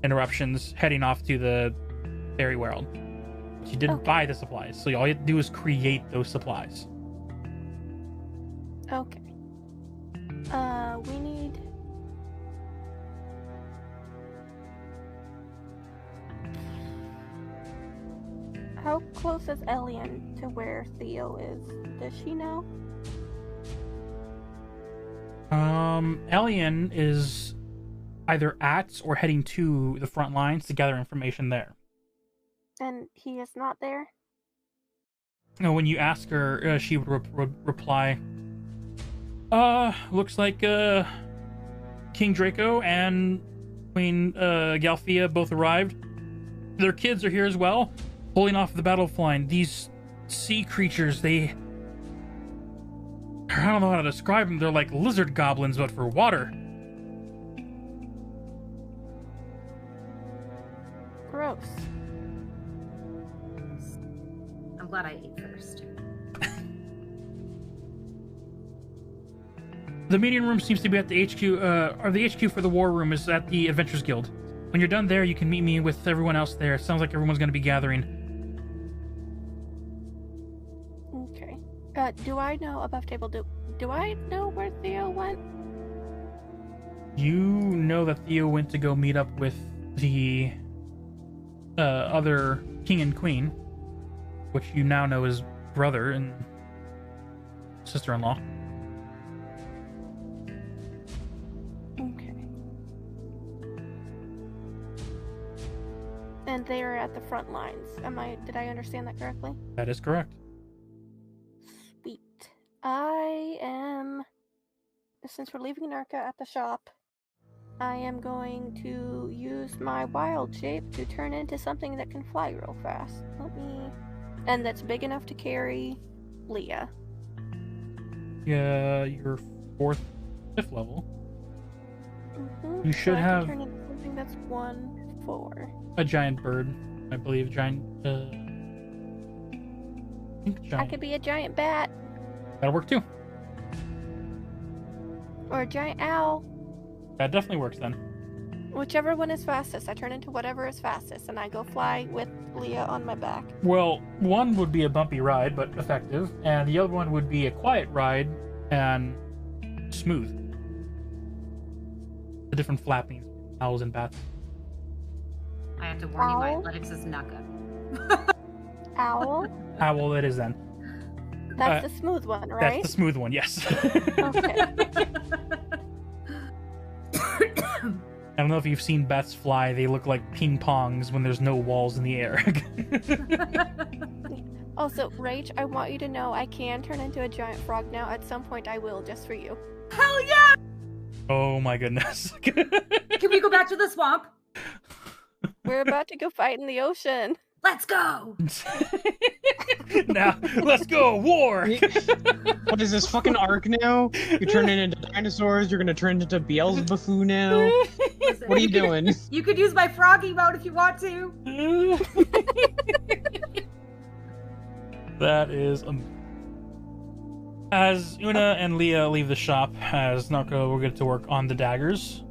interruptions heading off to the fairy world. But you didn't buy the supplies, so all you have to do is create those supplies. Okay. We need. How close is Elian to where Theo is? Does she know? Elian is either at or heading to the front lines to gather information there. And he is not there? When you ask her, she would reply, looks like King Draco and Queen Galfia both arrived. Their kids are here as well, pulling off the battle line. These sea creatures, I don't know how to describe them. They're like lizard goblins, but for water. I'm glad I ate first. The meeting room seems to be at the HQ, or the HQ for the war room is at the Adventurers Guild. When you're done there, you can meet me with everyone else there. It sounds like everyone's going to be gathering. Okay. Do I know above table? Do I know where Theo went? You know that Theo went to go meet up with the other king and queen, which you now know is brother and sister-in-law. Okay. And they are at the front lines. Did I understand that correctly? That is correct. Sweet. Since we're leaving Narca at the shop, I am going to use my wild shape to turn into something that can fly real fast. And that's big enough to carry Leah. Yeah, you're 5th level. Mm-hmm. You should I have can turn into something that's 1/4. a giant bird, I believe. I think giant. I could be a giant bat That'll work too. or a giant owl. That definitely works then. Whichever one is fastest. I turn into whatever is fastest, and I go fly with Leah on my back. Well, one would be a bumpy ride, but effective, and the other one would be a quiet ride and smooth. The different flappings, owls and bats. I have to warn you, my Owl? athletics is not good. Owl? Well, that is then. That's the smooth one, right? That's the smooth one, yes. Okay. I don't know if you've seen bats fly. They look like ping pongs when there's no walls in the air. Also, Rach, I want you to know I can turn into a giant frog now. At some point, I will, just for you. Hell yeah! Oh my goodness. Can we go back to the swamp? We're about to go fight in the ocean. Let's go! Now, let's go, war! What is this fucking arc now? You're turning into dinosaurs, you're gonna turn into Beelzebufoo now? Listen, What are you doing? You could use my froggy mode if you want to. That is as Una and Leah leave the shop, as Narco will get to work on the daggers,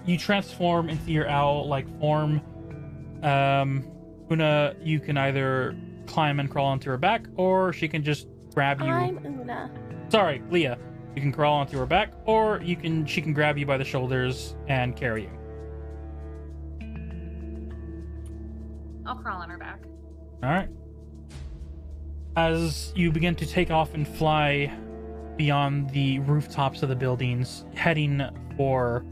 you transform into your owl-like form. Una, you can either climb and crawl onto her back, or she can just grab you. I'm Una. Sorry, Leah. You can crawl onto her back, or she can grab you by the shoulders and carry you. I'll crawl on her back. All right. As you begin to take off and fly beyond the rooftops of the buildings, heading for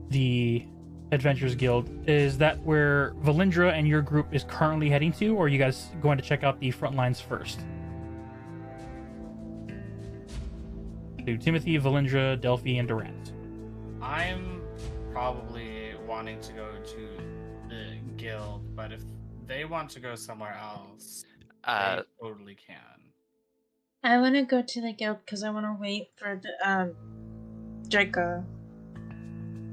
the Adventurers Guild, is that where Valindra and your group is currently heading to, or are you guys going to check out the front lines first? So Timothy, Valindra, Delphi, and Durant. I'm probably wanting to go to the guild, but if they want to go somewhere else, they totally can. I want to go to the guild because I want to wait for the Draco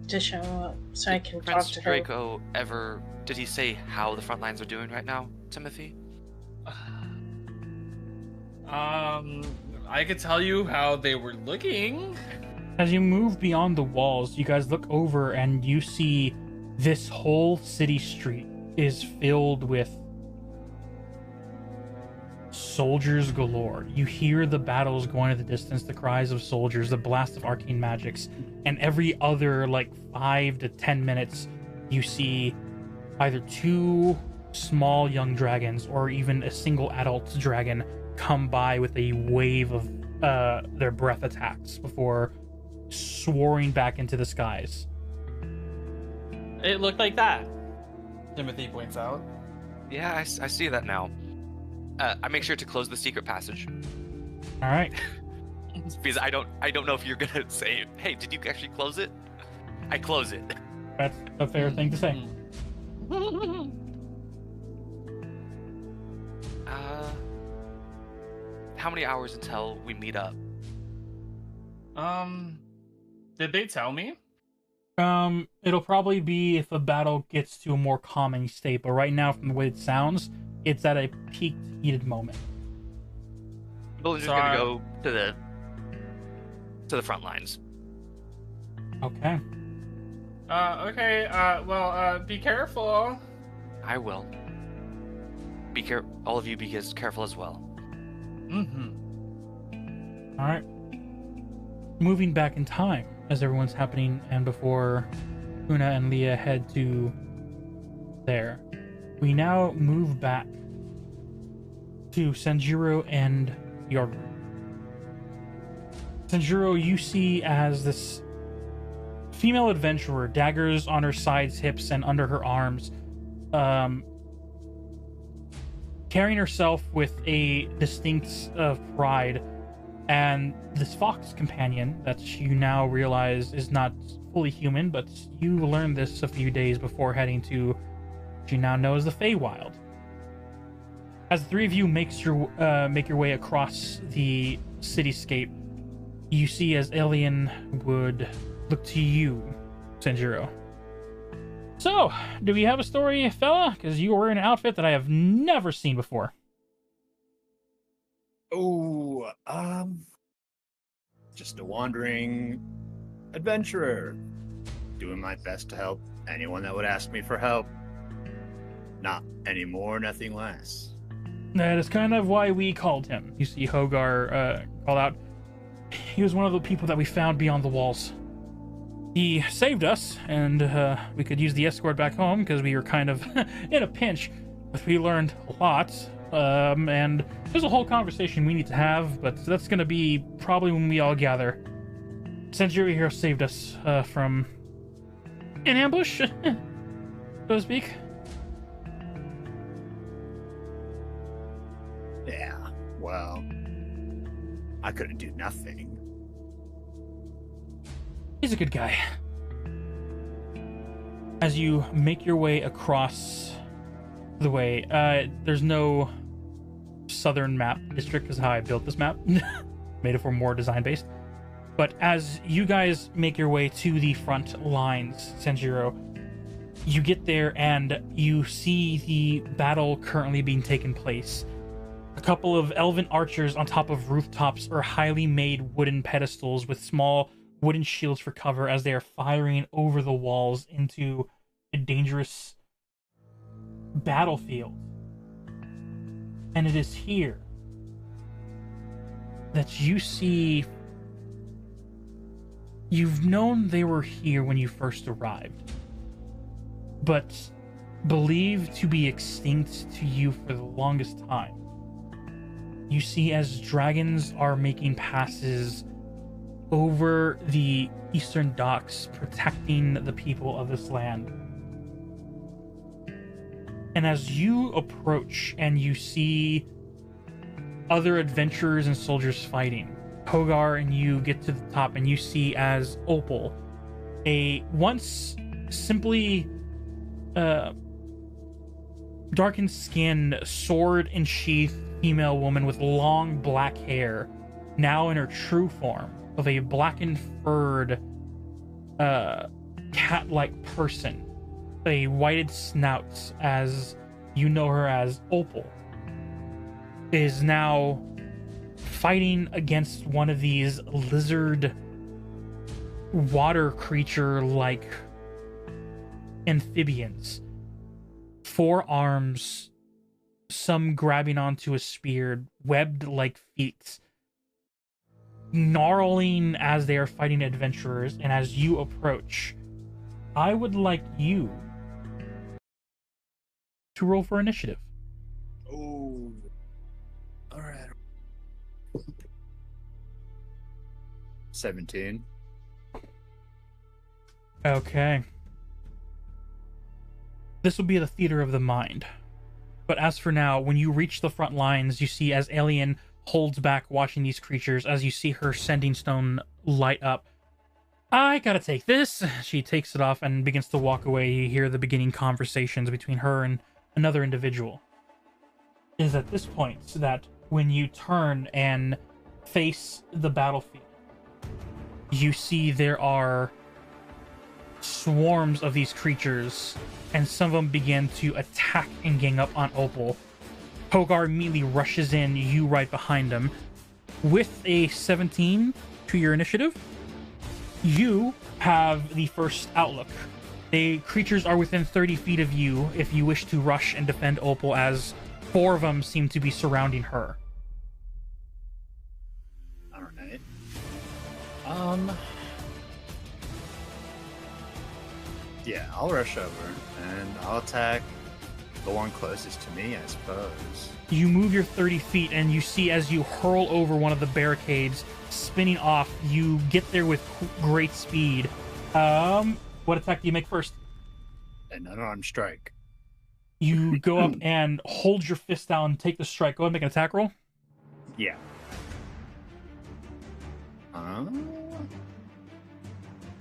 to show up so I can Prince talk to Draco did he say how the front lines are doing right now, Timothy? I could tell you how they were looking. As you move beyond the walls, you guys look over and you see this whole city street is filled with soldiers galore. You hear the battles going in the distance, the cries of soldiers, the blast of arcane magics, and every other 5 to 10 minutes you see either 2 small young dragons or even a single adult dragon come by with a wave of their breath attacks before soaring back into the skies. It looked like that, Timothy points out. Yeah, I see that now. I make sure to close the secret passage. All right. Because I don't know if you're gonna say, hey, did you actually close it? I close it. That's a fair thing to say. How many hours until we meet up? Did they tell me? It'll probably be if a battle gets to a more calming state, but right now, from the way it sounds, it's at a peaked, heated moment. Bully's just gonna go to the front lines. Okay. Okay, well, be careful. I will. All of you be careful as well. Mm-hmm. Alright. Moving back in time, as everyone's happening, and before Una and Leah head to there, we now move back to Sanjiro and your group. Sanjiro, you see as this female adventurer, daggers on her sides, hips, and under her arms, carrying herself with a distinct pride, and this fox companion that you now realize is not fully human, but you learned this a few days before heading to what you now know as the Feywild. As the three of you make your way across the cityscape, you see as Alien would look to you, Sanjiro. So, do we have a story, fella? Because you are wearing an outfit that I have never seen before. Oh, just a wandering adventurer, doing my best to help anyone that would ask me for help. Not any more, nothing less. That is kind of why we called him. You see Hogar call out. He was one of the people that we found beyond the walls. He saved us, and we could use the escort back home because we were kind of in a pinch. But we learned a lot, and there's a whole conversation we need to have, but that's going to be probably when we all gather. Sanjiro here saved us from an ambush, so to speak. Yeah, well, I couldn't do nothing. He's a good guy. As you make your way across the way, there's no southern map district, is how I built this map. Made it for more design-based. But as you guys make your way to the front lines, Sanjiro, you get there and you see the battle currently being taken place. A couple of elven archers on top of rooftops or highly made wooden pedestals with small wooden shields for cover as they are firing over the walls into a dangerous battlefield. And it is here that you see... You've known they were here when you first arrived, but believed to be extinct to you for the longest time. You see as dragons are making passes over the eastern docks, protecting the people of this land. And as you approach and you see other adventurers and soldiers fighting, Hogar and you get to the top and you see as Opal, a once simply darkened skin, sword and sheath female woman with long black hair, now in her true form of a blackened furred cat-like person, a whited snout, as you know her as Opal, is now fighting against one of these lizard water creature like amphibians. 4 arms, some grabbing onto a spear, webbed like feet, gnarling as they are fighting adventurers. And as you approach, I would like you to roll for initiative. Oh, all right. 17. Okay. This will be the theater of the mind. But as for now, when you reach the front lines, you see as Alien holds back watching these creatures, as you see her sending stone light up. I gotta take this. She takes it off and begins to walk away. You hear the beginning conversations between her and another individual. It is at this point that when you turn and face the battlefield, you see there are swarms of these creatures, and some of them begin to attack and gang up on Opal. Hogar immediately rushes in, you right behind him. With a 17 to your initiative, you have the first outlook. The creatures are within 30 feet of you if you wish to rush and defend Opal, as 4 of them seem to be surrounding her. Alright. Yeah, I'll rush over and I'll attack the one closest to me, I suppose. You move your 30 feet and you see as you hurl over one of the barricades, spinning off, you get there with great speed. What attack do you make first? An unarmed strike. You go up and hold your fist down, take the strike. Go ahead and make an attack roll. Yeah.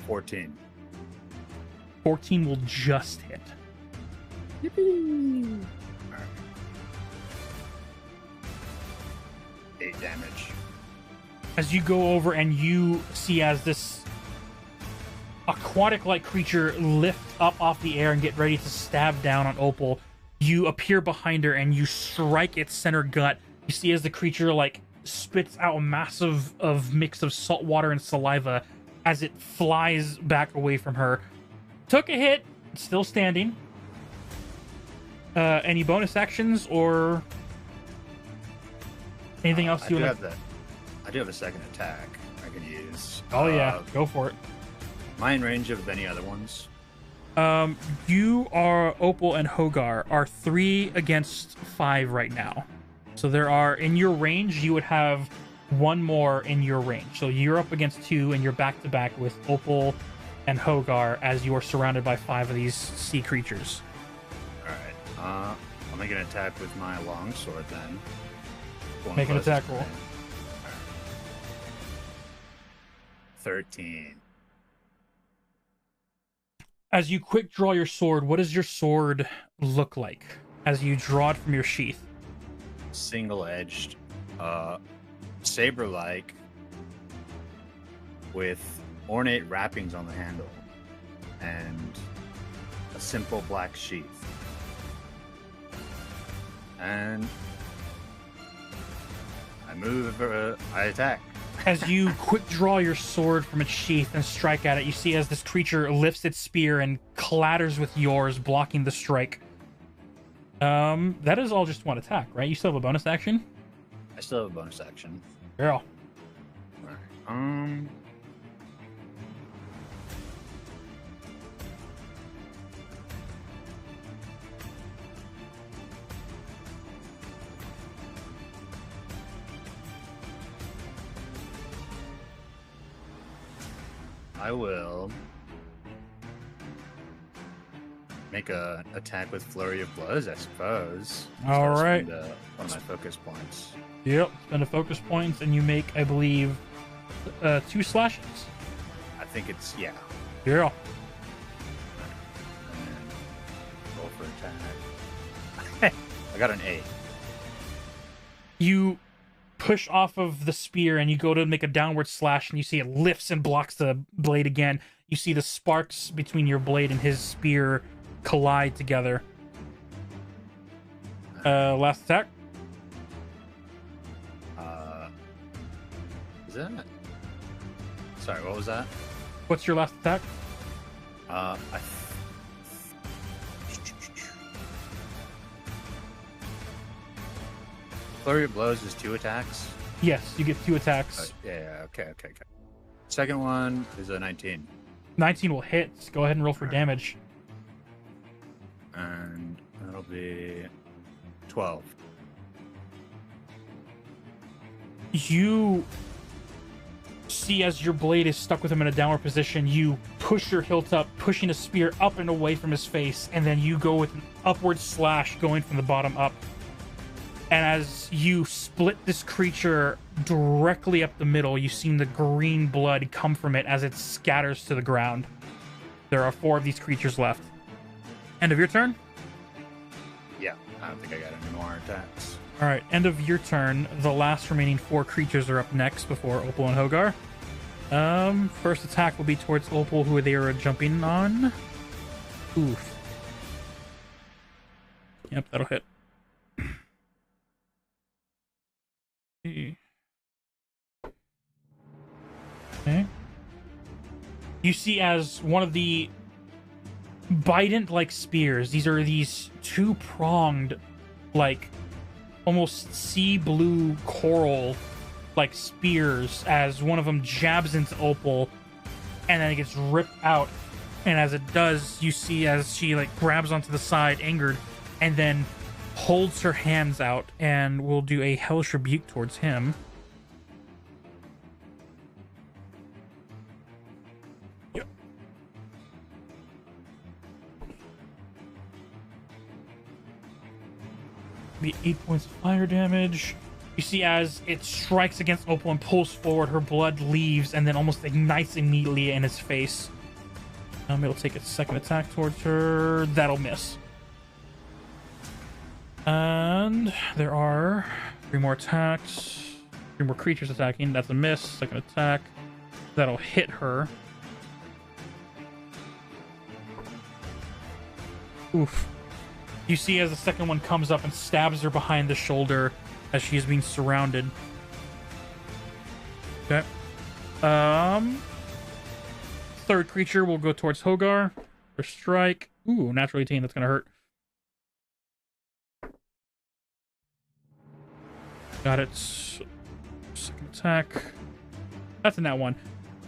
14. 14 will just hit. Yippee! 8 damage. As you go over and you see as this aquatic-like creature lift up off the air and get ready to stab down on Opal, you appear behind her and you strike its center gut. You see as the creature like spits out a massive mix of salt water and saliva as it flies back away from her. Took a hit, still standing. Any bonus actions or anything else you would like? I do have a second attack I can use. Oh yeah, go for it. Am I in range of any other ones? You are Opal and Hogar are 3 against 5 right now. So there are in your range. You would have 1 more in your range. So you're up against 2, and you're back to back with Opal and Hogar as you are surrounded by 5 of these sea creatures. All right. I'll make an attack with my longsword then. Make an attack roll. 13. As you quick draw your sword, what does your sword look like as you draw it from your sheath? Single-edged, saber-like, with ornate wrappings on the handle, and a simple black sheath. And I move, I attack. As you quick draw your sword from its sheath and strike at it, you see as this creature lifts its spear and clatters with yours, blocking the strike. That is all just 1 attack, right? You still have a bonus action? I still have a bonus action. Girl. Alright. I will make a attack with Flurry of Blows, I suppose. All right. One of my focus points. Yep. Spend a focus points, and you make, I believe, 2 slashes. I think it's, yeah. Yeah. And roll for attack. I got an 8. You push off of the spear and you go to make a downward slash, and you see it lifts and blocks the blade again. You see the sparks between your blade and his spear collide together. Last attack. Is that it? Sorry, what was that? What's your last attack? Flurry of Blows is 2 attacks? Yes, you get 2 attacks. Yeah, okay. Second one is a 19. 19 will hit. Go ahead and roll for damage. And that'll be 12. You see as your blade is stuck with him in a downward position, you push your hilt up, pushing a spear up and away from his face, and then you go with an upward slash going from the bottom up. And as you split this creature directly up the middle, you see the green blood come from it as it scatters to the ground. There are 4 of these creatures left. End of your turn? Yeah, I don't think I got any more attacks. Alright, end of your turn. The last remaining 4 creatures are up next before Opal and Hogar. First attack will be towards Opal, who they are jumping on. Oof. Yep, that'll hit. Okay. You see as one of the bident-like spears, these are these two-pronged, like, almost sea blue coral like spears, as one of them jabs into Opal and then it gets ripped out, and as it does, you see as she like grabs onto the side angered and then holds her hands out and will do a hellish rebuke towards him. Yep. Be 8 points of fire damage. You see as it strikes against Opal and pulls forward, her blood leaves and then almost ignites immediately in his face. It'll take its second attack towards her. That'll miss. And there are 3 more attacks. 3 more creatures attacking. That's a miss. Second attack. That'll hit her. Oof. You see as the second one comes up and stabs her behind the shoulder as she is being surrounded. Okay. Third creature will go towards Hogar for strike. Ooh, natural 18. That's gonna hurt. Got it. Second attack. That's a nat 1.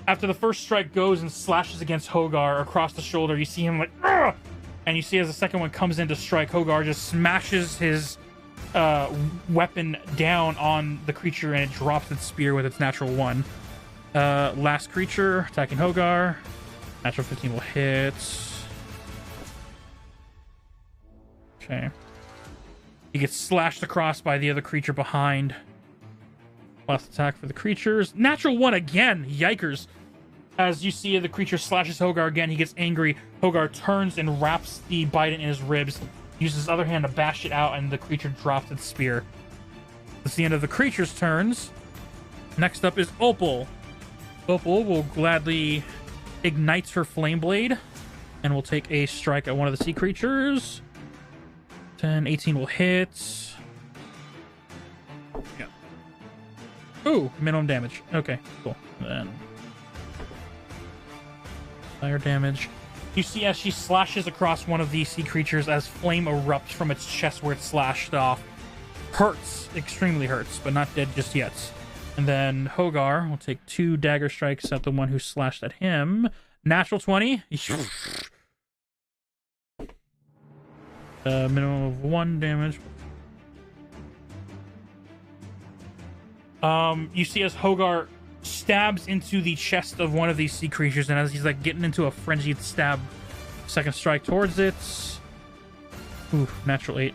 After the first strike goes and slashes against Hogar across the shoulder, you see him like, "Ugh!" And you see as the second one comes in to strike, Hogar just smashes his weapon down on the creature and it drops its spear with its natural 1. Last creature attacking Hogar. Natural 15 will hit. Okay. He gets slashed across by the other creature behind. Last attack for the creatures. Natural 1 again! Yikers. As you see the creature slashes Hogar again, he gets angry. Hogar turns and wraps the bite in his ribs, uses his other hand to bash it out, and the creature drops its spear. That's the end of the creature's turns. Next up is Opal. Opal will gladly ignite her flame blade and will take a strike at one of the sea creatures. 10, 18 will hit. Yeah. Ooh, minimum damage. Okay, cool. Then fire damage. You see as she slashes across one of these sea creatures as flame erupts from its chest where it's slashed off. Hurts. Extremely hurts, but not dead just yet. And then Hogar will take 2 dagger strikes at the one who slashed at him. Natural 20. Minimum of 1 damage. You see as Hogar stabs into the chest of one of these sea creatures, and as he's like getting into a frenzied stab, second strike towards it. Ooh, natural 8.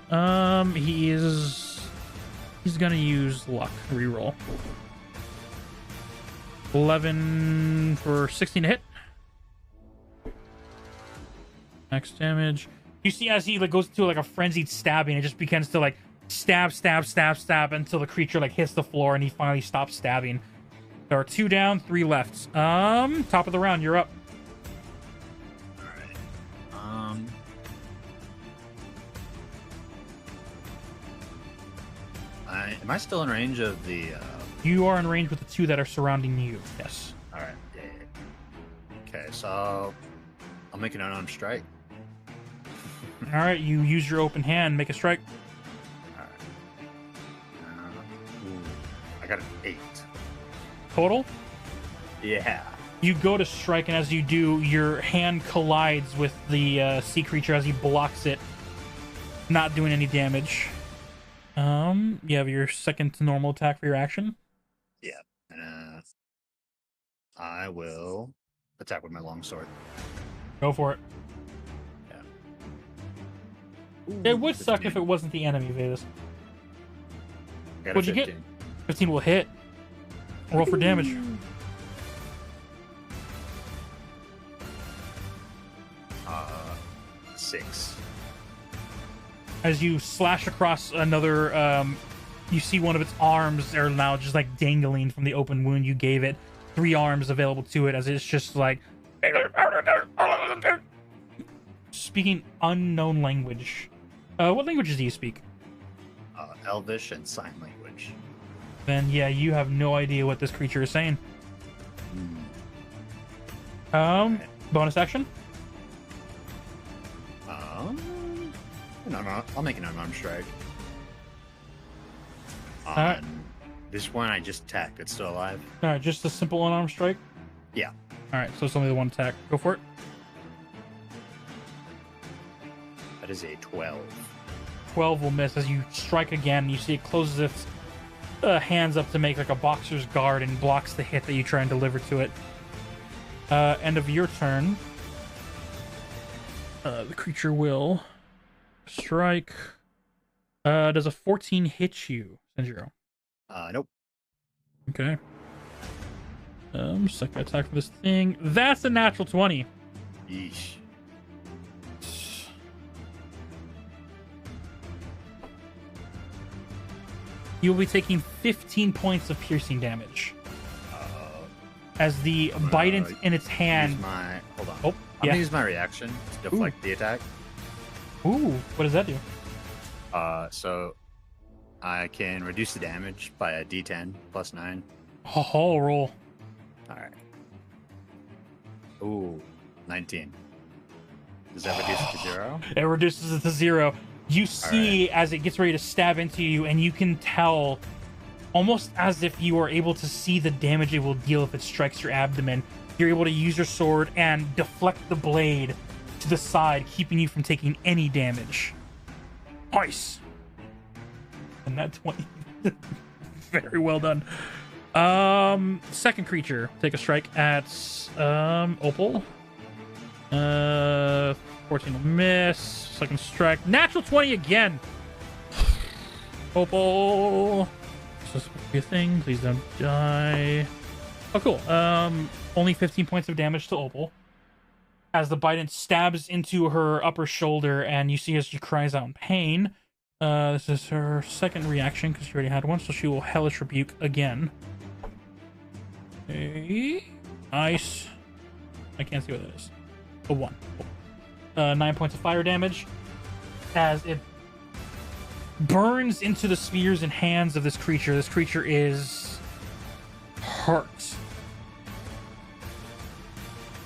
He's gonna use luck. Reroll. 11 for 16 to hit. Max damage. You see as he like goes into like a frenzied stabbing, it just begins to like stab until the creature like hits the floor and he finally stops stabbing. There are 2 down, 3 left. Top of the round, you're up. Alright. Am I still in range of the You are in range with the 2 that are surrounding you, yes. Alright, yeah. Okay, so I'll make an unarmed strike. Alright, you use your open hand, make a strike. Alright. I got an 8. Total? Yeah. You go to strike, and as you do, your hand collides with the sea creature as he blocks it, not doing any damage. You have your second normal attack for your action. Yeah. I will attack with my longsword. Go for it. Yeah. Ooh, It would 15. suck if it wasn't the enemy, Vegas. I got a What'd you get? 15. 15 will hit. Roll for damage. Uh, 6. As you slash across another, you see one of its arms are now just like dangling from the open wound you gave it. 3 arms available to it, as it's just like speaking unknown language. What languages do you speak? Elvish and sign language. Then yeah, you have no idea what this creature is saying. Bonus action. No, I'll make an unarmed strike. Alright. This one I just attacked. It's still alive. All right, just a simple unarmed strike. Yeah. All right, so it's only the one attack. Go for it. That is a 12. 12 will miss as you strike again. You see it closes its hands up to make like a boxer's guard and blocks the hit that you try and deliver to it. End of your turn. The creature will strike. Does a 14 hit you, Senjiro? Nope. Okay. Second attack for this thing. That's a natural 20. Yeesh. You will be taking 15 points of piercing damage. As the bite in its hand. Hold on. Oh, I'm yeah. gonna use my reaction to deflect the attack. Ooh, what does that do? So I can reduce the damage by a D10 plus 9. Oh, roll. All right. Ooh, 19. Does that reduce it to 0? It reduces it to 0. You see as it gets ready to stab into you, and you can tell, almost as if you are able to see the damage it will deal if it strikes your abdomen. You're able to use your sword and deflect the blade to the side, keeping you from taking any damage. Nice. And that 20. Very well done. Second creature. Take a strike at Opal. 14 will miss. Second strike. Natural 20 again. Opal. This will be a thing. Please don't die. Oh, cool. Only 15 points of damage to Opal. As the bite stabs into her upper shoulder, and you see as she cries out in pain. This is her second reaction because she already had one, so she will Hellish Rebuke again. Okay. Nice. I can't see what that is. A 1. 9 points of fire damage. As it burns into the spears and hands of this creature. This creature is hurt.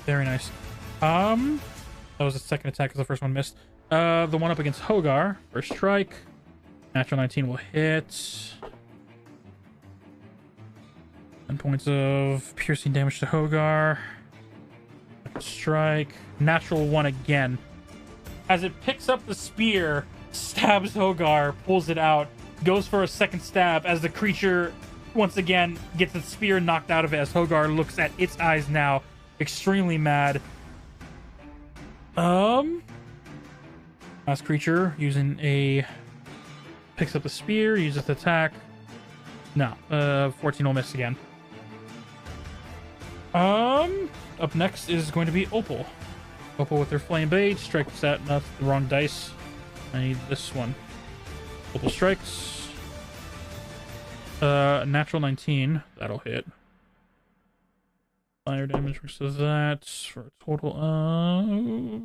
Very nice. That was the second attack because the first one missed. The one up against Hogar. First strike. Natural 19 will hit. 10 points of piercing damage to Hogar. Second strike. Natural 1 again. As it picks up the spear, stabs Hogar, pulls it out, goes for a second stab as the creature once again gets its spear knocked out of it as Hogar looks at its eyes now, extremely mad. Last creature using picks up the spear, uses the attack. No, 14 will miss again. Up next is going to be Opal. Opal with her flame blade strikes at the wrong dice. I need this one. Opal strikes. Natural 19. That'll hit. Fire damage versus that for a total of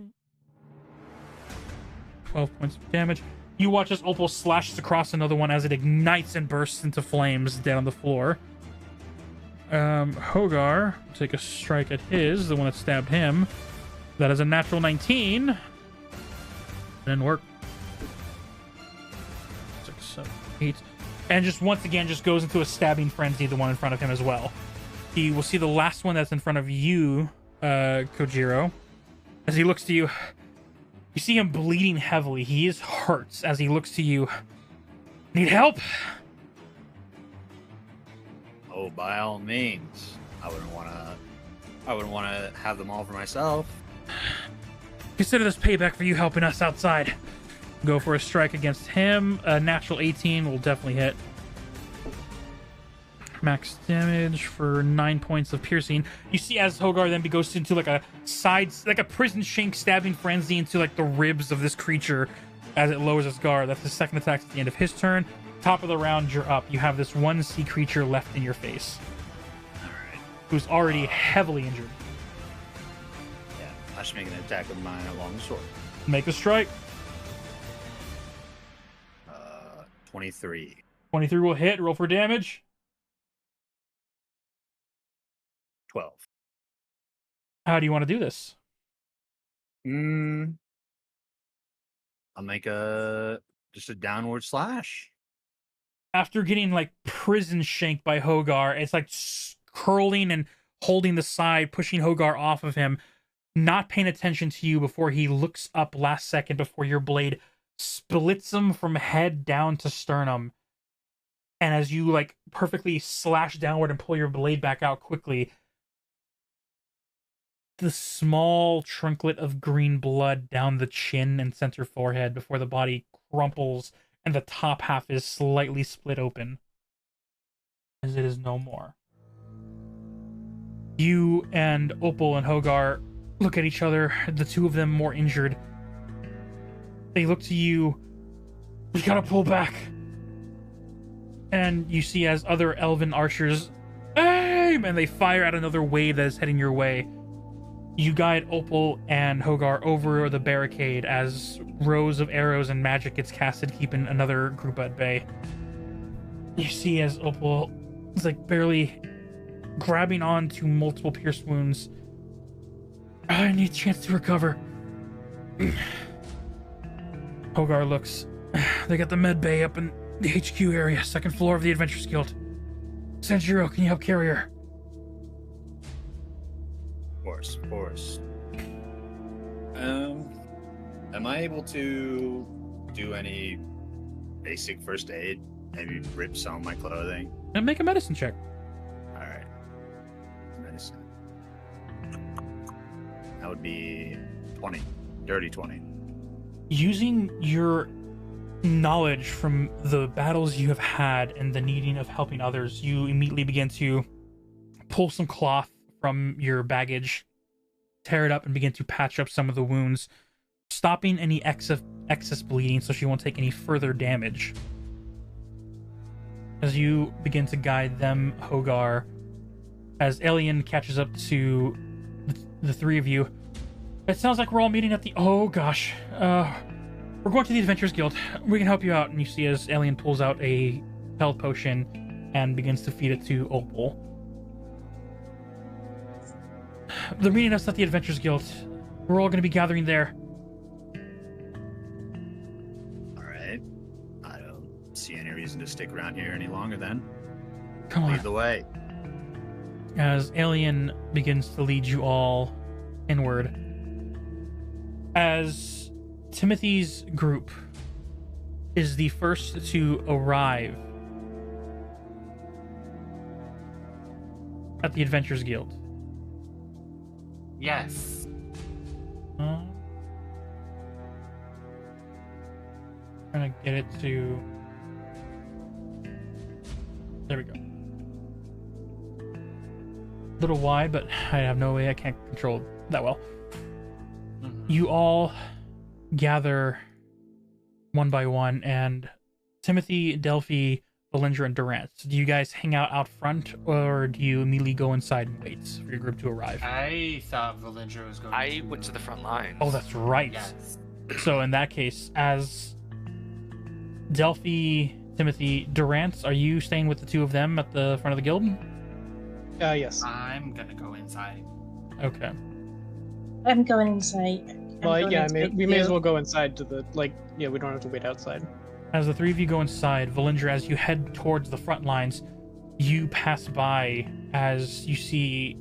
12 points of damage. You watch as Opal slashes across another one as it ignites and bursts into flames down on the floor. Hogar will take a strike at the one that stabbed him. That is a natural 19. Didn't work. 6, 7, 8. And just once again just goes into a stabbing frenzy, the one in front of him as well. He will see the last one that's in front of you, Kojiro. As he looks to you, you see him bleeding heavily. He is hurt as he looks to you. Need help? Oh, by all means. I wouldn't want to have them all for myself. Consider this payback for you helping us outside. Go for a strike against him. A natural 18 will definitely hit. Max damage for 9 points of piercing. You see as Hogar then goes into like a prison shank stabbing frenzy into like the ribs of this creature as it lowers its guard. That's his second attack at the end of his turn. Top of the round, you're up. You have this one sea creature left in your face. All right. who's already heavily injured. Yeah, I should make an attack with my long sword. Make a strike. 23. 23 will hit. Roll for damage. 12. How do you want to do this? I'll make just a downward slash. After getting like prison shanked by Hogar, it's like curling and holding the side, pushing Hogar off of him, not paying attention to you before he looks up last second before your blade splits him from head down to sternum. And as you like perfectly slash downward and pull your blade back out quickly, the small tricklet of green blood down the chin and center forehead before the body crumples and the top half is slightly split open as it is no more. You and Opal and Hogar look at each other, the two of them more injured. They look to you. We gotta pull back. And you see as other elven archers aim, and they fire at another wave that is heading your way. You guide Opal and Hogar over the barricade as rows of arrows and magic gets casted, keeping another group at bay. You see as Opal is like barely grabbing on to multiple pierced wounds. I need a chance to recover. Hogar looks. They got the med bay up in the HQ area, second floor of the Adventurers Guild. Sanjiro, can you help carry her? Of course. Am I able to do any basic first aid? Maybe rip some of my clothing? And make a medicine check. Alright. Medicine. That would be 20. Dirty 20. Using your knowledge from the battles you have had and the needing of helping others, you immediately begin to pull some cloth from your baggage, tear it up, and begin to patch up some of the wounds, stopping any excess bleeding so she won't take any further damage. As you begin to guide them, Hogar, as Alien catches up to the three of you, it sounds like we're all meeting at the... Oh, gosh. We're going to the Adventurers Guild. We can help you out. And you see as Alien pulls out a health potion and begins to feed it to Opal. They're meeting us at the Adventurers Guild. We're all going to be gathering there. Alright. I don't see any reason to stick around here any longer then. Come on. Lead the way. As Alien begins to lead you all inward. As Timothy's group is the first to arrive at the Adventurers Guild. Yes. Trying to get it to... There we go. A little wide, but I have no way. I can't control it that well. You all gather one by one, and Timothy, Delphi, Valindra, and Durant. Do you guys hang out front, or do you immediately go inside and wait for your group to arrive? I thought Valindra was going I went to the front lines. Oh, that's right. Yes. So in that case, as Delphi, Timothy, Durant, are you staying with the two of them at the front of the guild? Yes. I'm gonna go inside. Okay. I'm going inside. Well, yeah, we may as well go inside to the, we don't have to wait outside. As the three of you go inside, Valindra, as you head towards the front lines, you pass by as you see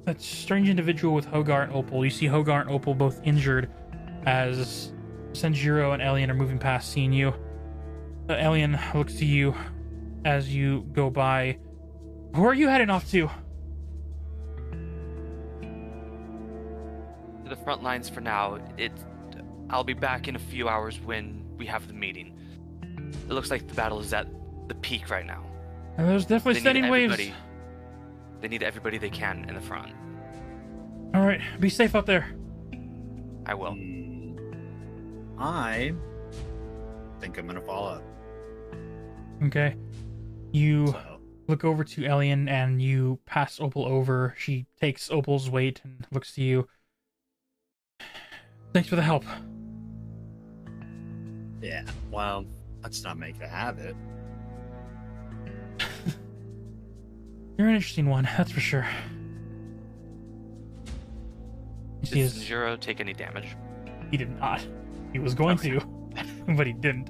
that strange individual with Hogar and Opal. You see Hogar and Opal both injured as Sanjiro and Alien are moving past, seeing you. Alien looks to you as you go by. Where are you heading off to? To the front lines for now. I'll be back in a few hours when we have the meeting. It looks like the battle is at the peak right now. And there's definitely standing waves. They need everybody they can in the front. All right, be safe up there. I will. I think I'm gonna follow. Okay. You So, look over to Elian and you pass Opal over. She takes Opal's weight and looks to you. Thanks for the help. Yeah, well, let's not make it a habit. You're an interesting one, that's for sure. Did Sanjuro take any damage? He did not. He was going to, but he didn't.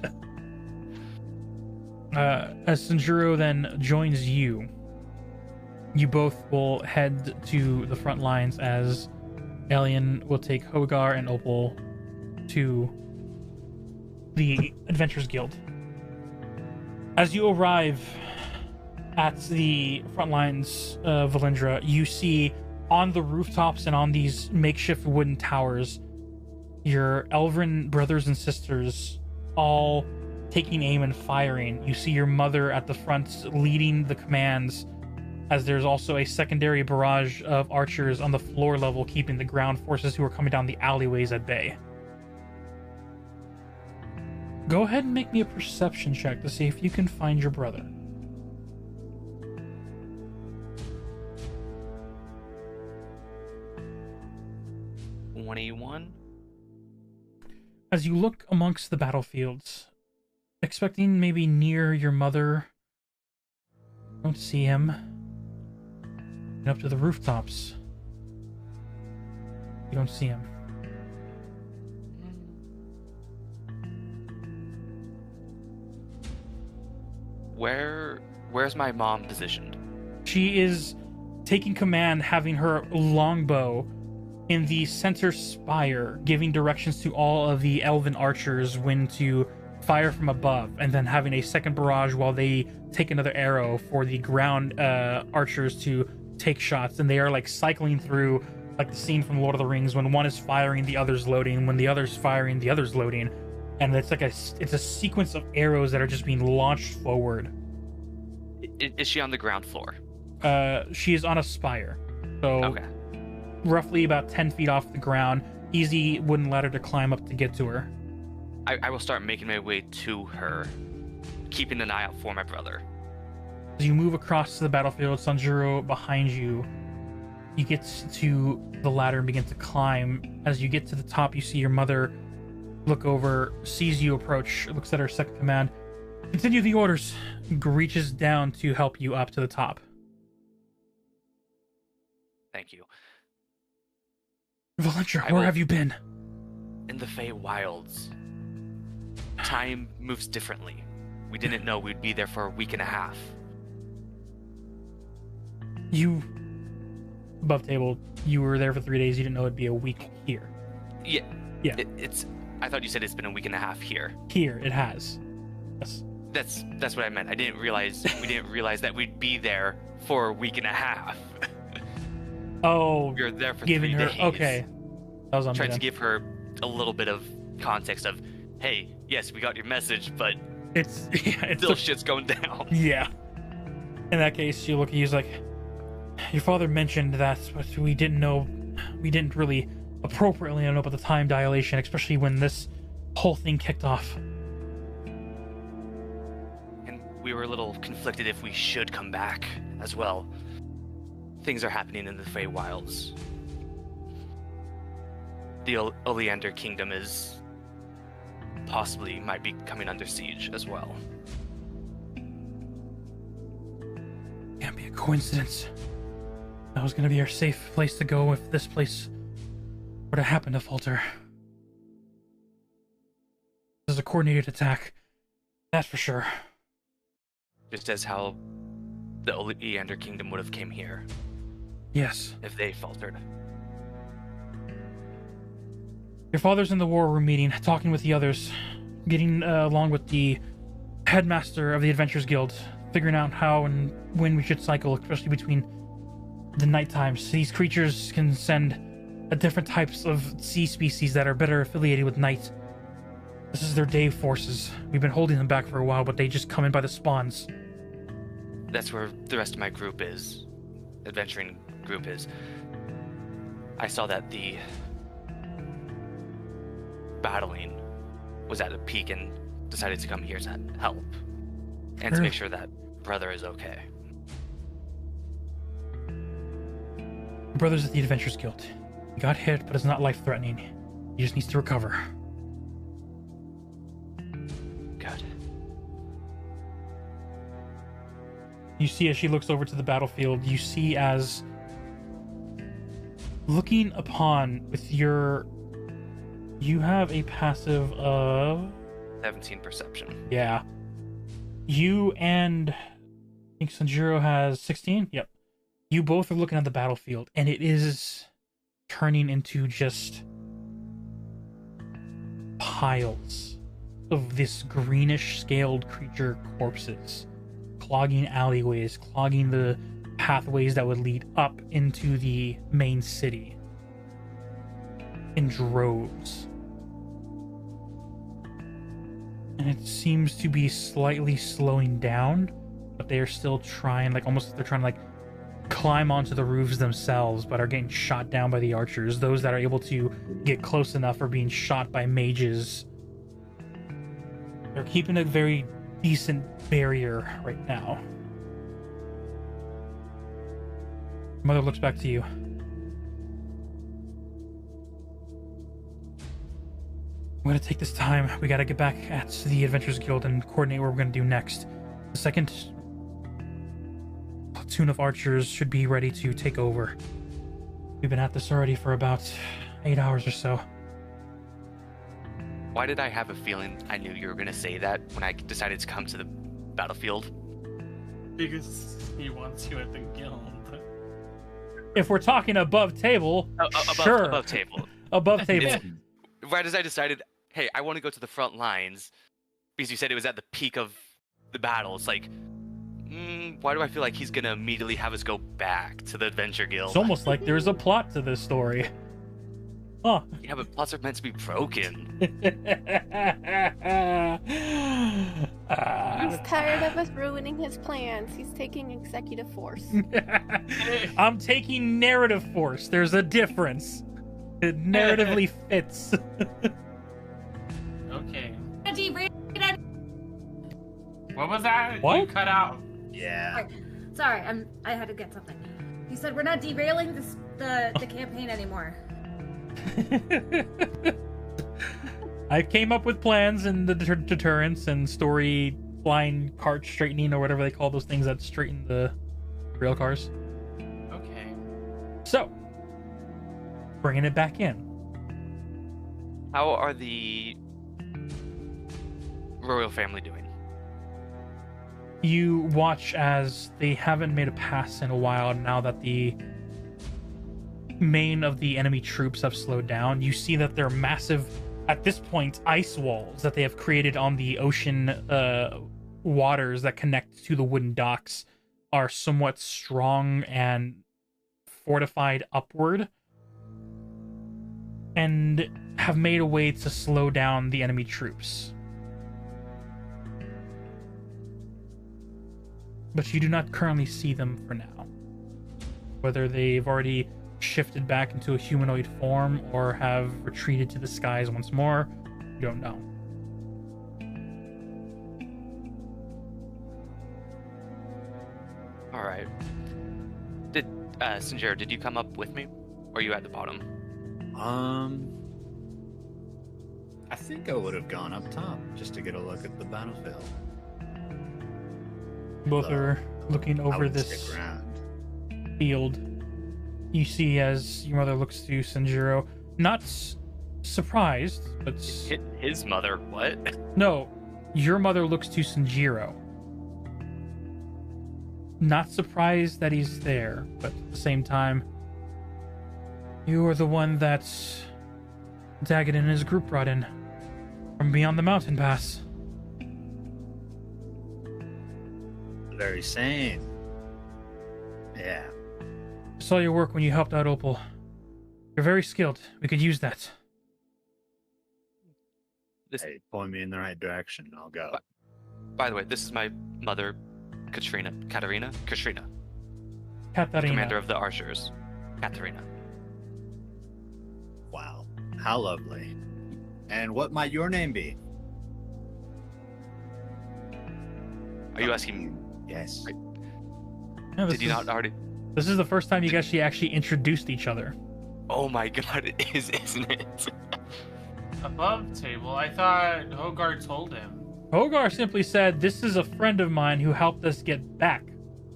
As Sanjuro then joins you, you both will head to the front lines as Alien will take Hogar and Opal to the Adventurers Guild. As you arrive at the front lines of Valindra, you see on the rooftops and on these makeshift wooden towers your Elven brothers and sisters all taking aim and firing. You see your mother at the front leading the commands, as there's also a secondary barrage of archers on the floor level keeping the ground forces who are coming down the alleyways at bay. Go ahead and make me a perception check to see if you can find your brother. $21. As you look amongst the battlefields, expecting maybe near your mother, don't see him. And up to the rooftops, you don't see him. Where's my mom positioned? She is taking command, having her longbow in the center spire, giving directions to all of the elven archers when to fire from above, and then having a second barrage while they take another arrow for the ground archers to take shots. And they are like cycling through, like the scene from Lord of the Rings when one is firing, the other's loading, when the other's firing, the other's loading. And it's like it's a sequence of arrows that are just being launched forward. Is she on the ground floor? She is on a spire. So Okay. roughly about 10 feet off the ground. Easy wooden ladder to climb up to get to her. I will start making my way to her, keeping an eye out for my brother. As you move across the battlefield, Sanjuro behind you, you get to the ladder and begin to climb. As you get to the top, you see your mother look over, sees you approach, looks at her second command. Continue the orders. Reaches down to help you up to the top. Thank you. Valentra, where have you been? In the Fey Wilds. Time moves differently. We didn't know we'd be there for a week and a half. You, above table, you were there for 3 days. You didn't know it'd be a week here. Yeah. Yeah. I thought you said it's been a week and a half here. Here, it has. Yes. That's what I meant. We didn't realize that we'd be there for a week and a half. Oh, We were there for giving 3 her. days. Okay. That was on me Tried to then. give her a little bit of context of, hey, yes, we got your message, but It's still shit's going down. Yeah. In that case, you look at you, he's like, your father mentioned that, but we didn't really appropriately know about the time dilation, especially when this whole thing kicked off. And we were a little conflicted if we should come back as well. Things are happening in the Fey Wilds. The Oleander Kingdom might be coming under siege as well. Can't be a coincidence. That was gonna be our safe place to go if this place were to happen to falter. This is a coordinated attack. That's for sure. Just as how the Oleander Kingdom would have came here Yes. if they faltered. Your father's in the war room meeting, talking with the others, getting along with the headmaster of the Adventurers Guild, figuring out how and when we should cycle, especially between the night times. These creatures can send different types of sea species that are better affiliated with night. This is their day forces. We've been holding them back for a while, but they just come in by the spawns. That's where the rest of my group is. Adventuring group is. I saw that the battling was at a peak and decided to come here to help. And to make sure that brother is okay. brother's at the Adventurers Guild. He got hit, but it's not life-threatening. He just needs to recover. Good. You see as she looks over to the battlefield, you see as looking upon with your... You have a passive of... 17 perception. Yeah. You and... I think Sanjuro has 16? Yep. You both are looking at the battlefield, and it is turning into just piles of this greenish scaled creature corpses, clogging alleyways, clogging the pathways that would lead up into the main city in droves. And it seems to be slightly slowing down, but they are still trying, like almost they're trying to like climb onto the roofs themselves, but are getting shot down by the archers. Those that are able to get close enough are being shot by mages. They're keeping a very decent barrier right now. Mother looks back to you. I'm gonna take this time. We gotta get back at the Adventurers Guild and coordinate what we're gonna do next. The second platoon of archers should be ready to take over. We've been at this already for about 8 hours or so. Why did I have a feeling I knew you were going to say that when I decided to come to the battlefield? Because he wants you at the guild. If we're talking above table, sure. Above table. Above table. Right as I decided, hey, I want to go to the front lines, because you said it was at the peak of the battle. It's like, why do I feel like he's going to immediately have us go back to the Adventure Guild? It's almost like there's a plot to this story. Huh. Yeah, but plots are meant to be broken. He's tired of us ruining his plans. He's taking executive force. I'm taking narrative force. There's a difference. It narratively fits. Okay. Derail- What was that? What? You cut out. Yeah. Sorry, I had to get something. He said we're not derailing the campaign anymore. I came up with plans and the deterrence and story line cart straightening or whatever they call those things that straighten the rail cars. Okay. So, bringing it back in. How are the royal family doing? You watch as they haven't made a pass in a while now that the main of the enemy troops have slowed down. You see that they're massive, at this point, ice walls that they have created on the ocean waters that connect to the wooden docks are somewhat strong and fortified upward and have made a way to slow down the enemy troops. But you do not currently see them for now. Whether they've already shifted back into a humanoid form or have retreated to the skies once more, you don't know. All right. Did Sinjiro, did you come up with me, or are you at the bottom? I think I would have gone up top just to get a look at the battlefield. Both are looking I over would this stick around. field. You see as your mother looks to Sanjuro, not surprised, but His mother, what? no, your mother looks to Sanjiro. Not surprised that he's there, but at the same time, you are the one that Daggett and his group brought in from beyond the mountain pass. The very same. Yeah. Saw your work when you helped out Opal. You're very skilled. We could use that. Hey, point me in the right direction and I'll go. By the way, this is my mother, Katrina. Katerina? Katrina. Katarina. Commander of the Archers. Katerina. Wow. How lovely. And what might your name be? Are you asking? Yes. No, this Did you is- not already? This is the first time you guys actually introduced each other. Oh my god, it is, isn't it? Above table, I thought Hogar told him. Hogar simply said, "This is a friend of mine who helped us get back."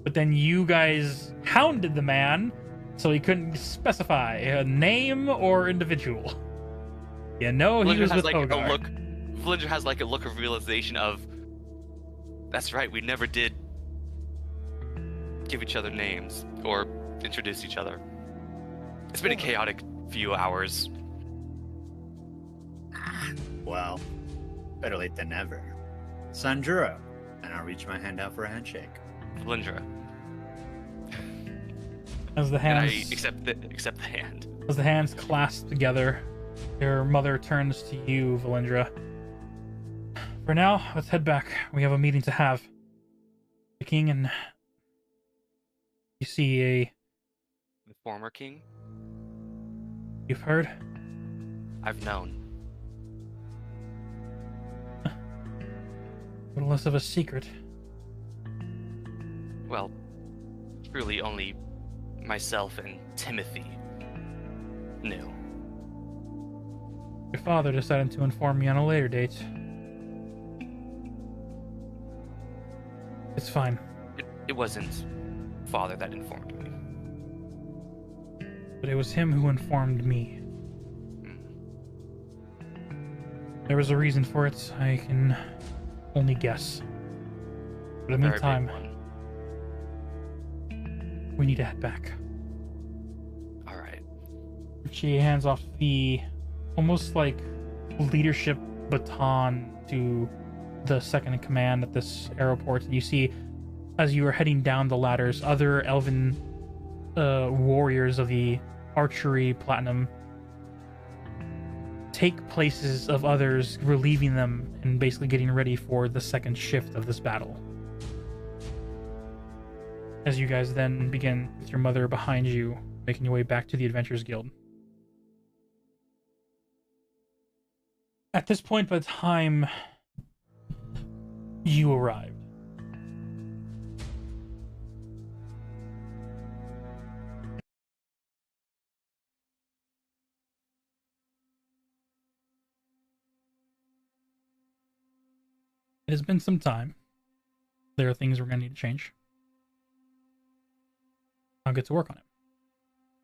But then you guys hounded the man, so he couldn't specify a name or individual. You know he was with Hogar. Valinger has like a look of realization of, that's right, we never did give each other names or introduce each other. It's been a chaotic few hours. Well, better late than never. Sanjuro, and I'll reach my hand out for a handshake. Valinger. As the And I hands accept the hand. As the hands clasp together, your mother turns to you, Valindra. For now, let's head back. We have a meeting to have. The king and... You see The former king? You've heard? I've known. A little less of a secret. Well, truly only myself and Timothy knew. Your father decided to inform me on a later date. It's fine. It wasn't father that informed me. But it was him who informed me. There was a reason for it. I can only guess. But in the Very big meantime, one. we need to head back. All right. She hands off the almost like leadership baton to the second in command at this airport. And you see, as you are heading down the ladders, other elven warriors of the archery platinum take places of others, relieving them and basically getting ready for the second shift of this battle. As you guys then begin with your mother behind you, making your way back to the Adventurers Guild. At this point, by the time you arrived, it has been some time. There are things we're going to need to change. I'll get to work on it.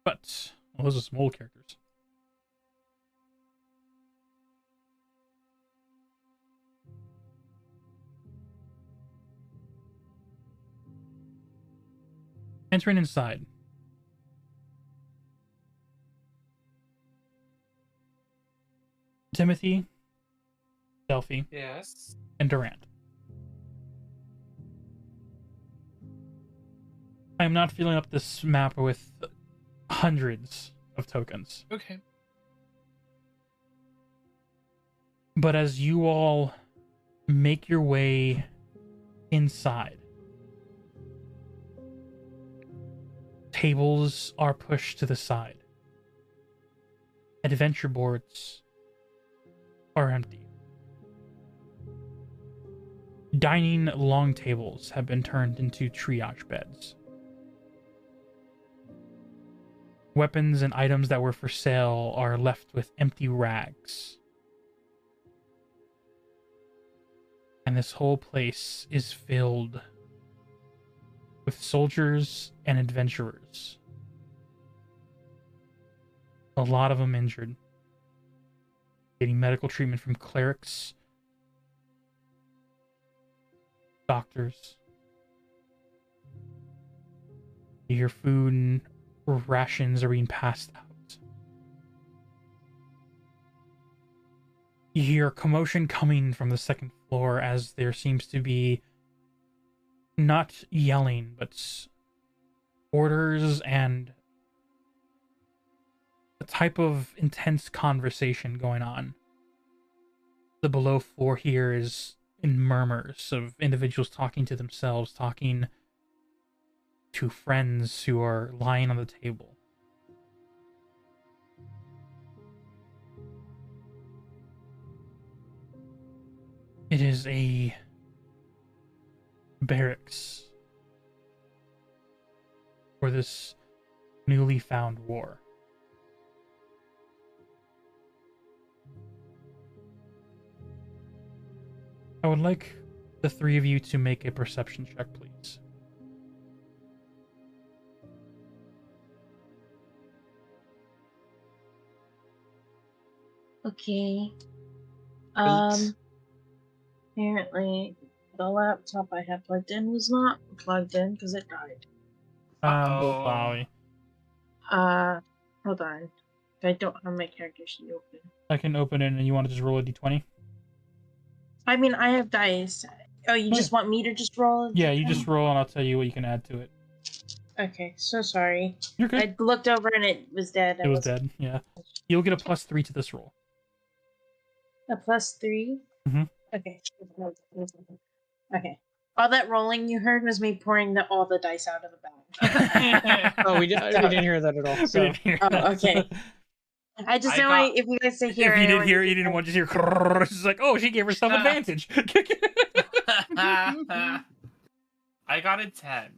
But, well, those are some old characters. Entering inside. Timothy, Delphi, Yes. and Durant. I am not filling up this map with hundreds of tokens. Okay. But as you all make your way inside, tables are pushed to the side. Adventure boards are empty. Dining long tables have been turned into triage beds. Weapons and items that were for sale are left with empty rags. And this whole place is filled with soldiers and adventurers. A lot of them injured. Getting medical treatment from clerics, doctors. You hear food and rations are being passed out. You hear commotion coming from the second floor as there seems to be not yelling, but orders and a type of intense conversation going on. The below floor here is in murmurs of individuals talking to themselves, talking to friends who are lying on the table. It is a barracks for this newly found war. I would like the three of you to make a perception check, please. Okay. 8. Apparently the laptop I had plugged in was not plugged in because it died. Wowie. Hold on. I don't have my character sheet open. I can open it, and you want to just roll a d20? I mean, I have dice. Oh, you just want me to just roll? a Yeah, you d20? just roll, and I'll tell you what you can add to it. Okay, so sorry. You're good. I looked over and it was dead. It was dead, yeah. You'll get a +3 to this roll. A +3? Mhm. Okay. Okay. All that rolling you heard was me pouring all the dice out of the bag. Oh, we didn't hear that at all. So. We didn't hear Oh, that. okay. I just don't want if you guys say here. If you did hear it, you didn't want to just hear. It's like, oh, she gave herself advantage. I got a 10.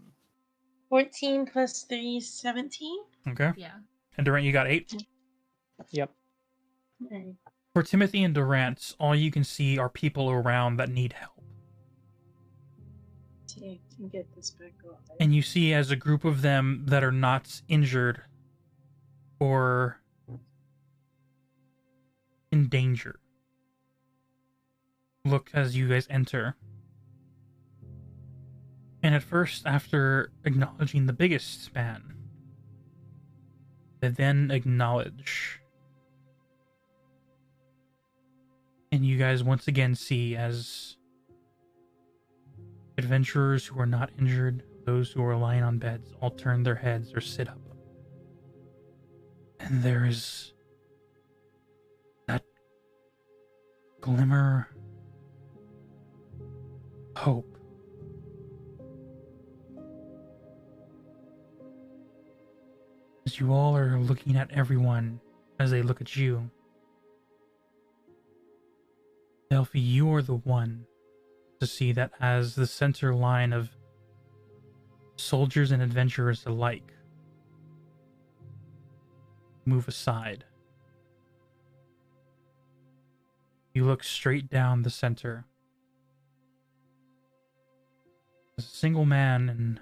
14 plus 3 is 17. Okay. Yeah. And Durant, you got 8. Yep. Alright. For Timothy and Durant, all you can see are people around that need help. See, I can get this back on. And you see as a group of them that are not injured or in danger. Look as you guys enter. And at first, after acknowledging the biggest man, they then acknowledge. And you guys once again see as adventurers who are not injured, those who are lying on beds, all turn their heads or sit up. And there is that glimmer of hope. As you all are looking at everyone as they look at you, Delphi, you are the one to see that as the center line of soldiers and adventurers alike move aside. You look straight down the center. As a single man in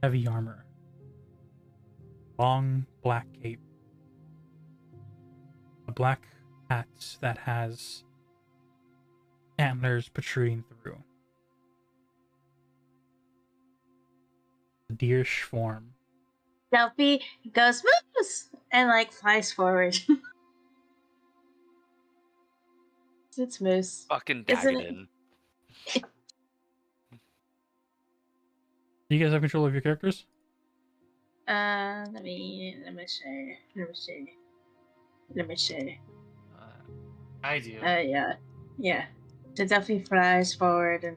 heavy armor, long black cape, a black hat that has antlers protruding through, a deerish form. Delphi goes moose and like flies forward. It's Moose. Fucking Isn't dag it it? in. Do you guys have control of your characters? Let me see. I do. Yeah. So Delphi flies forward and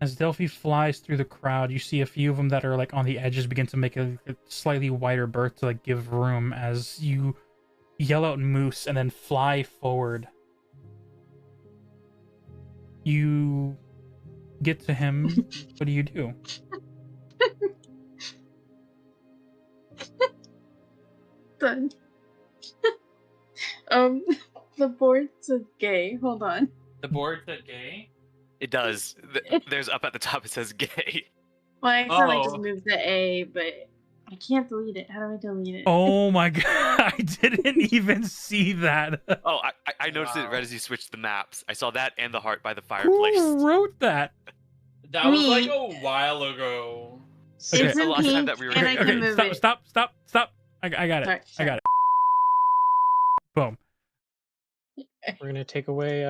As Delphi flies through the crowd, you see a few of them that are like on the edges begin to make a slightly wider berth to like give room as you yell out moose and then fly forward. You get to him. What do you do? done. The board says gay. Hold on. The board said gay? It does. There's up at the top, it says gay. Well, I accidentally just Oh. moved the A, but I can't delete it. How do I delete it? Oh my god, I didn't even see that. Oh, I noticed it Wow. right as you switched the maps. I saw that and the heart by the fireplace. Who wrote that? That was Me. like a while ago. Okay. It's The in last time pink, that we were and I here. can move it. Stop. I got it. Sorry, I got it. Boom. We're gonna take away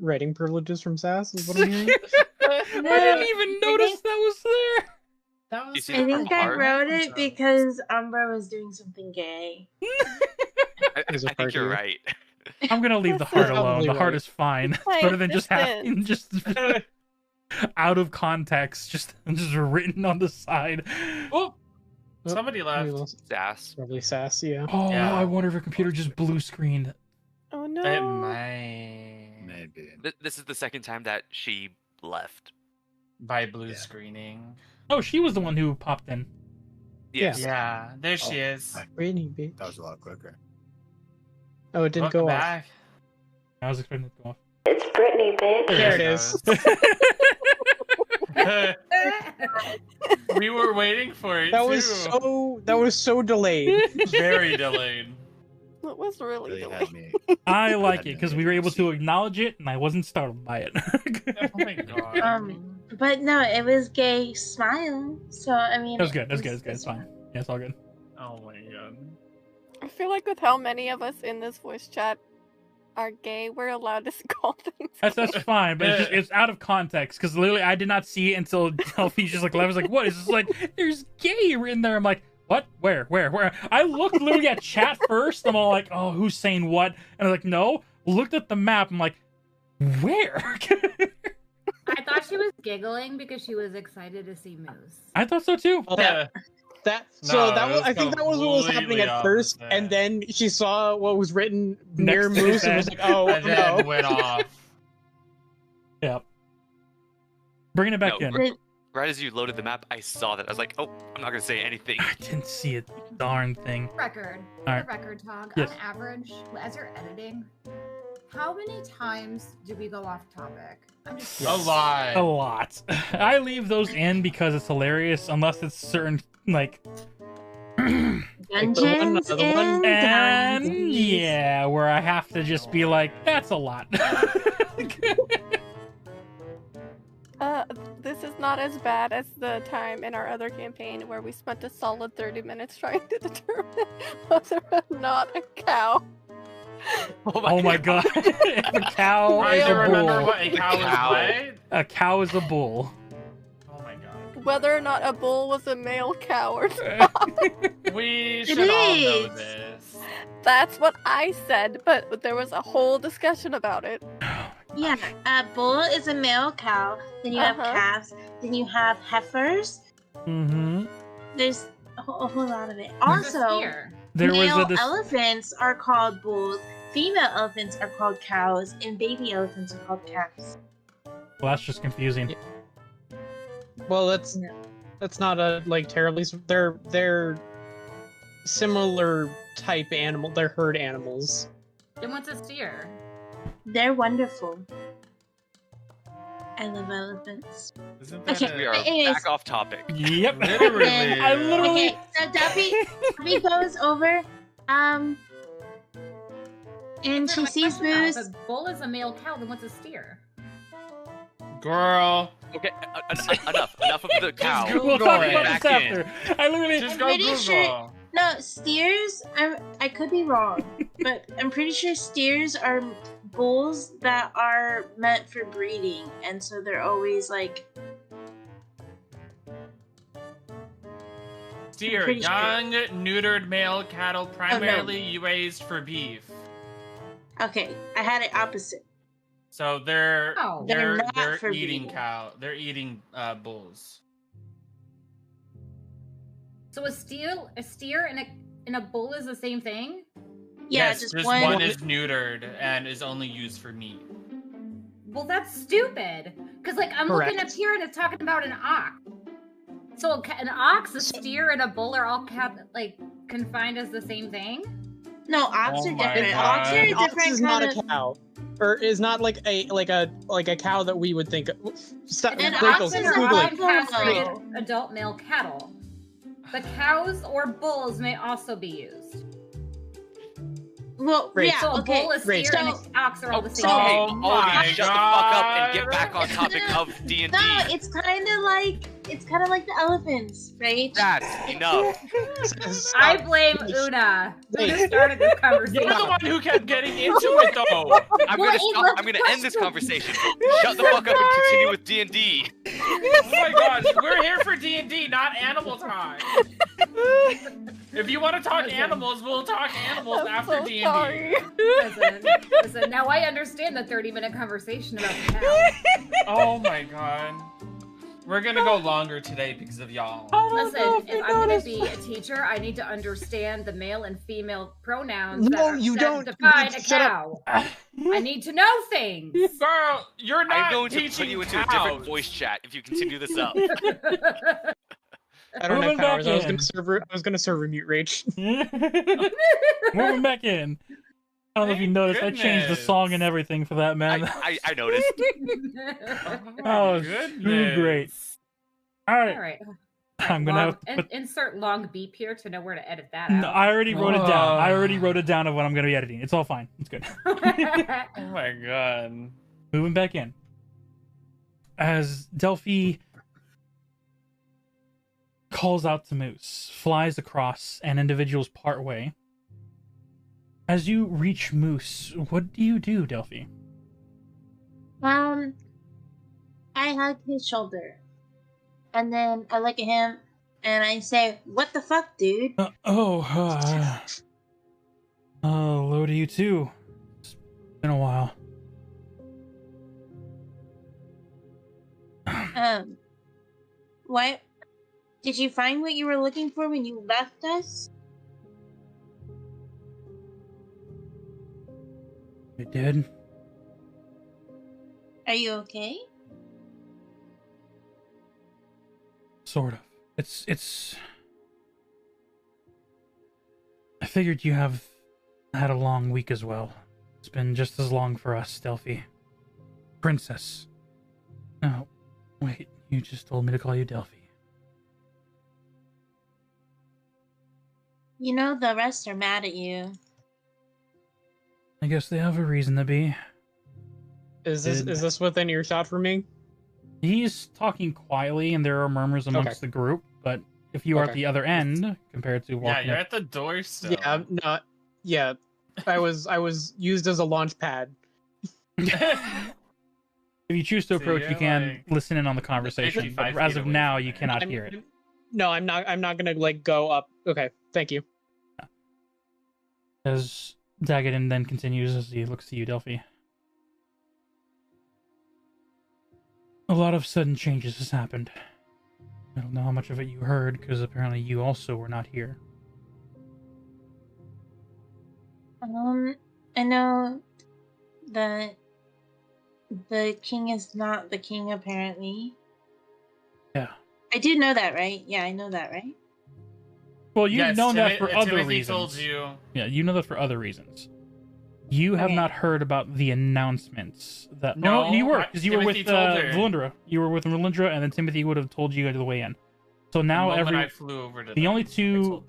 writing privileges from Sass. Is what I'm hearing. I didn't even notice that was there. That You was see I the think I heart? wrote it because Umbra was doing something gay. I There's a think part you're here. right. I'm gonna leave the heart Probably alone. The heart right. is fine. It's My better than just having existence. just out of context, just written on the side. Oh, Oh, somebody we left. lost- Sass. Probably Sass. Yeah. Oh, Yeah. I wonder if your computer just blue screened. Oh It no. might. Maybe. This is the second time that she left. By blue Yeah. screening. Oh, she was the one who popped in. Yes. Yeah, there she is. Brittany, bitch. That was a lot quicker. Oh, it didn't go off. back. I was expecting it to go off. It's Brittany, bitch. There it is. We were waiting for it That too. was so delayed. Very delayed. It was really Really delayed. had me. I like it because we were able to acknowledge it, and I wasn't startled by it. Oh my god. But no, it was gay smile. So I mean, That was good. That's good. That's good. It's fine. Yeah, it's all good. Oh my god. I feel like with how many of us in this voice chat are gay, we're allowed to call things. That's fine, but it's out of context because literally I did not see it until Delphi just like, I was like, what? It's just like, there's gay in there. I'm like, what? Where? I looked literally at chat first. I'm all like, oh, who's saying what? And I'm like, no. Looked at the map. I'm like, where? I thought she was giggling because she was excited to see Moose. I thought so too. I think that was what was happening at first, and then she saw what was written near Next to Moose his and was head. like, "Oh And then no!" went off. Yeah. Bringing it back No, in. Right as you loaded the map, I saw that. I was like, oh, I'm not gonna say anything. I didn't see a darn thing. Record. All right. The record talk. Yes. On average, as you're editing, how many times do we go off topic? I'm just A lot. A lot. I leave those in because it's hilarious, unless it's certain like. Dungeons the one- And Dragons. yeah, where I have to just be like, that's a lot. This is not as bad as the time in our other campaign where we spent a solid 30 minutes trying to determine whether or not a cow. Oh my god. If a cow I is don't a remember bull, what a cow is. What? a cow is a bull. Oh my god. Whether or not a bull was a male cow or not. We It should all know is. this. That's what I said, but there was a whole discussion about it. Yeah, a bull is a male cow. Then you have Uh-huh. calves. Then you have heifers. Mm-hmm. There's a whole lot of it. There's a Also, steer. There was male a elephants are called bulls. Female elephants are called cows, and baby elephants are called calves. Well, that's just confusing. Well, No. that's not a like terribly. They're similar type animal. They're herd animals. Then what's a steer? They're wonderful. I love elephants. Isn't that Okay. We are Anyways. back off topic. Yep. Literally. I literally. Okay, so Duffy goes over, and she sees Booze. If a bull is a male cow, then what's a steer? Girl. Okay, enough of the cow. Google We'll talk it. about this Back in. after. I literally. Just I'm go pretty Google. sure- No, steers. I could be wrong, but I'm pretty sure steers are bulls that are meant for breeding, and so they're always like. Steer, pretty sure. young, neutered male cattle primarily raised for beef. Okay, I had it opposite. So they're Oh. They're not they're for eating breeding. cow. They're eating bulls. So a steer and a bull is the same thing? Yeah, Yes, just one one. is neutered and is only used for meat. Well, that's stupid. Because, like, I'm looking up Correct. here and it's talking about an ox. So an ox, a steer, and a bull are all confined as the same thing? No, ox Oh are my different. God. Ox are a Ox different is not kind a of. cow, or is not like a cow that we would think. Stop, And An Wrinkles, ox is Google a it. uncastrated buffalo. adult male cattle. The cows or bulls may also be used. Well, Great. yeah, So a okay. bull, a steer, So- and an ox are all the same so- Okay, thing. all of my you shut the fuck up and get God. back on topic of D&D. No, it's kind of like the elephants, right? That's enough. I blame Una. Wait. Una started this conversation. You're the one who kept getting into it, though. I'm Well, gonna it stop. looks I'm gonna end this frustrating. conversation. Shut the fuck up and continue with D&D. Oh my gosh, we're here for D&D, not animal time. If you want to talk Listen. animals, we'll talk animals I'm after so D&D. sorry. Listen, now I understand the 30-minute conversation about the cow. Oh my god. We're gonna go longer today because of y'all. Listen, if I'm gonna be a teacher, I need to understand the male and female pronouns No, you don't. define a Shut up. cow. I need to know things. Girl, you're not I'm going to teaching put you into cows. a different voice chat if you continue this up. I don't Moving have powers. back I was in. gonna serve Mute Rage. Moving back in. I don't know if you Thank noticed. I changed the song and goodness. everything for that, man. I noticed. Oh, it's Goodness. too great. All right. All right. I'm gonna have to put... insert long beep here to know where to edit that No, out. I already wrote it down. I already wrote it down of what I'm gonna be editing. It's all fine. It's good. Oh my god. Moving back in. As Delphi calls out to Moose, flies across, and individuals part way. As you reach Moose, what do you do, Delphi? I hug his shoulder, and then I look at him, and I say, "What the fuck, dude?" Hello to you too. It's been a while. What? Did you find what you were looking for when you left us? I did. Are you okay? Sort of. It's... I figured you have had a long week as well. It's been just as long for us, Delphi. Princess. No, wait, you just told me to call you Delphi. You know the rest are mad at you. I guess they have a reason to be. Is this within earshot for me? He's talking quietly, and there are murmurs amongst the group, but if you are at the other end, compared to walking Yeah, you're at the door still. Yeah, I'm not. Yeah, I was used as a launch pad. If you choose to approach, you can listen in on the conversation, but as of now, you cannot hear it. No, I'm not gonna like go up. Okay, thank you. As Dagadin then continues as he looks to you, Delphi. A lot of sudden changes has happened. I don't know how much of it you heard, because apparently you also were not here. I know that the king is not the king, apparently. Yeah. I do know that, right? Yeah, I know that, right? Well, you've known that for other Timothy reasons. told you. Yeah, you know that for other reasons. You have not heard about the announcements that... No, you were, because you were with Valindra. You were with Valindra, and then Timothy would have told you on the way in. So now I flew over to the them, only two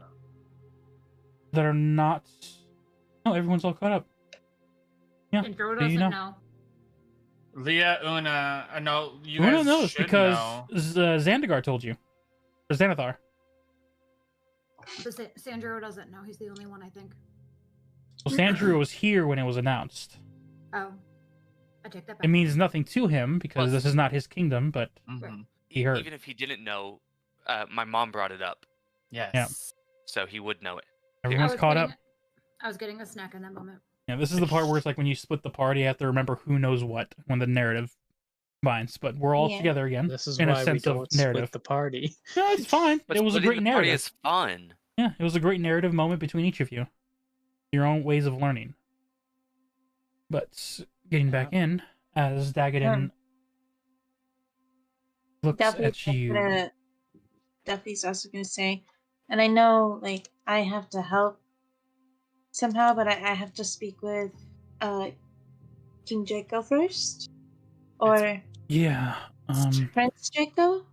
that are not... No, everyone's all caught up. Yeah, And Drew so you doesn't know. know. Leah, Una, no, you Una guys knows should because know. Zandagar told you. Or Xanathar. But Sandro doesn't know. He's the only one, I think. Well, Sandro was here when it was announced. Oh. I take that back. It means nothing to him because this is not his kingdom, but he heard. Even if he didn't know, my mom brought it up. Yes. Yeah. So he would know it. Everyone's caught up. I was getting a snack in that moment. Yeah, this is the part where it's like when you split the party, you have to remember who knows what when the narrative combines. But we're all together again. This is in why a sense we of don't narrative. split the party. No, it's fine. But It was a splitting great the party narrative. is fun. Yeah, it was a great narrative moment between each of you. Your own ways of learning. But getting back in, as Dagadin looks at you. Duffy's also gonna say, and I know, like, I have to help somehow, but I have to speak with King Draco first, or Yeah. Prince Draco.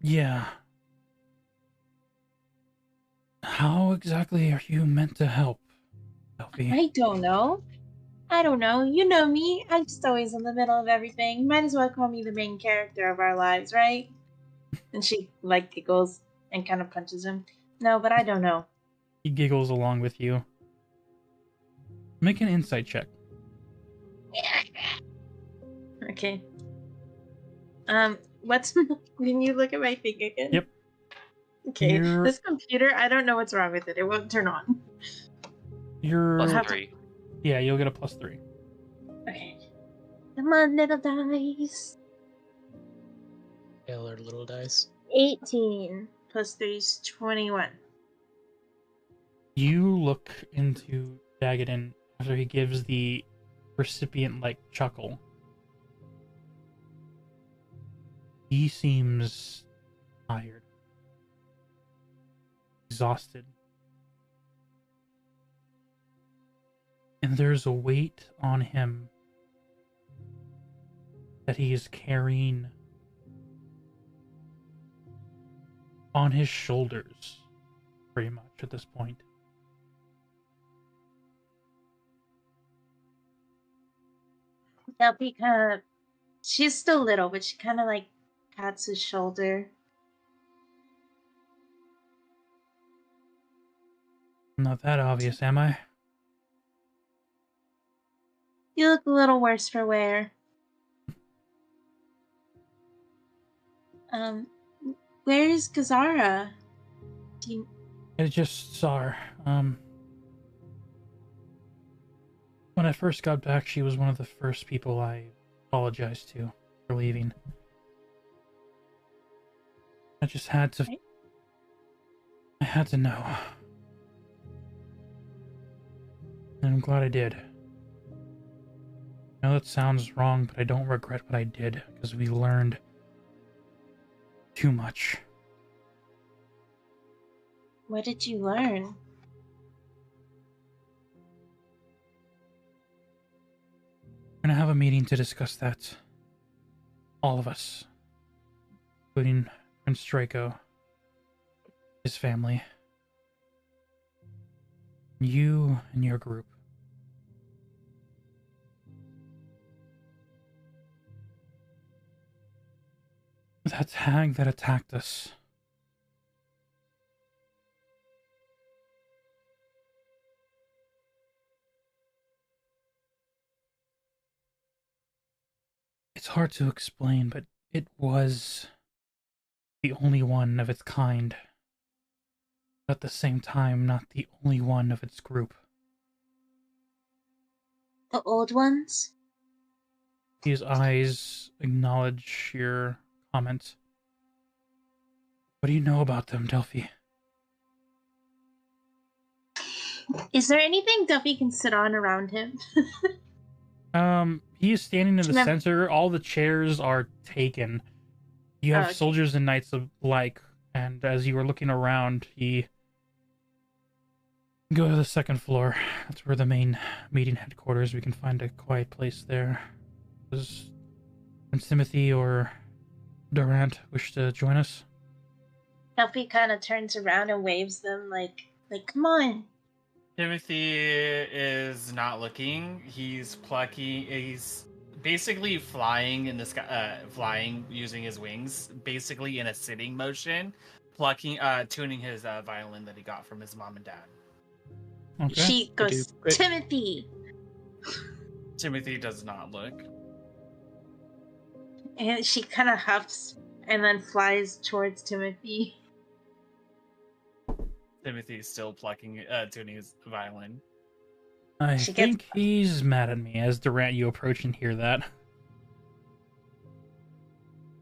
Yeah. How exactly are you meant to help, Delphi? I don't know. You know me. I'm just always in the middle of everything. Might as well call me the main character of our lives, right? And she, like, giggles and kind of punches him. No, but I don't know. He giggles along with you. Make an insight check. Okay. What's... Can you look at my thing again? Yep. Okay, this computer, I don't know what's wrong with it. It won't turn on. You're... +3. Yeah, you'll get a +3. Okay. Come on, little dice. Taylor, little dice. 18 plus 3 is 21. You look into Dagadin after he gives the recipient-like chuckle. He seems tired. exhausted. And there's a weight on him that he is carrying on his shoulders, pretty much at this point. Delphi kind of, she's still little, but she kind of like pats his shoulder. Not that obvious, am I? You look a little worse for wear. Where's Gazara? I just saw her. When I first got back, she was one of the first people I apologized to for leaving. I just had to... I had to know. And I'm glad I did. I know that sounds wrong, but I don't regret what I did, because we learned too much. What did you learn? We're gonna have a meeting to discuss that. All of us. Including Prince Draco. His family. You and your group. That hag that attacked us. It's hard to explain, but it was the only one of its kind. But at the same time, not the only one of its group. The old ones? His eyes acknowledge your comment. What do you know about them, Delphi? Is there anything Duffy can sit on around him? He is standing in the center. All the chairs are taken. You have soldiers and knights alike, and as you were looking around, he... Go to the second floor. That's where the main meeting headquarters. We can find a quiet place there. Does Prince Timothy or Durant wish to join us? Duffy kind of turns around and waves them like, come on. Timothy is not looking. He's plucking. He's basically flying in the sky, flying using his wings, basically in a sitting motion, plucking, tuning his violin that he got from his mom and dad. Okay. She goes, Timothy. Timothy does not look. And she kind of huffs and then flies towards Timothy. Timothy's still plucking, tuning his violin. I think he's mad at me. As Durant, you approach and hear that.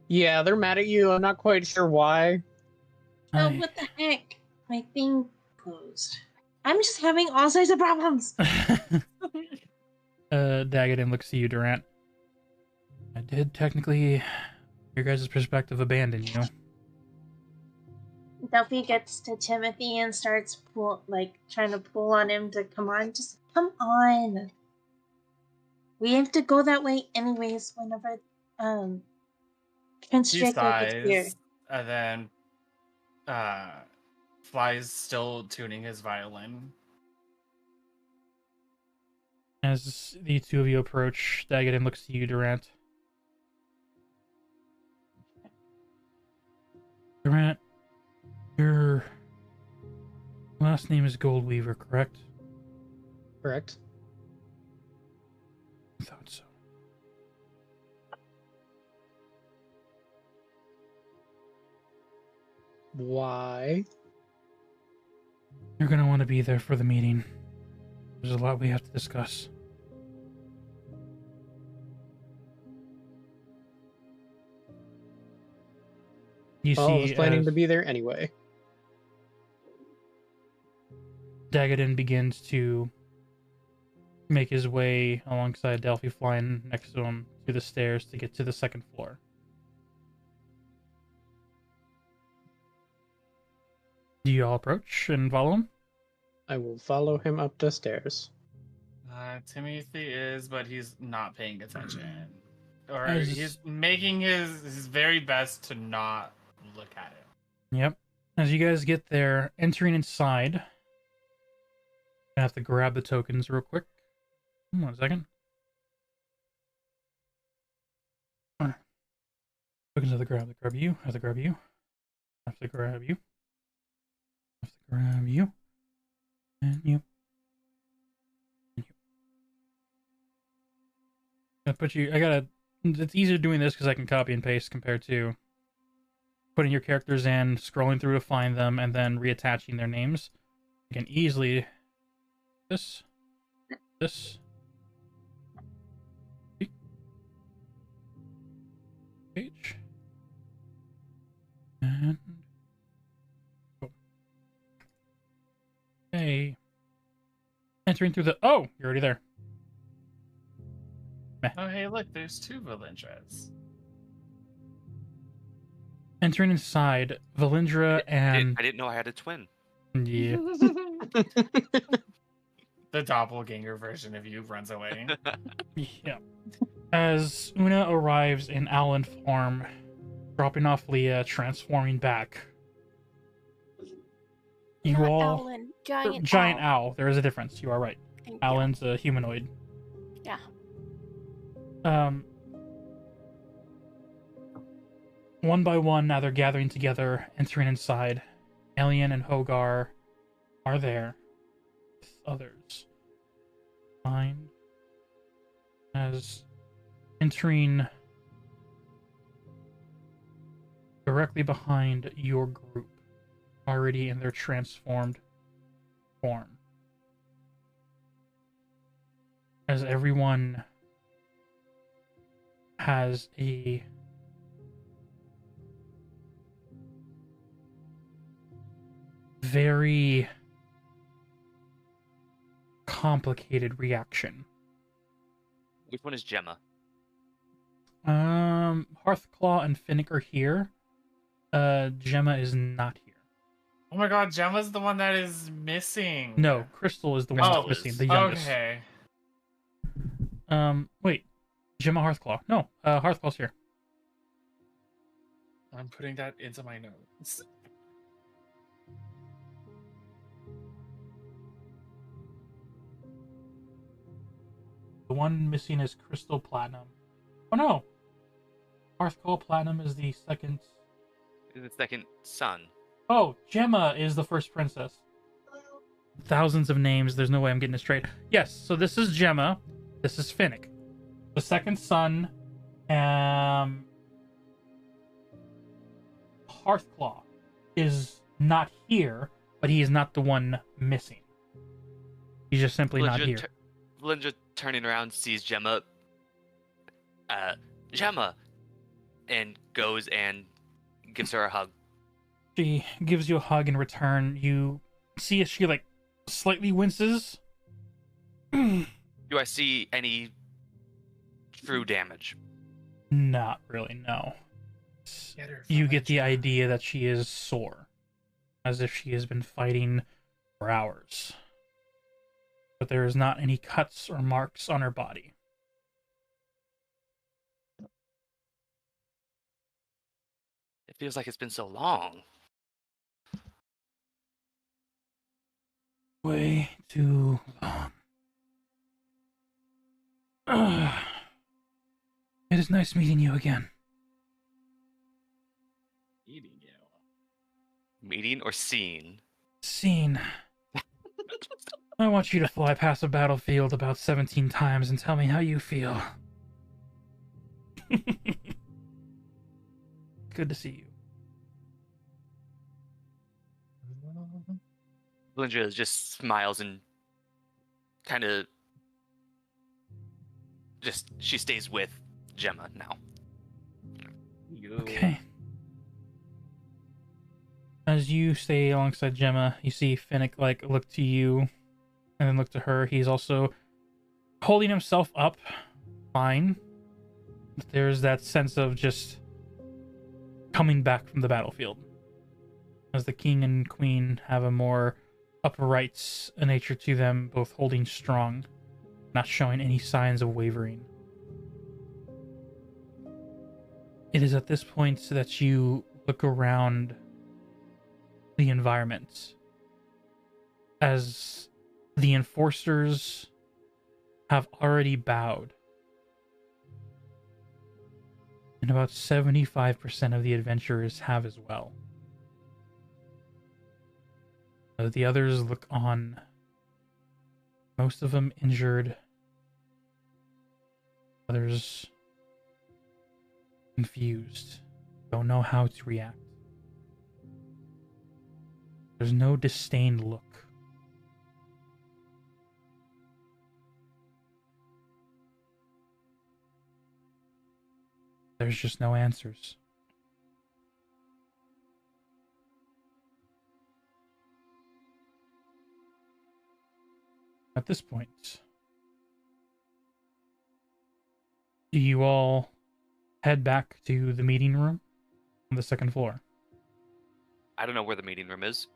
Yeah, they're mad at you. I'm not quite sure why. Oh, what the heck? My thing closed. I'm just having all sorts of problems. Dagadin looks to you, Durant. I did technically, your guys' perspective, abandon you. Duffy gets to Timothy and starts trying to pull on him to come on. Just come on. We have to go that way anyways whenever Prince Draco gets here. And then flies, still tuning his violin. As the two of you approach, Dagadin looks to you, Durant. Durant, your last name is Goldweaver, correct? Correct. I thought so. Why? You're gonna want to be there for the meeting. There's a lot we have to discuss. I was planning to be there anyway. Dagadin begins to make his way alongside Delphi, flying next to him to the stairs to get to the second floor. Do you all approach and follow him? I will follow him up the stairs. Timothy is, but he's not paying attention. Or As- he's making his very best to not look at him. Yep. As you guys get there, entering inside, I have to grab the tokens real quick. 1 second. Alright. Tokens have to grab you, have to grab you, have to grab you, have to grab you, and you. It's easier doing this because I can copy and paste compared to putting your characters in, scrolling through to find them, and then reattaching their names. You can easily this page and hey, entering through the you're already there. Oh, hey, look, there's 2 Valindras. Entering inside, Valindra and I didn't know I had a twin. yeah. The doppelganger version of you runs away. Yeah. As Una arrives in Owlin form, dropping off Leah, transforming back. You Not all Owlin, giant, giant owl. owl. There is a difference. You are right. Thank you. Owlin's a humanoid. Yeah. One by one, now they're gathering together, entering inside. Alien and Hogar are there. With others. Fine. As entering directly behind your group, already in their transformed form. As everyone has a very complicated reaction. Which one is Gemma? Hearthclaw and Finnick are here. Gemma is not here. Oh my god, Gemma's the one that is missing. No, Crystal is the one that's missing, the youngest. Okay. Wait. Gemma Hearthclaw. No, Hearthclaw's here. I'm putting that into my notes. The one missing is Crystal Platinum. Oh no! Hearthclaw Platinum is the second. The second son. Oh, Gemma is the first princess. Thousands of names, there's no way I'm getting it straight. Yes, so this is Gemma. This is Finnick. The second son, Hearthclaw is not here, but he is not the one missing. He's just simply not here. Valindra turning around sees Gemma. Gemma! And goes and gives her a hug. She gives you a hug in return. You see as she, slightly winces. Do I see any true damage? Not really, no. You get the idea that she is sore. As if she has been fighting for hours. But there is not any cuts or marks on her body. It feels like it's been so long. Way too long. It is nice meeting you again. Eating you. Meeting or seeing? Scene. I want you to fly past a battlefield about 17 times and tell me how you feel. Good to see you. Valindra just smiles and kind of she stays with Gemma now. Okay. As you stay alongside Gemma, you see Finnick look to you and then look to her. He's also holding himself up fine. But there's that sense of just coming back from the battlefield. as the king and queen have a more upright nature to them, both holding strong, not showing any signs of wavering. It is at this point that you look around the environment as the enforcers have already bowed. And about 75% of the adventurers have as well. The others look on, most of them injured, others confused, don't know how to react. There's no disdained look. There's just no answers. At this point, do you all head back to the meeting room on the second floor? I don't know where the meeting room is.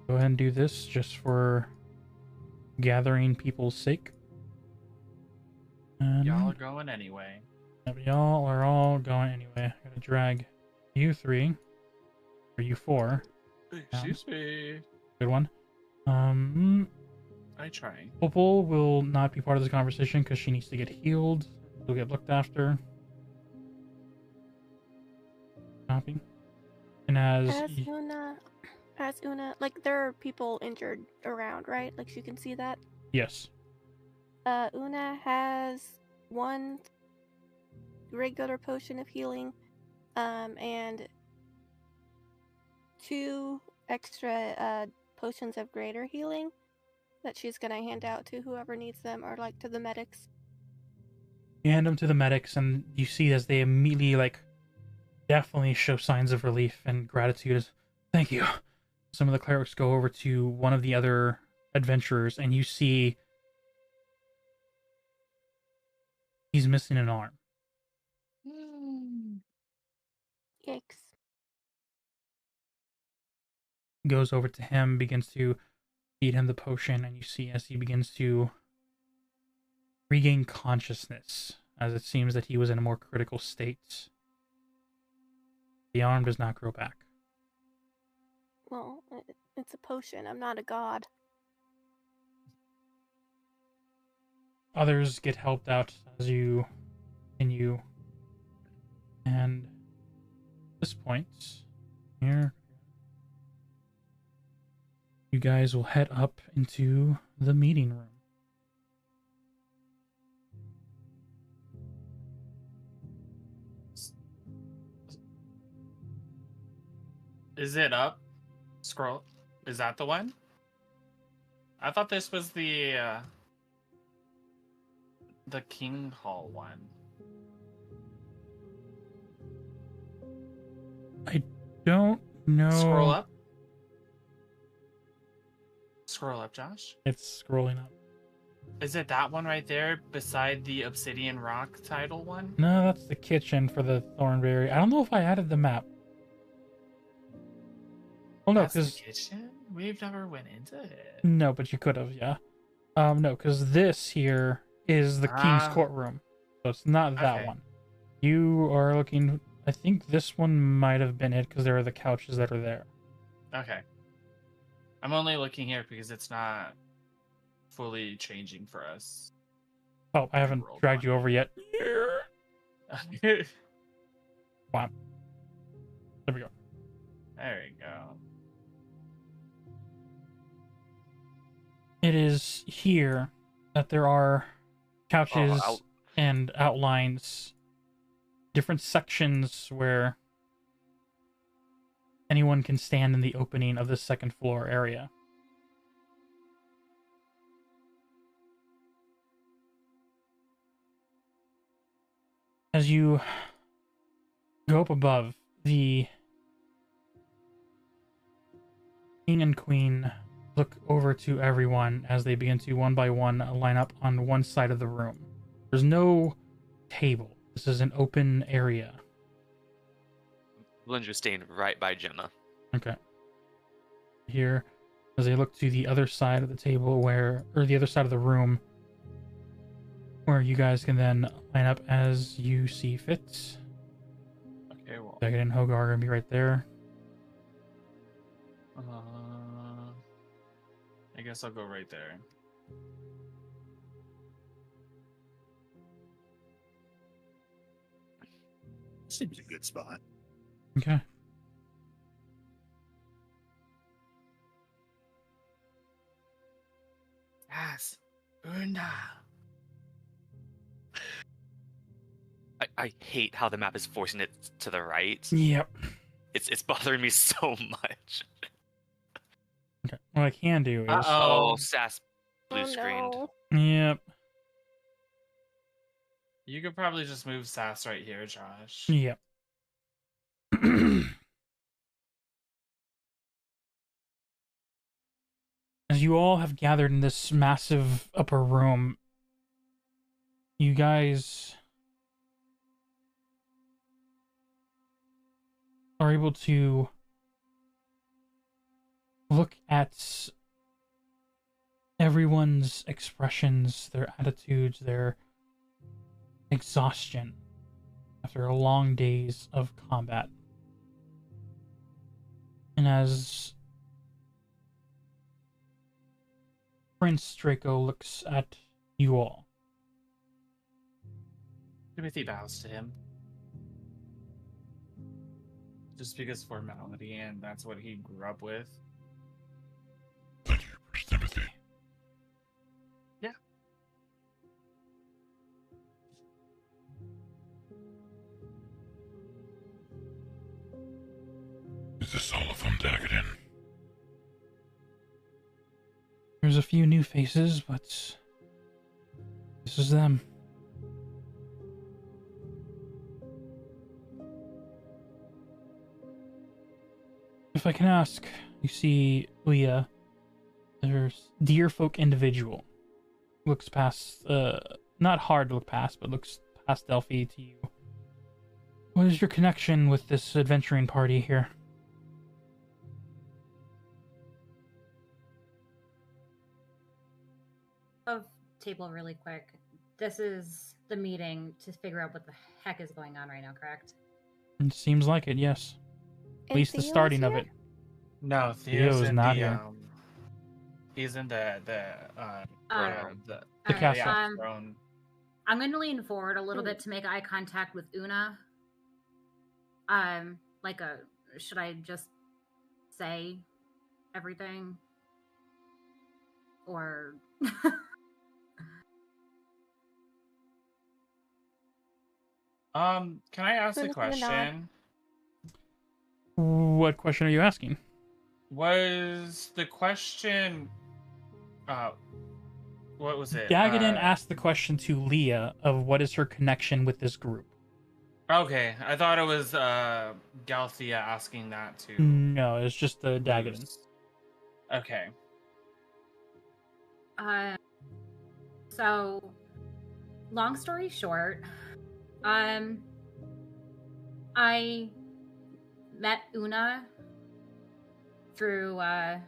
Go ahead and do this just for gathering people's sake. And Y'all are going anyway. y'all are all going anyway. I'm gonna drag you three, or you four. Excuse me. Good one. I try. Opal will not be part of this conversation because she needs to get healed. She'll get looked after. Copy. And as Una, like there are people injured around, right? Like she can see that. Yes. Una has one regular potion of healing, and 2 extra potions of greater healing that she's gonna hand out to whoever needs them, or like to the medics. You hand them to the medics, and you see as they immediately, definitely show signs of relief and gratitude. Thank you. Some of the clerics go over to one of the other adventurers, and you see he's missing an arm. Yikes. Goes over to him, begins to feed him the potion, and you see as he begins to regain consciousness, as it seems that he was in a more critical state. The arm does not grow back. Well, it's a potion. I'm not a god. Others get helped out as you continue. And at this point, here, you guys will head up into the meeting room. Is it up? Scroll. Is that the one? I thought this was the King Hall one. I don't know. Scroll up. Scroll up, Josh. It's scrolling up. Is it that one right there beside the Obsidian Rock title one? No, that's the kitchen for the Thornberry. I don't know if I added the map. Oh no, That's the because kitchen? We've never went into it. no, but you could have, yeah. No, because this here is the King's Courtroom, so it's not that Okay. one. You are looking. I think this one might have been it because there are the couches that are there. Okay. I'm only looking here because it's not fully changing for us. Oh, I haven't rolled dragged one. you over yet. There Wow. There we go. we go. It is here that there are couches and outlines, different sections where anyone can stand in the opening of the second floor area. As you go up above, the king and queen look over to everyone as they begin to one by one line up on one side of the room. There's no table. This is an open area. Blinder's staying right by Gemma. Okay. Here, as they look to the other side of the table or the other side of the room, where you guys can then line up as you see fit. Okay, well. Daggett and Hogar are gonna be right there. I guess I'll go right there. Seems a good spot. Okay. Yes. Una. I hate how the map is forcing it to the right. Yep. It's bothering me so much. Okay. What I can do is. Uh-oh. Oh, Sass blue screened. No. Yep. You could probably just move Sass right here, Josh. Yep. As you all have gathered in this massive upper room, you guys are able to look at everyone's expressions, their attitudes, their exhaustion after long days of combat. And as Prince Draco looks at you all, Timothy bows to him. Just because formality, and that's what he grew up with. Thank you, Prince Timothy. Yeah. Is this all of them, Dagadin? there's a few new faces, but this is them. If I can ask, you see Leah, there's dear folk individual, looks past, not hard to look past, but looks past Delphi to you. What is your connection with this adventuring party here? Of table really quick. This is the meeting to figure out what the heck is going on right now, correct? It seems like it, yes. At And least the Theo's starting of here? it. No, Theo's Theo's in not the here. he's in the Alright. the castle. yeah, throne. I'm going to lean forward a little bit to make eye contact with Una. Should I just say everything? Or Can I ask a Una's gonna nod. question? What question are you asking? Was the question what was it? Dagadin asked the question to Leah of what is her connection with this group. Okay, I thought it was Galthea asking that to No, it's just the Dagadin. Moose. Okay. So, long story short, I met Una through I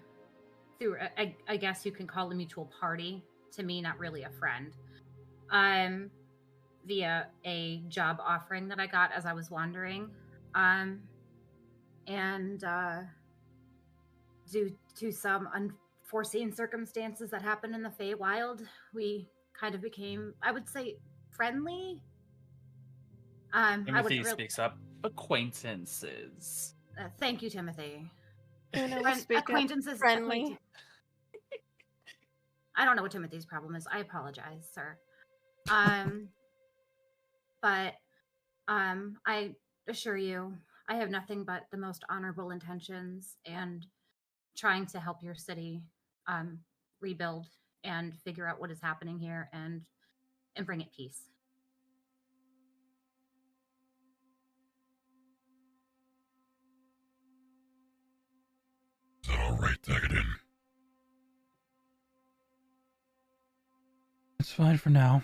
guess you can call a mutual party. To me, not really a friend. Via a job offering that I got as I was wandering. Due to some unforeseen circumstances that happened in the Feywild, we kind of became, I would say, friendly. Timothy speaks up. Acquaintances. Thank you, Timothy. Una will speak up. Acquaintances. Friendly. I don't know what Timothy's problem is. I apologize, sir. But I assure you, I have nothing but the most honorable intentions and trying to help your city rebuild and figure out what is happening here and bring it peace. Is that all right, Dagadin? It's fine for now.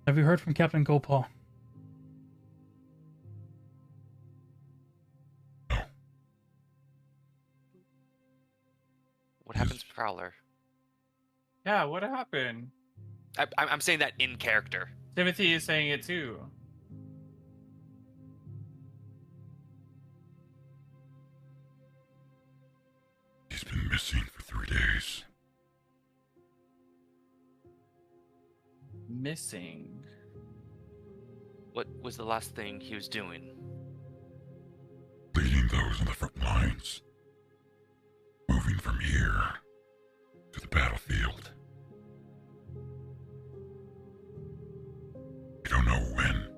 Have you heard from Captain Gopal? Prowler. Yeah, what happened? I'm saying that in character. Timothy is saying it too. He's been missing for 3 days. Missing. What was the last thing he was doing? Leading those on the front lines. Moving from here to the battlefield. We don't know when.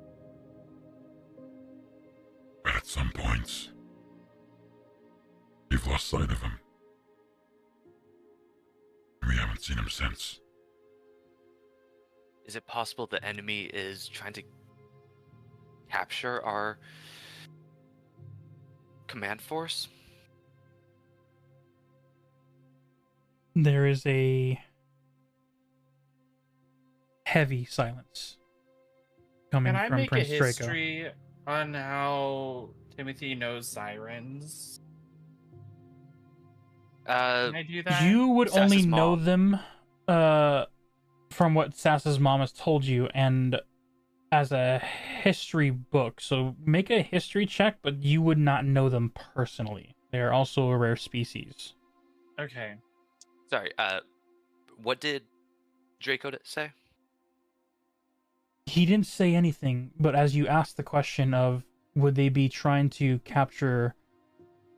But at some points, we've lost sight of him. And we haven't seen him since. Is it possible the enemy is trying to capture our command force? There is a heavy silence coming Can I from make Prince a Draco. history on how Timothy knows sirens? Can I do that? You would Sass's only know mom. them from what Sass's mom has told you and as a history book. So make a history check, but you would not know them personally. They're also a rare species. Okay. Sorry, what did Draco say? He didn't say anything, but as you asked the question of would they be trying to capture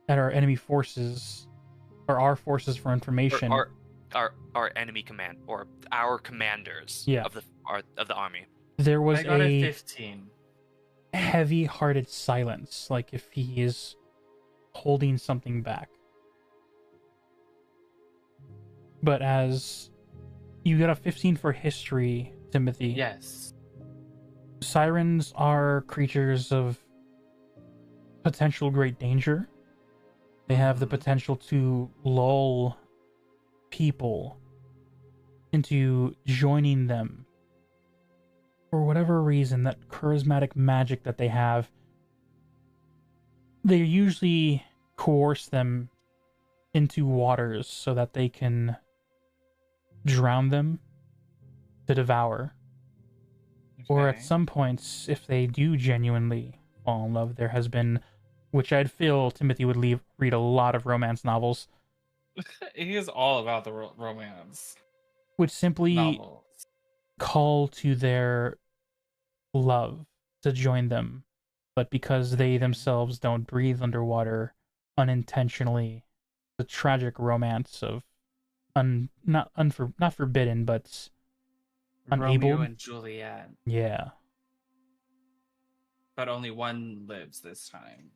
at our enemy forces or our forces for information? Or our enemy command, or our commanders Yeah. of the army. There was I got a a 15. heavy-hearted silence, like if he is holding something back. But as you got a 15 for history, Timothy. Yes. Sirens are creatures of potential great danger. They have the potential to lull people into joining them for whatever reason. That charismatic magic that they have, they usually coerce them into waters so that they can drown them to devour. Or at Okay. some points, if they do genuinely fall in love, there has been, which I'd feel Timothy would read a lot of romance novels, He is all about the romance which simply novels. call to their love to join them, but because they themselves don't breathe underwater, unintentionally, the tragic romance of not forbidden, but unable. Romeo and Juliet. Yeah. But only one lives this time.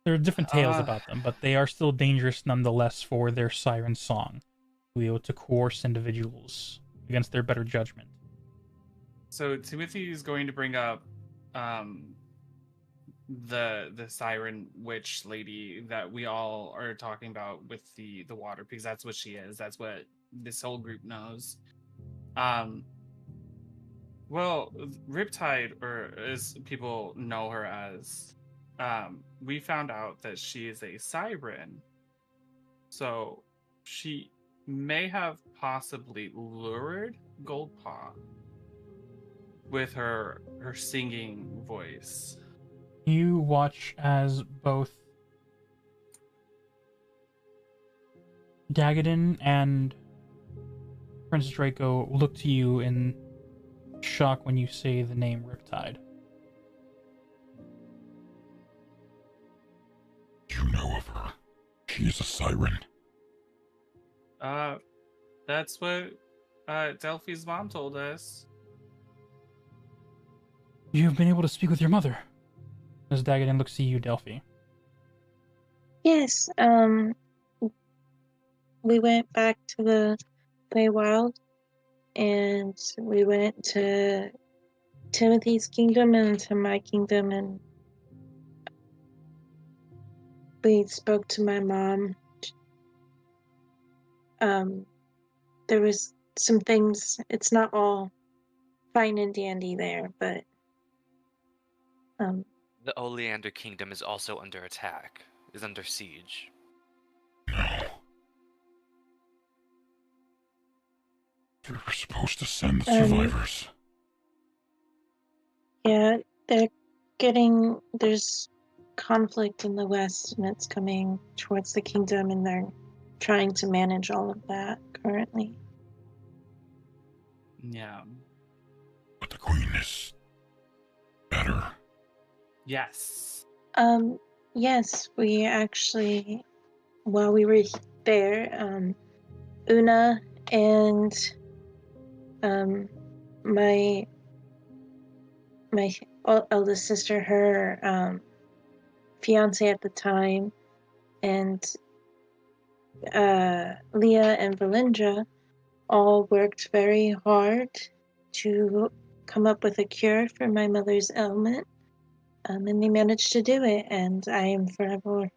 There are different tales about them, but they are still dangerous nonetheless for their siren song, to be able to coerce individuals against their better judgment. So Timothy is going to bring up the siren witch lady that we all are talking about with the water, because that's what she is. That's what this whole group knows. Well, Riptide, or as people know her as, we found out that she is a siren. So she may have possibly lured Goldpaw with her singing voice. You watch as both Dagadin and Prince Draco look to you in shock when you say the name Riptide. You know of her. She is a siren. That's what Delphi's mom told us. You have been able to speak with your mother. As Dagadin looks to you, Delphi. Yes, we went back to the Feywild, and we went to Timothy's kingdom and to my kingdom, and we spoke to my mom. There was some things, it's not all fine and dandy there, but The Oleander Kingdom is also under attack, is under siege. We were supposed to send the survivors. Yeah, there's conflict in the West, and it's coming towards the kingdom, and they're trying to manage all of that currently. Yeah. But the queen is better. Yes. Yes, we actually, while we were there, Una and my eldest sister, her fiance at the time, and Leah and Valindra all worked very hard to come up with a cure for my mother's ailment, and they managed to do it, and I am forever,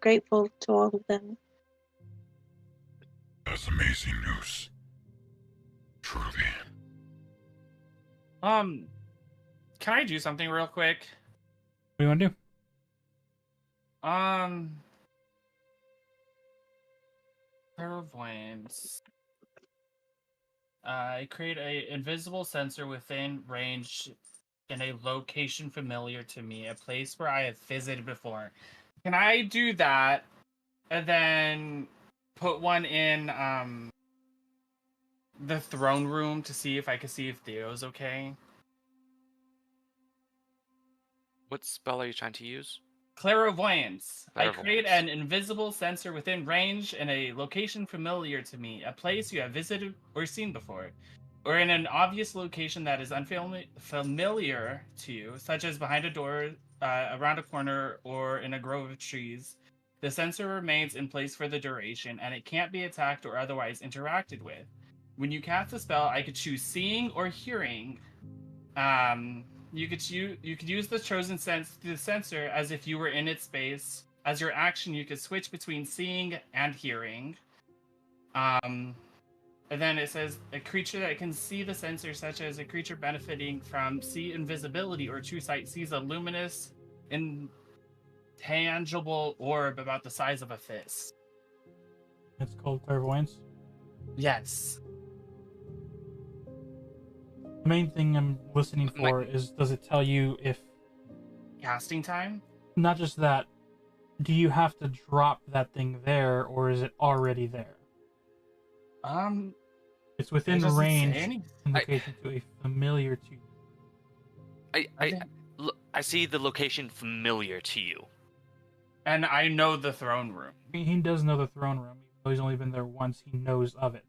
grateful to all of them. That's amazing news. Truly. Can I do something real quick? What do you want to do? Clairvoyance. Create a invisible sensor within range in a location familiar to me, a place where I have visited before. Can I do that and then put one in the throne room to see if I can see if Theo's okay? What spell are you trying to use? Clairvoyance. I create Clairvoyance. an invisible sensor within range in a location familiar to me, a place you have visited or seen before, or in an obvious location that is unfamiliar to you, such as behind a door, around a corner, or in a grove of trees. The sensor remains in place for the duration, and it can't be attacked or otherwise interacted with. When you cast a spell, I could choose seeing or hearing. You could use the chosen the sensor as if you were in its space. As your action, you could switch between seeing and hearing. And then it says a creature that can see the sensor, such as a creature benefiting from see invisibility or true sight, sees a luminous, intangible orb about the size of a fist. It's called clairvoyance. Yes. The main thing I'm listening for is, does it tell you if... Casting time? Not just that, do you have to drop that thing there, or is it already there? It's within range in location to a familiar to you. I see the location familiar to you. And I know the throne room. He does know the throne room, even though he's only been there once. He knows of it.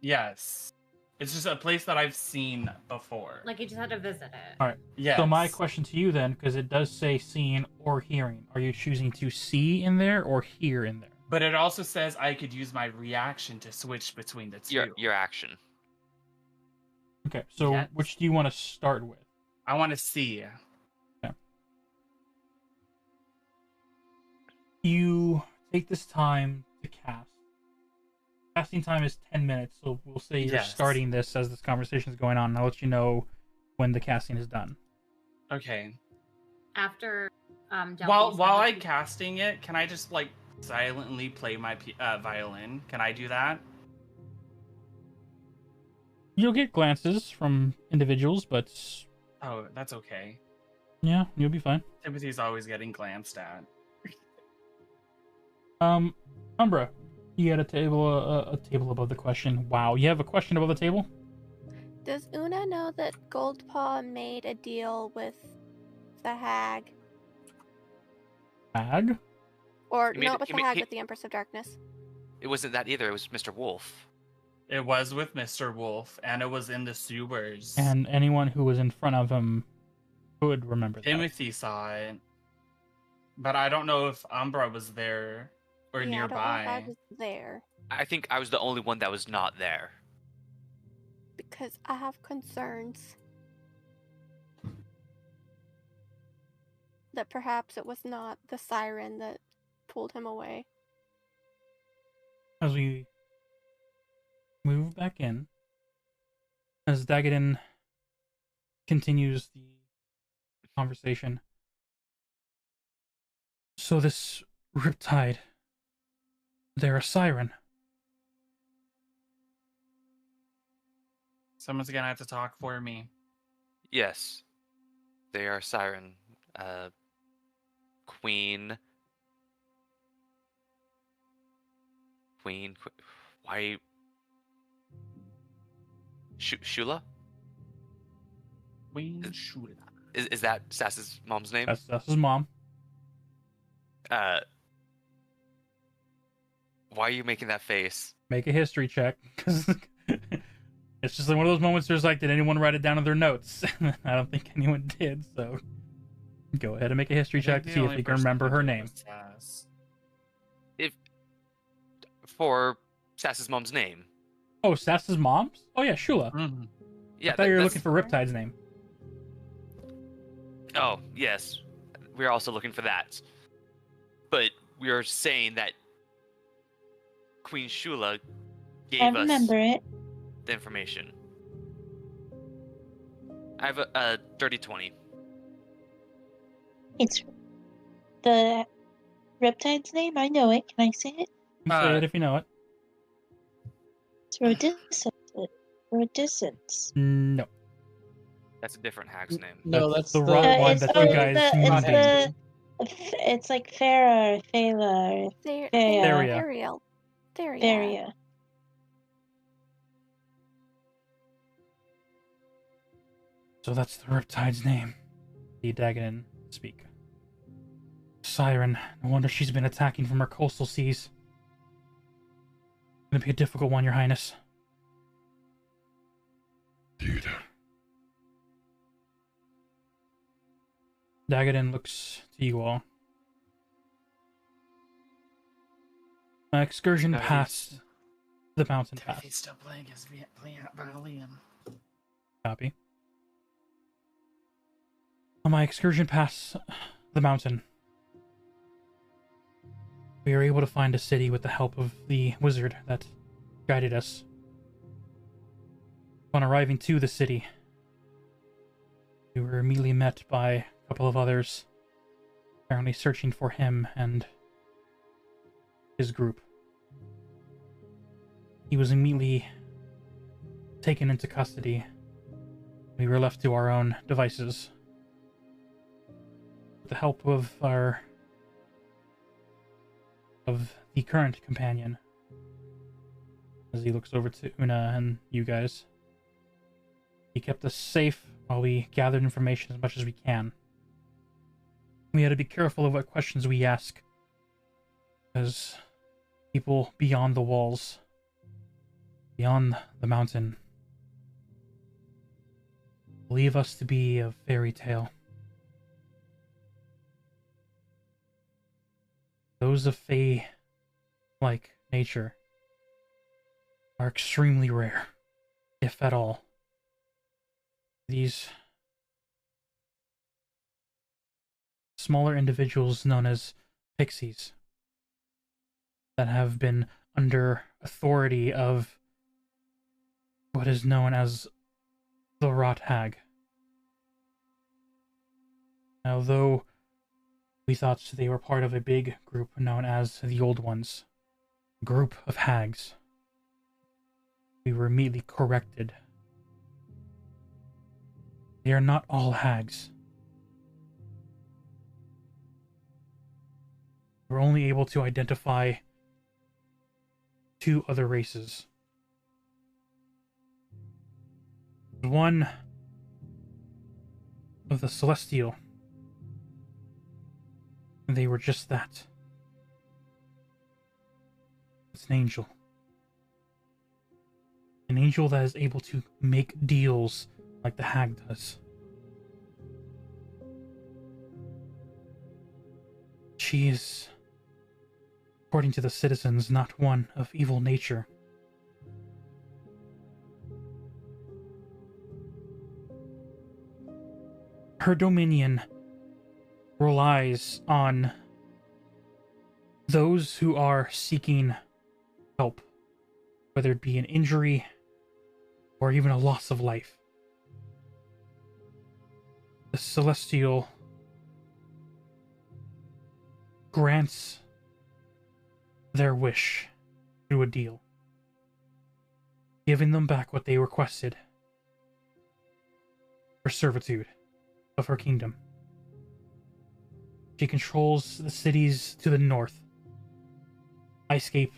Yes. It's just a place that I've seen before. Like you just had to visit it. All right. Yes. So my question to you then, because it does say seeing or hearing, are you choosing to see in there or hear in there? But it also says I could use my reaction to switch between the two. Your action. Okay, so Yes. which do you want to start with? I want to see. Okay. You take this time to cast. Casting time is 10 minutes, so we'll say you're starting this as this conversation is going on, and I'll let you know when the casting is done. Okay. After while I'm casting it, can I just like silently play my violin? Can I do that? You'll get glances from individuals, but Oh, that's okay. yeah, you'll be fine. Timothy's always getting glanced at. Umbra, you had a table above the question. Wow, you have a question above the table? Does Una know that Goldpaw made a deal with the hag? Hag? Or not with the hag, with the Empress of Darkness? It wasn't that either. It was Mr. Wolf. It was with Mr. Wolf, and it was in the sewers. And anyone who was in front of him could remember that. Timothy saw it. But I don't know if Umbra was there or nearby. I don't know if I was there. I think I was the only one that was not there. Because I have concerns that perhaps it was not the siren that pulled him away. As we move back in, as Dagadin continues the conversation. So this Riptide, they're a siren. Someone's gonna have to talk for me. Yes. They are Siren. Queen. Why? Shula? Queen Shula. Is that Sass's mom's name? That's his mom. Why are you making that face? Make a history check, because it's just like one of those moments. There's like, did anyone write it down in their notes? I don't think anyone did. So go ahead and make a history check to see if you can remember her name. For Sass's mom's name. Oh, Sass's mom's? Oh yeah, Shula. Mm-hmm. Yeah, I thought you were looking for Riptide's name. Oh, yes. We're also looking for that. But we are saying that Queen Shula gave I us remember it. the information. I have a dirty 20. It's the Riptide's name. I know it. Can I say it? You say it if you know it. It's Rodiscence. Rodiscence. No. That's a different hag's name. No, that's the wrong one that you guys it's it's like Farah or Fela or Theria. Ariel. Theria. So that's the Riptide's name. The Dagon speak. Siren. No wonder she's been attacking from her coastal seas. Gonna be a difficult one, Your Highness. Dude. Dagadin looks to you all. My excursion past the mountain path. He's still playing his violin. Copy. On my excursion past the mountain, we were able to find a city with the help of the wizard that guided us. Upon arriving to the city, we were immediately met by a couple of others, apparently searching for him and his group. He was immediately taken into custody. We were left to our own devices. With the help of the current companion, as he looks over to Una and you guys, he kept us safe while we gathered information as much as we can. We had to be careful of what questions we ask, because people beyond the walls, beyond the mountain, believe us to be a fairy tale. Those of Fae-like nature are extremely rare, if at all. These smaller individuals known as pixies that have been under authority of what is known as the Rot Hag. Now, though we thought they were part of a big group known as the Old Ones, a group of hags, we were immediately corrected. They are not all hags. We're only able to identify 2 other races. One of the Celestial. And they were just that. It's an angel. An angel that is able to make deals like the hag does. She is, according to the citizens, not one of evil nature. Her dominion relies on those who are seeking help, whether it be an injury or even a loss of life. The Celestial grants their wish through a deal, giving them back what they requested her servitude of her kingdom. She controls the cities to the north, Icecape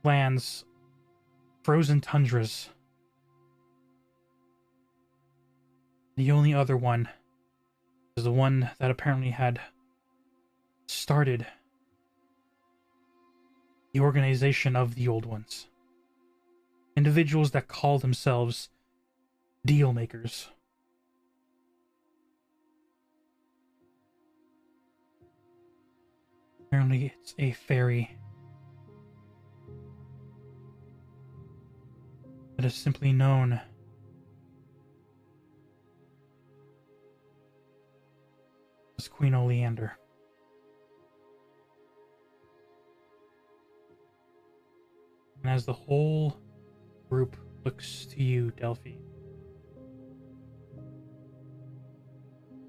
lands, frozen tundras. The only other one is the one that apparently had started the organization of the Old Ones. Individuals that call themselves deal makers. Apparently it's a fairy that is simply known as Queen Oleander. And as the whole group looks to you, Delphi,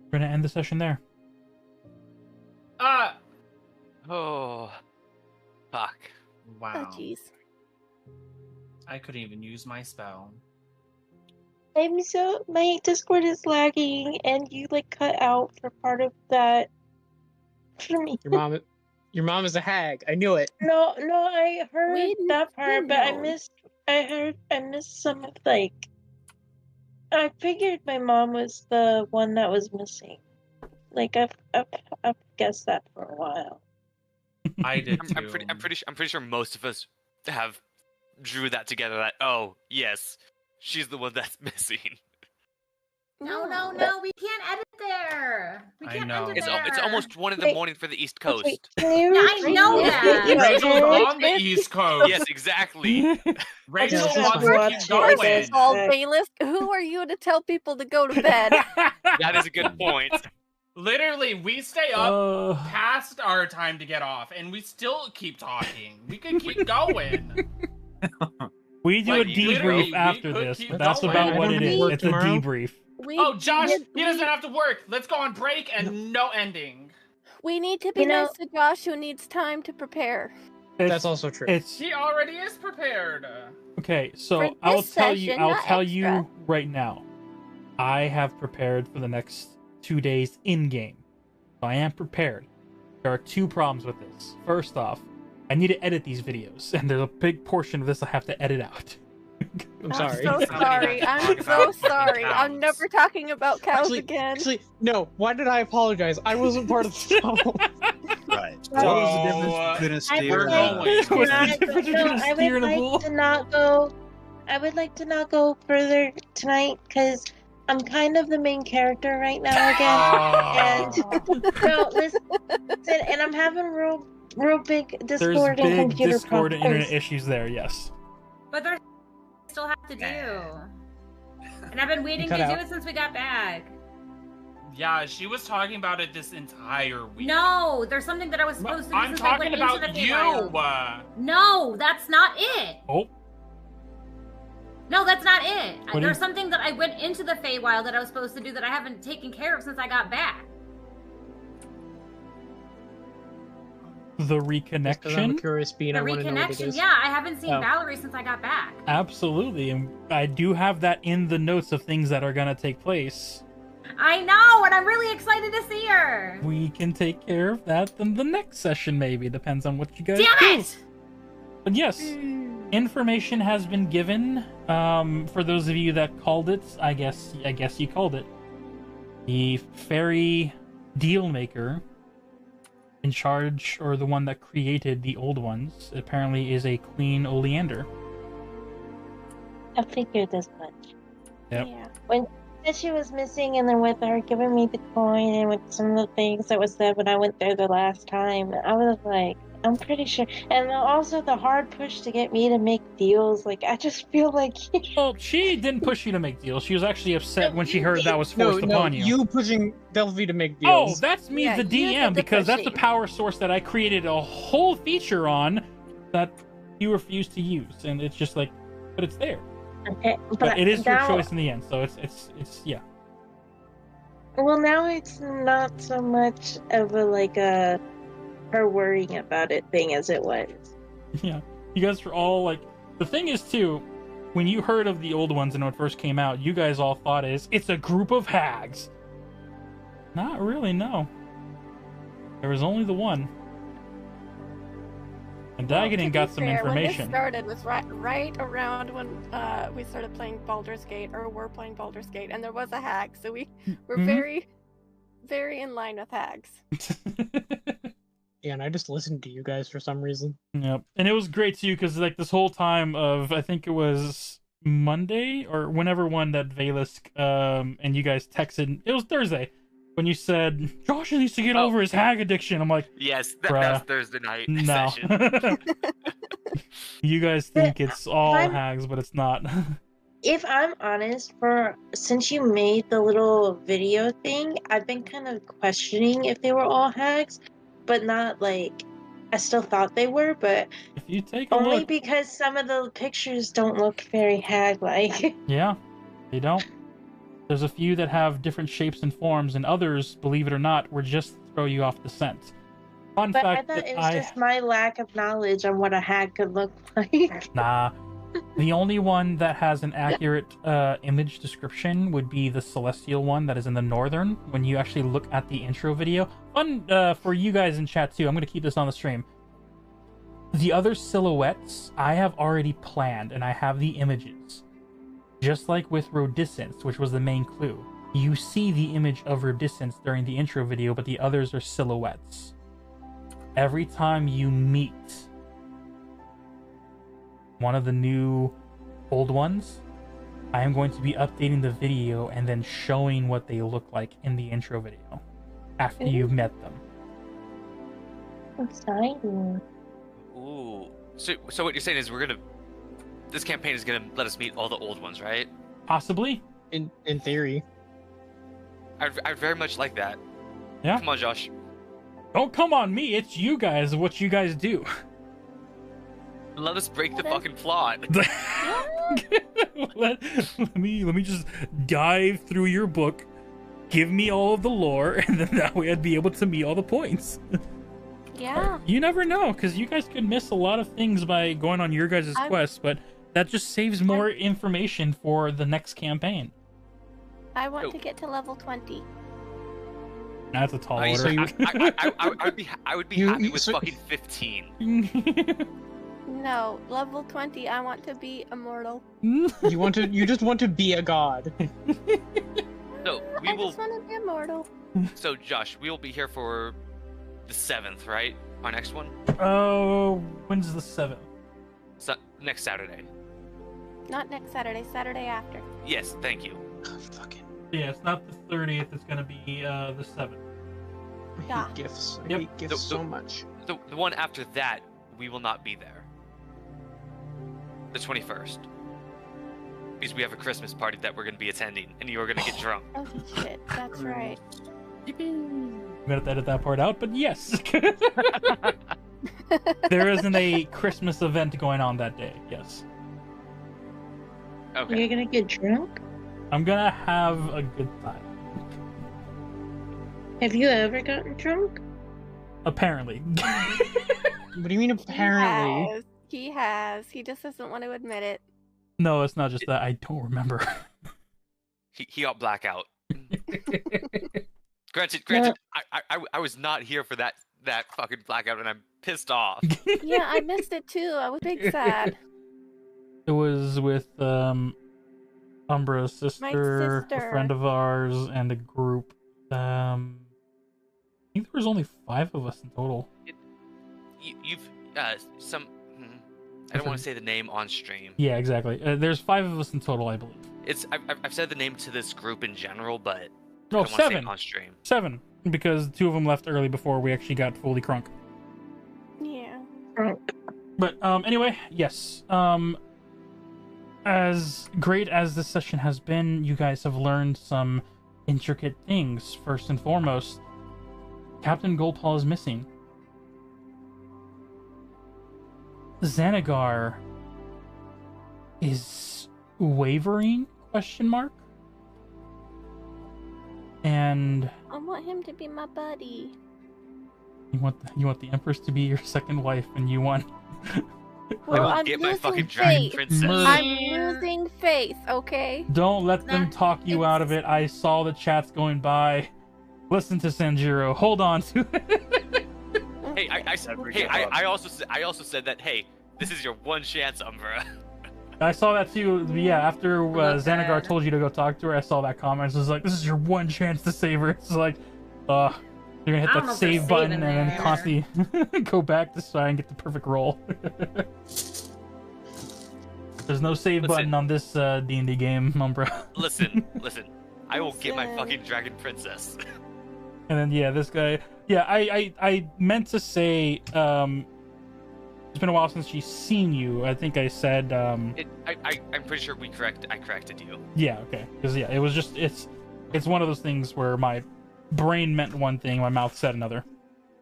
we're going to end the session there. Oh, fuck. Wow. Oh, jeez. I couldn't even use my spell. I'm so my Discord is lagging, and you like cut out for part of that for me. Your mom is a hag. I knew it. No, I heard We that part, but I know. missed some of like. I figured my mom was the one that was missing. Like I've guessed that for a while. I did too. I'm pretty sure most of us have drew that together. That yes, she's the one that's missing. No, we can't edit there. We I can't know. edit It's there. it's almost 1 in the morning for the East Coast. Okay, can you Yeah, I repeat know it? that. You Rachel's said- on the East Coast. Yes, exactly. Rachel just wants watch to keep it. going. All Bailiff, who are you to tell people to go to bed? That is a good point. Literally, we stay up past our time to get off, and we still keep talking. We could keep going. We do Like, a literally, debrief we after could this, keep but that's going. about I what don't it have is. work It's a tomorrow. debrief. Oh, Josh, he doesn't have to work. Let's go on break and no ending. We need to be You know- nice to Josh, who needs time to prepare. That's also true. It's He already is prepared. okay. So For I'll this tell session, I'll not tell extra. you right now. I have prepared for the next 2 days in game. So I am prepared. There are 2 problems with this. First off, I need to edit these videos, and there's a big portion of this I have to edit out. I'm sorry. So Somebody sorry. has to I'm talk so about sorry. cows. I'm never talking about cows again. Actually, no. Why did I apologize? I wasn't part of the problem. Right. So, What was the difference between a I steer would We're and like a... going. What's to the not difference go, between a no, I steer would and a like bull? to not go. I would like to not go further tonight because I'm kind of the main character right now again. And no, listen, and I'm having real big There's Discord and big computer Discord and problems. internet issues there. Yes. But there's still have to do. And I've been waiting to cut do out. it since we got back. Yeah, she was talking about it this entire week. No, there's something that I was supposed to do I'm since I went talking into about the you. Feywild. No, that's not it. Oh, No, that's not it. What do There's you- something that I went into the Feywild that I was supposed to do that I haven't taken care of since I got back. the Just 'cause I'm a reconnection. curious being. The I want to know what it reconnection, is. yeah, I haven't seen Oh. Valerie since I got back. Absolutely, and I do have that in the notes of things that are gonna take place. I know, and I'm really excited to see her. We can take care of that in the next session, maybe. Depends on what you guys Damn do. it! But yes, information has been given. For those of you that called it, I guess you called it. The fairy deal maker in charge, or the one that created the old ones, apparently is a Queen Oleander. I figured as much. Yep. Yeah. When she was missing, and then with her giving me the coin, and with some of the things that was said when I went there the last time, I was like, I'm pretty sure. And also the hard push to get me to make deals. Like, I just feel like. Well, she didn't push you to make deals. She was actually upset when she heard that was No, forced no, upon you. you pushing Delphi to make Oh, deals. that's me, Yeah, the you DM, did the because that's the pushing. power source that I created a whole feature on that you refuse to use, and it's just like, but it's there. Okay, But it is your now- choice in the end, so it's yeah. Well, now it's not so much of a like a her worrying about it thing as it was. Yeah, you guys are all like, the thing is too, when you heard of the old ones and when it first came out, you guys all thought it's a group of hags. Not really, no. There was only the one. And Dagonin got some information. When this started was right around when we started playing Baldur's Gate, or were playing Baldur's Gate, and there was a hag, so we were very, very in line with hags. Yeah, and I just listened to you guys for some reason. Yep. And it was great too, because like this whole time of, I think it was Monday or whenever one that Valisk and you guys texted, it was Thursday, when you said Josh needs to get over his hag addiction. I'm like, yes, that's Thursday night session. You guys think it's all hags, but it's not. If I'm honest, since you made the little video thing, I've been kind of questioning if they were all hags, but not like I still thought they were, but if you take a only look, because some of the pictures don't look very hag-like. Yeah, they don't. There's a few that have different shapes and forms, and others, believe it or not, were just to throw you off the scent. Fun But fact I thought that it was just my lack of knowledge on what a hag could look like. Nah. The only one that has an accurate image description would be the Celestial one that is in the Northern. When you actually look at the intro video. Fun for you guys in chat too. I'm going to keep this on the stream. The other silhouettes I have already planned, and I have the images. Just like with Rodiscence, which was the main clue. You see the image of Rodiscence during the intro video, but the others are silhouettes. Every time you meet one of the new old ones, I am going to be updating the video and then showing what they look like in the intro video after you've met them. Exciting. Ooh. So what you're saying is this campaign is gonna let us meet all the old ones, right? Possibly. In theory. I'd very much like that. Yeah. Come on, Josh. Don't come on me. It's you guys. What you guys do. Let us break the fucking plot. let me just dive through your book. Give me all of the lore, and then that way I'd be able to meet all the points. Yeah. You never know, because you guys could miss a lot of things by going on your guys' quest, but that just saves more information for the next campaign. I want to get to level 20. That's a tall order. So I would be happy with fucking 15. No, level 20. I want to be immortal. You just want to be a god. So I just want to be immortal. So Josh, we will be here for the 7th, right? Our next one? Oh, when's the 7th? Next Saturday. Not next Saturday, Saturday after. Yes, thank you. Yeah, it's not the 30th, it's gonna be the 7th. I hate gifts. I hate gifts so much. The one after that, we will not be there. The 21st. Because we have a Christmas party that we're going to be attending, and you're going to get drunk. Oh shit, that's right. I'm gonna have to edit that part out, but yes. There isn't a Christmas event going on that day, yes. Okay. You're gonna get drunk? I'm gonna have a good time. Have you ever gotten drunk? Apparently. What do you mean apparently? He has. He just doesn't want to admit it. No, it's not just that. I don't remember. He got blackout. Granted, I was not here for that fucking blackout, and I'm pissed off. Yeah, I missed it too. I was big sad. It was with Umbra's sister, a friend of ours, and a group. I think there was only 5 of us in total. You've some. I don't want to say the name on stream. Yeah, exactly. There's 5 of us in total, I believe. I've said the name to this group in general, but no, I don't want to say 7 it on stream. 7, because 2 of them left early before we actually got fully crunk. Yeah. But anyway, yes. As great as this session has been, you guys have learned some intricate things. First and foremost, Captain Goldhall is missing. Xanagar is wavering? ? And I want him to be my buddy. you want the Empress to be your second wife, and you want Well, will I'm get my losing fucking dragon faith. princess. Murder. I'm losing faith, okay? Don't let them talk you out of it. I saw the chats going by. Listen to Sanjiro. Hold on to it. Hey, I also said that. Hey, this is your one chance, Umbra. I saw that too. Yeah, after Xanagar bad. told you to go talk to her, I saw that comment. It was like, this is your one chance to save her. It's like, you're gonna hit I don't that know if they're save button and saving then there. constantly go back to try and get the perfect roll. There's no save button on this D&D game, Umbra. Listen. I will get my Listen. fucking dragon princess. And then yeah, this guy. Yeah, I meant to say it's been a while since she's seen you. I think I said I'm pretty sure I corrected you. yeah, okay. Because yeah, it was just it's one of those things where my brain meant one thing, my mouth said another.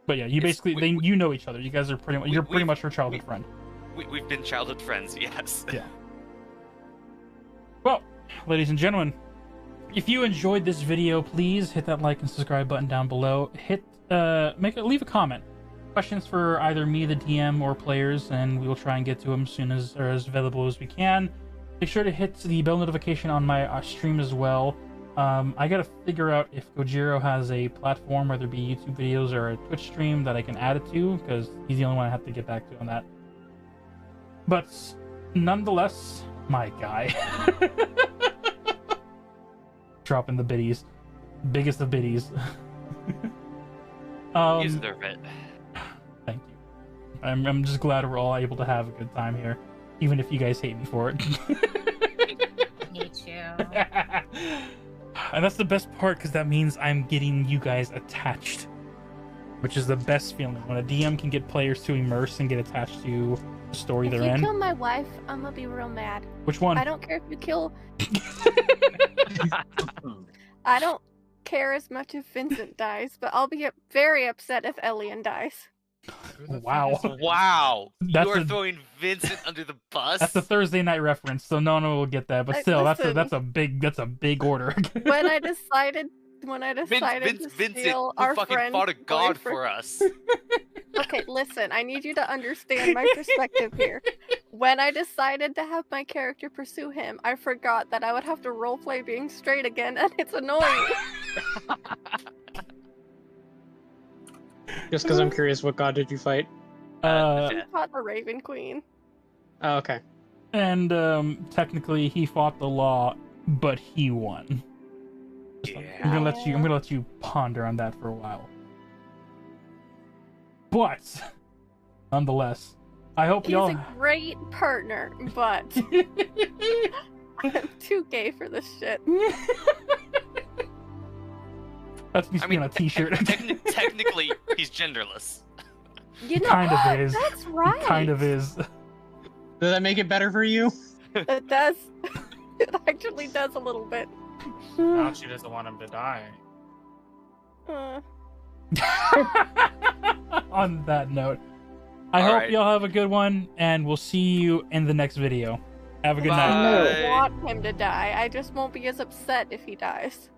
But yeah, you basically you know each other. You guys are pretty much her childhood friend. We've been childhood friends, yes. Yeah. Well, ladies and gentlemen, if you enjoyed this video, please hit that like and subscribe button down below. Leave a comment. Questions for either me, the DM, or players, and we will try and get to them as soon as they're as available as we can. Make sure to hit the bell notification on my stream as well. I gotta figure out if Gojiro has a platform, whether it be YouTube videos or a Twitch stream, that I can add it to, because he's the only one I have to get back to on that. But nonetheless, my guy. Dropping the biddies. Biggest of biddies. You deserve it. Thank you. I'm just glad we're all able to have a good time here, even if you guys hate me for it. Me too. And that's the best part, because that means I'm getting you guys attached, which is the best feeling when a DM can get players to immerse and get attached to the story If they're you in. kill my wife, I'm gonna be real mad. Which one? I don't care if you kill. I don't care as much if Vincent dies, but I'll be very upset if Elian dies. Wow. Wow. That's You are a- throwing Vincent under the bus. That's the Thursday night reference, so no one will get that. But still, Listen. that's a big order. When I decided to Vincent, steal who our fucking friend's fought a god boyfriend- for us. Okay, listen, I need you to understand my perspective here. When I decided to have my character pursue him, I forgot that I would have to roleplay being straight again, and it's annoying. Just because I'm curious, what god did you fight? I fought the Raven Queen. Oh, okay. And technically, he fought the law, but he won. I'm gonna let you ponder on that for a while. But nonetheless, I hope He's y'all. a great partner, but I'm too gay for this shit. That needs to be on a T-shirt. Technically, he's genderless. You know, Kind of is. That's right. It kind of is. Does that make it better for you? It does. It actually does a little bit. Now she doesn't want him to die. On that note, I All hope right. y'all have a good one, and we'll see you in the next video. Have a good Bye. night. I want him to die. I just won't be as upset if he dies.